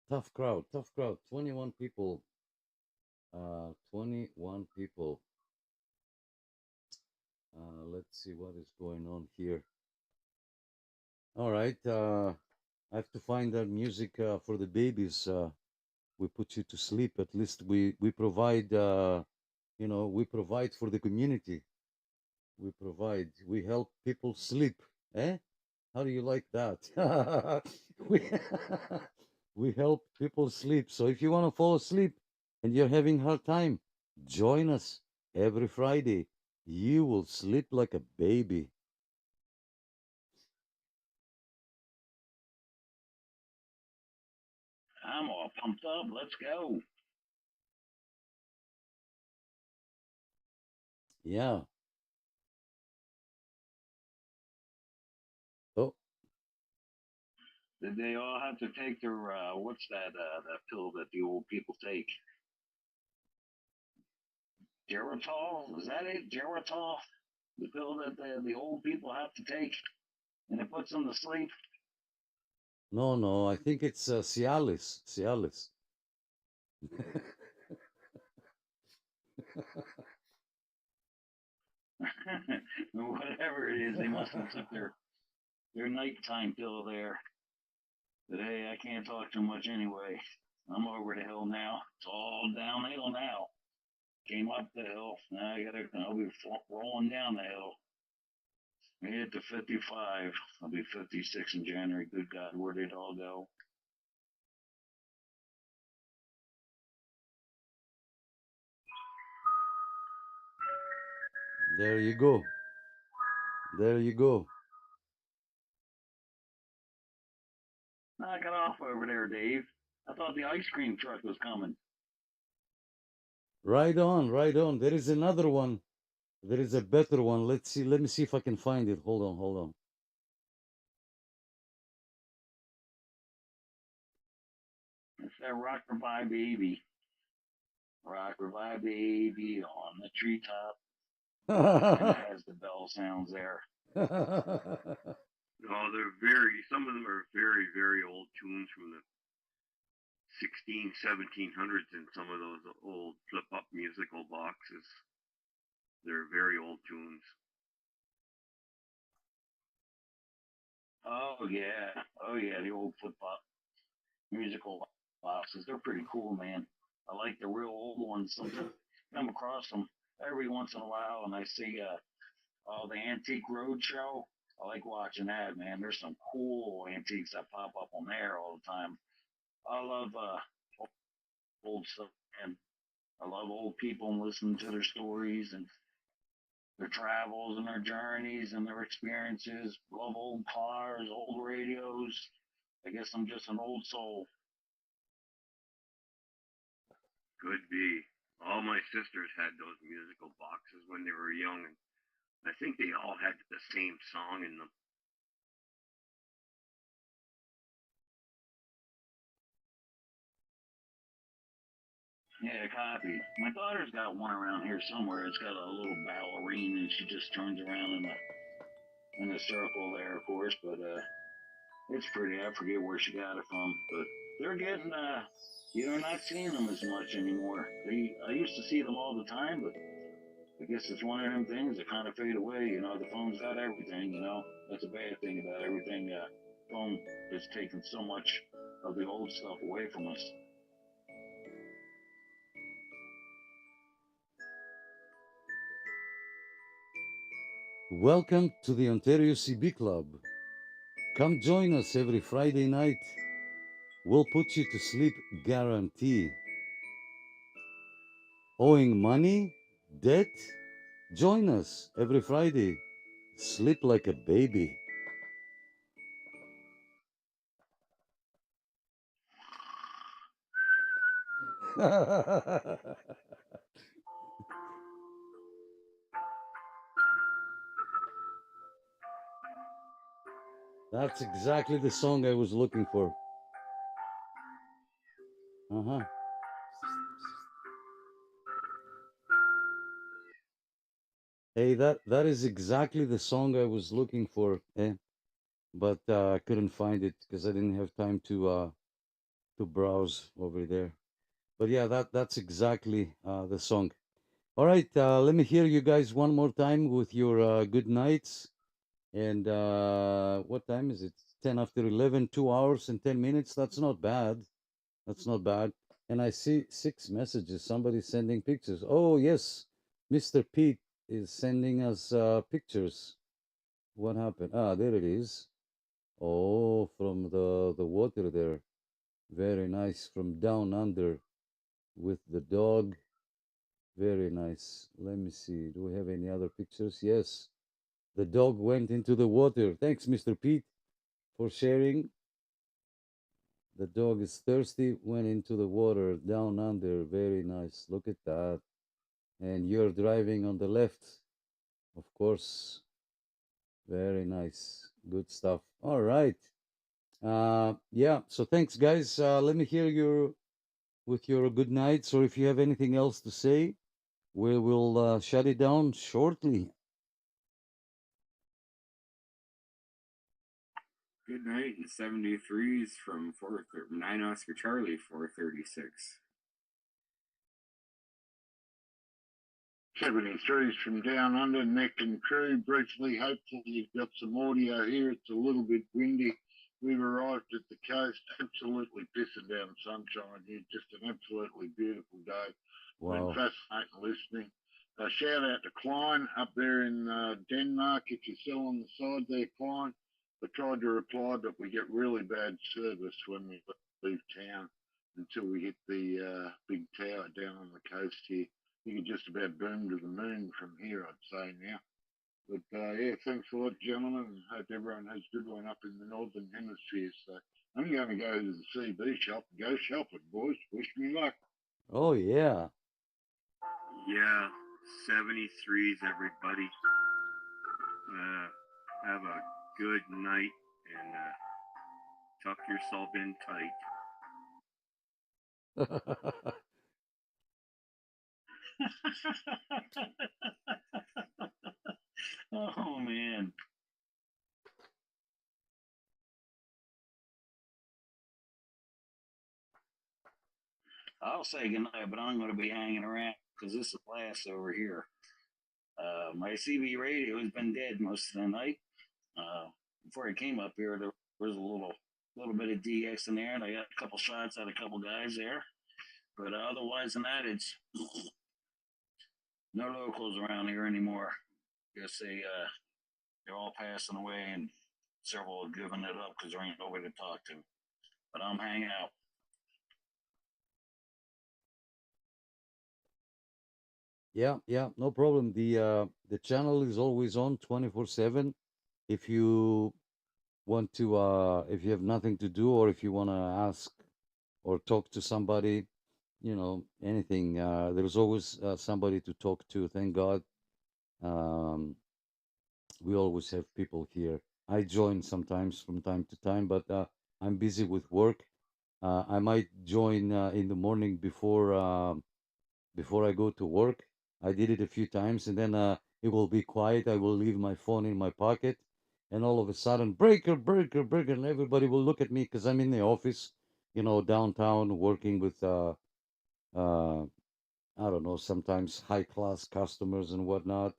Tough crowd. Tough crowd. 21 people. 21 people. Let's see what is going on here. All right. I have to find that music for the babies. We put you to sleep. At least we provide. We provide for the community. We provide. We help people sleep. Eh? How do you like that? we we help people sleep. So if you want to fall asleep and you're having hard time, join us every Friday. You will sleep like a baby. I'm all pumped up. Let's go. Yeah. Oh, Did they all have to take their what's that pill that the old people take? Geritol? Is that it? Geritol? The pill that the old people have to take and it puts them to sleep? no. I think it's Cialis. Cialis. Whatever it is, they must have took their nighttime pill there. But hey, I can't talk too much anyway. I'm over the hill now. It's all downhill now. Came up the hill. Now I'll be rolling down the hill. I hit the 55. I'll be 56 in January. Good God, where did it all go? There you go. There you go. Knock it off over there, Dave. I thought the ice cream truck was coming. Right on, right on. There is another one. There is a better one. Let's see. Let me see if I can find it. Hold on, hold on. It's that Rock Revive Baby. Rock Revive Baby on the treetop. And it has the bell sounds there. Oh, some of them are very, very old tunes from the 1700s in some of those old flip-up musical boxes. They're very old tunes. Oh yeah, the old flip-up musical boxes. They're pretty cool, man. I like the real old ones. Sometimes I come across them every once in a while, and I see the Antique Roadshow. I like watching that, man. There's some cool antiques that pop up on there all the time. I love old stuff, and I love old people and listening to their stories and their travels and their journeys and their experiences. Love old cars, old radios. I guess I'm just an old soul. Could be. All my sisters had those musical boxes when they were young, and I think they all had the same song in them. Yeah, copy. My daughter's got one around here somewhere. It's got a little ballerina, and she just turns around in a circle there, of course. But it's pretty. I forget where she got it from, but they're getting you're not seeing them as much anymore. I used to see them all the time, but I guess it's one of them things that kind of fade away. You know, the phone's got everything. You know, that's a bad thing about everything. Phone is taking so much of the old stuff away from us. Welcome to the Ontario CB Club. Come join us every Friday night. We'll put you to sleep, guarantee. Owing money? Debt? Join us every Friday. Sleep like a baby. That's exactly the song I was looking for. Uh-huh. Hey, that is exactly the song I was looking for, but I couldn't find it because I didn't have time to browse over there. But yeah, that's exactly the song. All right, let me hear you guys one more time with your good nights. And what time is it? 10 after 11, 2 hours and 10 minutes. That's not bad. That's not bad. And I see 6 messages. Somebody's sending pictures. Oh, yes. Mr. Pete is sending us pictures. What happened? Ah, there it is. Oh, from the water there. Very nice. From down under with the dog. Very nice. Let me see. Do we have any other pictures? Yes. The dog went into the water. Thanks, Mr. Pete, for sharing. The dog is thirsty, went into the water down under. Very nice. Look at that. And you're driving on the left, of course. Very nice. Good stuff. All right. Yeah. So thanks, guys. Let me hear your with your good nights, or if you have anything else to say, we will shut it down shortly. Good night and 73s from 9 Oscar Charlie 436. 73s from down under, Nick and crew. Briefly, hopefully you've got some audio here. It's a little bit windy. We've arrived at the coast, absolutely pissing down sunshine here. Just an absolutely beautiful day. Wow. Been fascinating listening. Shout out to Klein up there in Denmark. If you're still on the side there, Klein. I tried to reply, but we get really bad service when we leave town until we hit the big tower down on the coast here. You can just about boom to the moon from here, I'd say now. But yeah, thanks a lot, gentlemen, and hope everyone has a good one up in the northern hemisphere. So I'm going to go to the CB shop and go shopping, boys. Wish me luck. Oh yeah. Yeah, 73s, everybody. Have a good night and tuck yourself in tight. Oh man. I'll say goodnight, but I'm going to be hanging around because this is last over here. My CB radio has been dead most of the night. Before I came up here, there was a little bit of DX in there, and I got a couple shots at a couple guys there. But otherwise than that, it's no locals around here anymore. Guess they're all passing away, and several have given it up because there ain't nobody to talk to. But I'm hanging out. Yeah, no problem. The channel is always on 24/7. If you want to if you have nothing to do, or if you want to ask or talk to somebody, anything, there's always somebody to talk to. Thank God. We always have people here. I join sometimes from time to time, but I'm busy with work. I might join in the morning before I go to work. I did it a few times, and then it will be quiet. I will leave my phone in my pocket, and all of a sudden, breaker, breaker, breaker, and everybody will look at me because I'm in the office, downtown, working with uh, I don't know, sometimes high class customers and whatnot.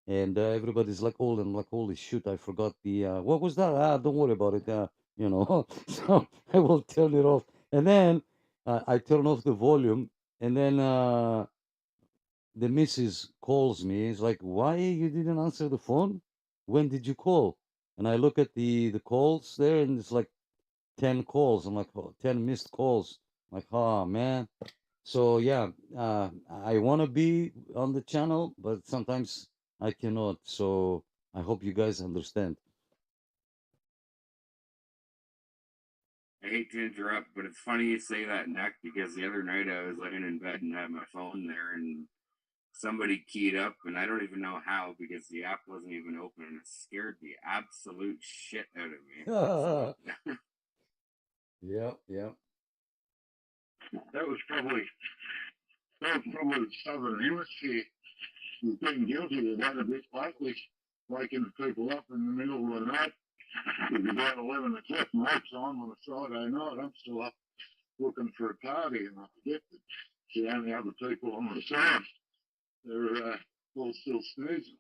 And everybody's like, "Oh," I'm like, "Holy shoot, I forgot the what was that?" Don't worry about it. So I will turn it off, and then I turn off the volume, and then the missus calls me. It's like, "Why you didn't answer the phone? When did you call?" And I look at the calls there, and it's like 10 calls. I'm like, oh, 10 missed calls. I'm like, oh man. So yeah, I want to be on the channel, but sometimes I cannot. So I hope you guys understand. I hate to interrupt, but it's funny you say that, Nick, because the other night I was laying in bed and had my phone there, and somebody keyed up, and I don't even know how because the app wasn't even open, and it scared the absolute shit out of me. So, Yeah, yeah. That was probably the Southern Hemisphere being guilty of that a bit lately, waking people up in the middle of the night. It's about 11 o'clock my time on a Friday night. I'm still up looking for a party, and I forget that the only other people on the side, they're all still snoozing.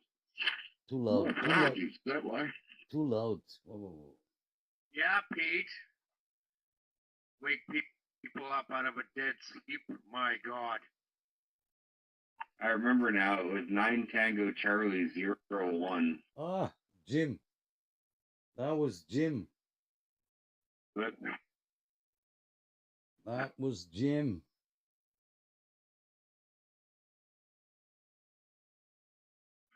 Too loud. More Too loud. parties that way. Too loud. Whoa, whoa, whoa. Yeah, Pete. Wake people up out of a dead sleep. My God. I remember now. It was 9 Tango Charlie 01. Ah, Jim. That was Jim. But That was Jim.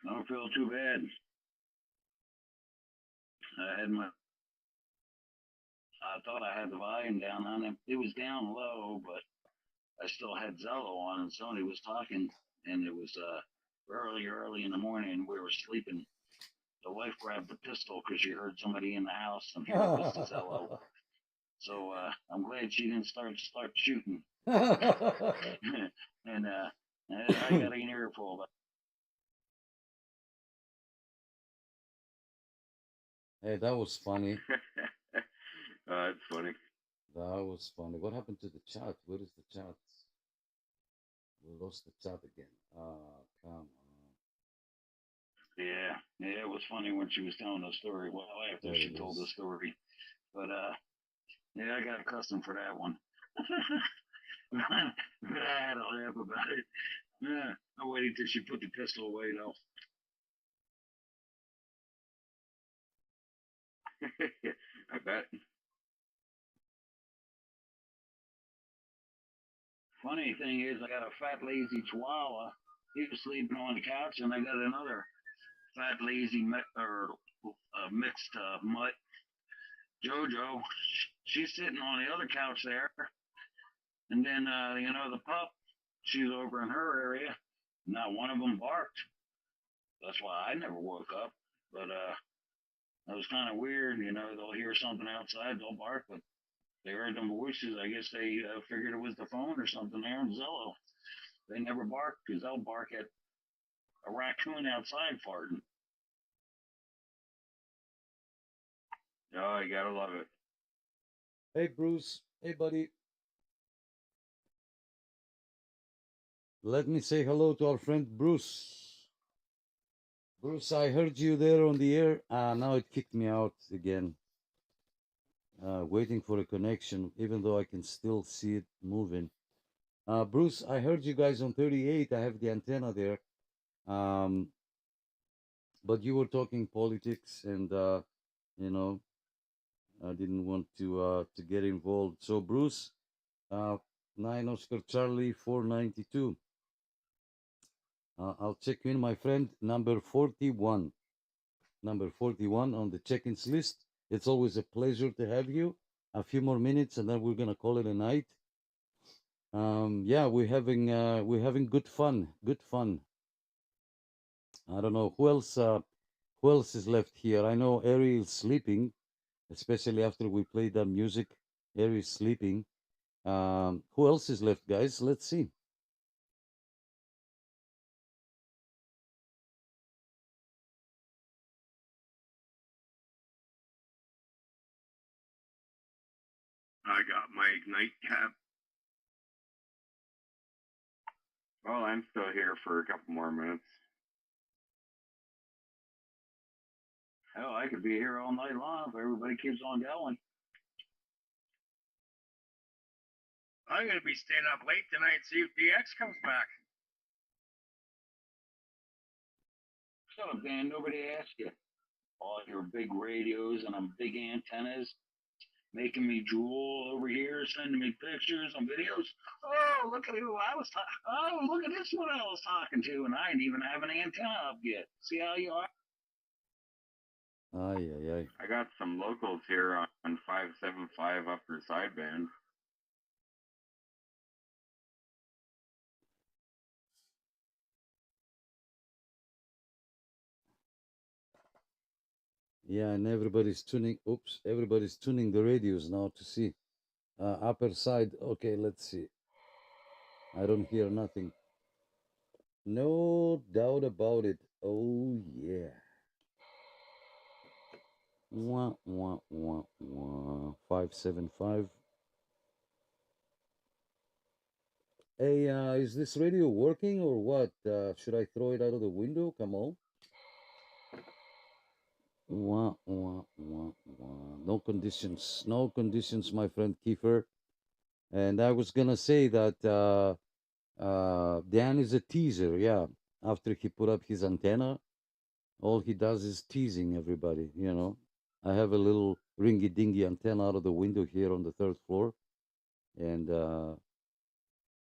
I don't feel too bad. I thought I had the volume down on it. It was down low, but I still had Zello on, and Sony was talking, and it was early in the morning. We were sleeping. The wife grabbed the pistol because she heard somebody in the house, and here it was the Zello. So I'm glad she didn't start shooting. And I got an earful. But Hey, that was funny. That's funny. That was funny. What happened to the chat? Where is the chat? We lost the chat again. Come on. yeah, it was funny when she was telling the story. Well, after There she it told the is. story, but yeah, I got accustomed for that one. But I had a laugh about it. Yeah, I waited till she put the pistol away though. I bet. Funny thing is, I got a fat lazy Chihuahua. He was sleeping on the couch, and I got another fat lazy mixed mutt, Jojo. She's sitting on the other couch there, and then the pup. She's over in her area. Not one of them barked. That's why I never woke up. But that was kind of weird. They'll hear something outside, they'll bark, but they heard them voices. I guess they figured it was the phone or something there in Zello. They never bark because they'll bark at a raccoon outside farting. Oh, you gotta love it. Hey, Bruce. Hey, buddy. Let me say hello to our friend Bruce. Bruce, I heard you there on the air. Now it kicked me out again. Waiting for a connection, even though I can still see it moving. Bruce, I heard you guys on 38. I have the antenna there. But you were talking politics, and I didn't want to get involved. So, Bruce, 9 Oscar Charlie 492. I'll check you in, my friend. Number 41. Number 41 on the check-ins list. It's always a pleasure to have you. A few more minutes, and then we're gonna call it a night. Yeah, we're having good fun. Good fun. I don't know who else is left here. I know Ariel's sleeping, especially after we played that music. Ariel's sleeping. Who else is left, guys? Let's see. I got my nightcap. Well, I'm still here for a couple more minutes. Hell, I could be here all night long if everybody keeps on going. I'm gonna be staying up late tonight. See if DX comes back. Shut up, Dan. Nobody asked you. All your big radios and big antennas making me drool over here, sending me pictures and videos. Oh, look at who I was talking. Oh, look at this one I was talking to, and I didn't even have an antenna up yet. See how you are? Ay, ay, ay. I got some locals here on 575 upper sideband. Yeah, and everybody's tuning. Oops, everybody's tuning the radios now to see. Upper side. Okay, let's see. I don't hear nothing. No doubt about it. Oh yeah. Wah, wah, wah, wah. 575. Hey, is this radio working or what? Should I throw it out of the window? Come on. Wah, wah, wah, wah. No conditions. No conditions, my friend Kiefer. And I was gonna say that Dan is a teaser, yeah. After he put up his antenna, all he does is teasing everybody, you know. I have a little ringy-dingy antenna out of the window here on the 3rd floor, and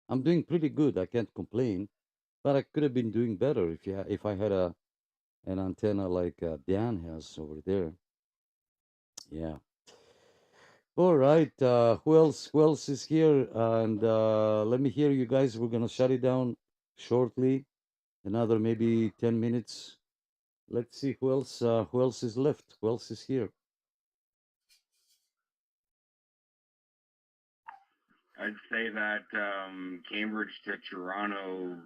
I'm doing pretty good. I can't complain, but I could have been doing better if I had an antenna like Dan has over there. Yeah. All right. Who else? Who else is here? And let me hear you guys. We're gonna shut it down shortly. Another maybe 10 minutes. Let's see who else. Who else is left? Who else is here? I'd say that Cambridge to Toronto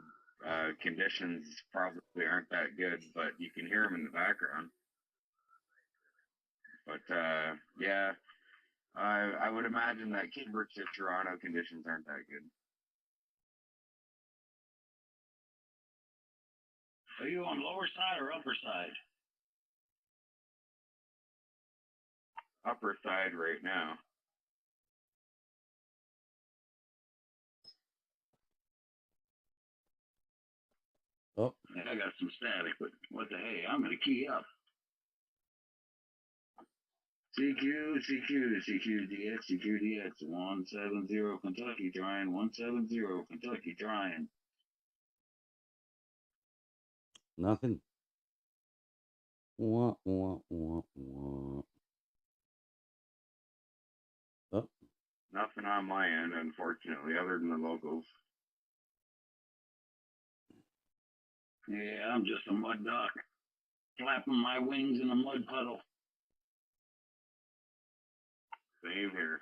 conditions probably aren't that good, but you can hear them in the background. But yeah, I would imagine that Cambridge to Toronto conditions aren't that good. Are you on lower side or upper side? Upper side right now. Oh. Yeah, I got some static, but what the hey, I'm gonna key up. CQ, CQ, CQ, DX, CQ, DX, 170 Kentucky trying, 170 Kentucky trying. Nothing. Wah, wah, wah, wah. Oh. Nothing on my end, unfortunately, other than the locals. Yeah, I'm just a mud duck, flapping my wings in a mud puddle. Same here.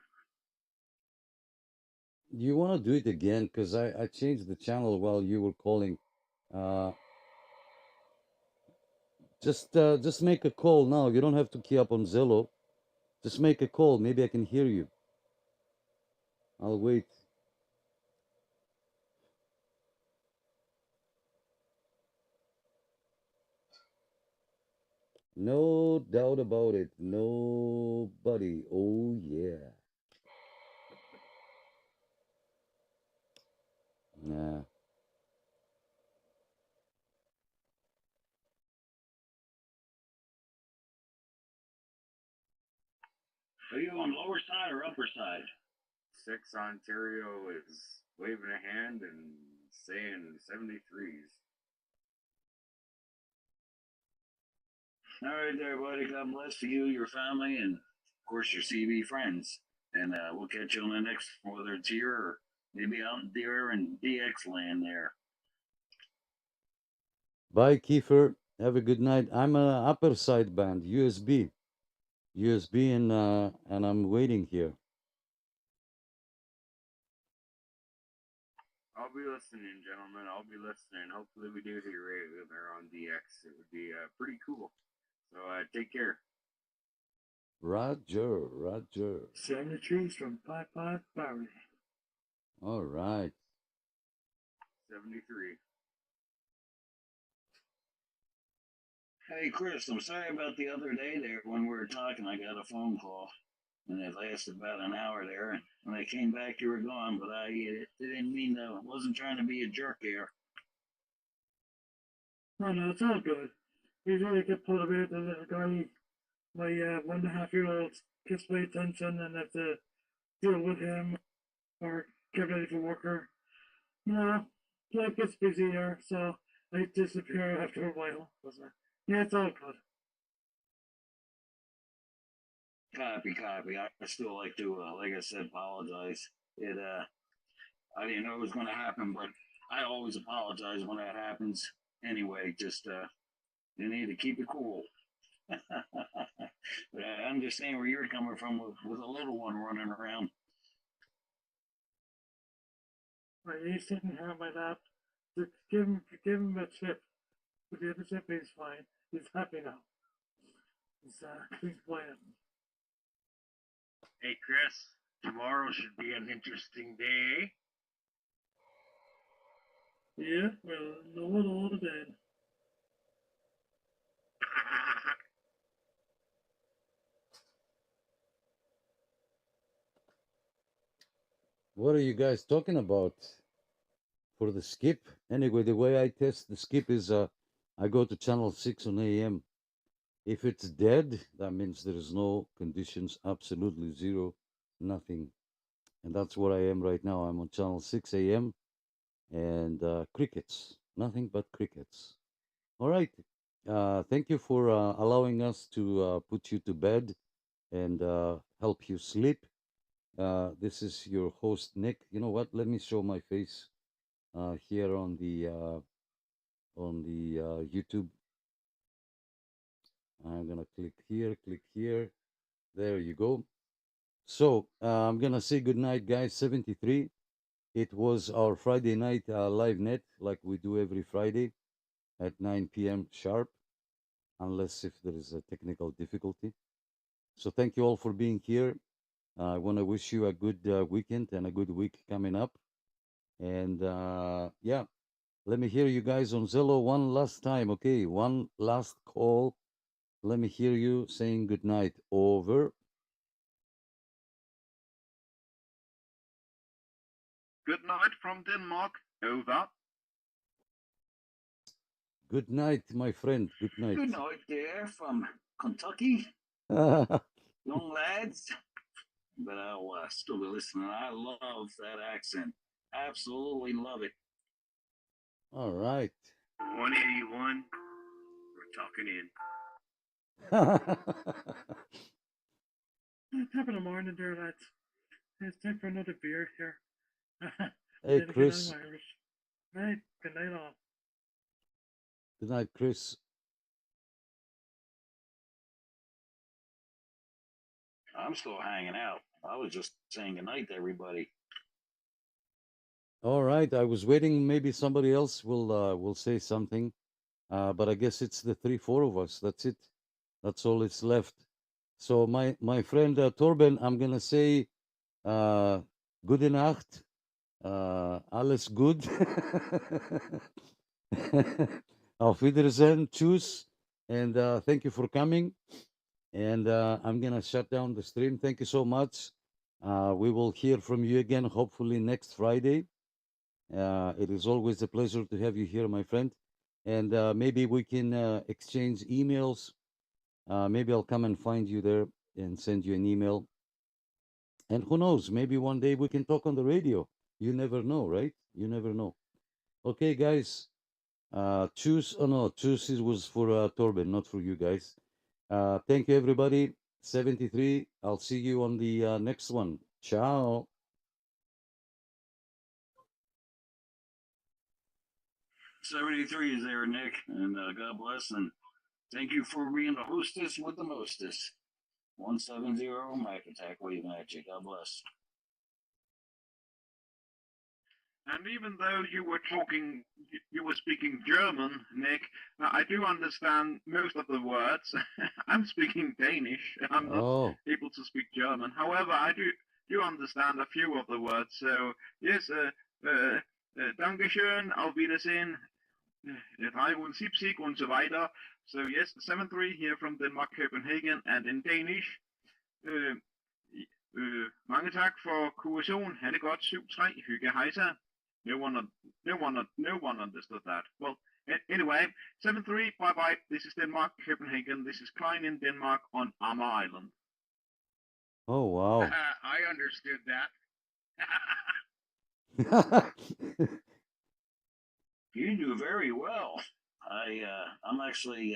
Do you want to do it again? Because I changed the channel while you were calling. Just make a call now. You don't have to key up on Zello. Just make a call. Maybe I can hear you. I'll wait. No doubt about it. Nobody. Oh, yeah. Nah. Are you on lower side or upper side? 6 Ontario is waving a hand and saying 73s. All right there, buddy. God bless you, your family, and of course your CB friends. And we'll catch you on the next, whether it's here or maybe out there in DX land there. Bye, Kiefer. Have a good night. I'm a upper side band, USB, and I'm waiting here. I'll be listening, gentlemen. I'll be listening. Hopefully, we do hear radio there on DX. It would be pretty cool. So take care. Roger, Roger. 73 from 55 Barry. All right. 73. Hey, Chris, I'm sorry about the other day there when we were talking. I got a phone call, and it lasted about an hour there. And when I came back, you were gone, but I didn't mean to, wasn't trying to be a jerk here. Oh no, it's all good. Usually I get pulled about the little guy, my 1.5-year-old gets my attention and I have to deal with him or get ready for work or, you know, life gets busier, so I disappear after a while. Yeah, it's all good. Copy. I still like to, like I said, apologize. I didn't know it was going to happen, but I always apologize when that happens. Anyway, just, you need to keep it cool. But I understand where you're coming from with a little one running around. He's sitting here on my lap. Just give him a chip. With the other chip, he's fine. He's happy now. He's playing. Hey, Chris, tomorrow should be an interesting day. Yeah, well, know it all then. What are you guys talking about for the skip? Anyway, the way I test the skip is I go to channel 6 on AM. If it's dead, that means there is no conditions, absolutely zero, nothing. And that's where I am right now. I'm on channel 6 AM and crickets, nothing but crickets. All right. Thank you for allowing us to put you to bed and help you sleep. This is your host, Nick. You know what? Let me show my face here on the YouTube. I'm gonna click here. There you go. So I'm gonna say good night, guys. 73. It was our Friday night live net, like we do every Friday at 9 p.m. sharp, unless if there is a technical difficulty. So thank you all for being here. I want to wish you a good weekend and a good week coming up. And yeah, let me hear you guys on Zello one last time. Okay, one last call. Let me hear you saying good night. Over. Good night from Denmark. Over. Good night, my friend. Good night. Good night there from Kentucky. Young lads. But I'll still be listening. I love that accent. Absolutely love it. All right. 181. We're talking in. Top of the morning there, lads. It's time for another beer here. Hey, Chris. Right, good night all. Good night, Chris. I'm still hanging out. I was just saying goodnight to everybody. All right. I was waiting. Maybe somebody else will say something, but I guess it's the 3-4 of us. That's it. That's all it's left. So my friend Torben, I'm gonna say gute Nacht. Alles gut. Auf Wiedersehen. Tschüss. And thank you for coming. And I'm gonna shut down the stream. Thank you so much. We will hear from you again, hopefully next Friday. It is always a pleasure to have you here, my friend. And maybe we can exchange emails. Maybe I'll come and find you there and send you an email. And who knows, maybe one day we can talk on the radio. You never know, right? You never know. Okay, guys. Choose, oh no, choose it was for Torben, not for you guys. Thank you, everybody. 73. I'll see you on the next one. Ciao. 73 is there, Nick, and God bless, and thank you for being the hostess with the mostest. 170 Mac Attack waving at you. God bless. And even though you were speaking German, Nick, I do understand most of the words. I'm speaking Danish. I'm not Oh, able to speak German. However, I do understand a few of the words. So yes, Dankeschön, auf Wiedersehen, 370 und so weiter. So yes, 7-3 here from Denmark, Copenhagen, and in Danish. Mange tak for kursion. Ha' det godt. 7-3. Hygge hejsa. No one understood that. Well, anyway, 7-3. Bye bye. This is Denmark, Copenhagen. This is Klein in Denmark on Amager Island. oh wow. I understood that. You do very well. I'm actually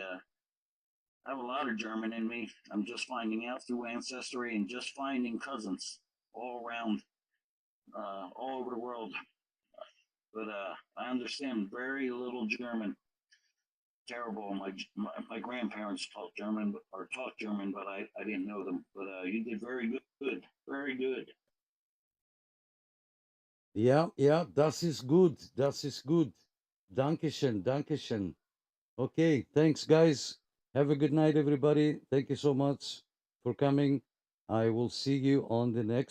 I have a lot of German in me. I'm just finding out through ancestry and just finding cousins all around, all over the world. But I understand very little German. Terrible. My grandparents taught German, but I didn't know them. But you did very good, very good. Yeah, das ist gut. Das ist gut. Dankeschön, Dankeschön. Okay, thanks, guys. Have a good night, everybody. Thank you so much for coming. I will see you on the next.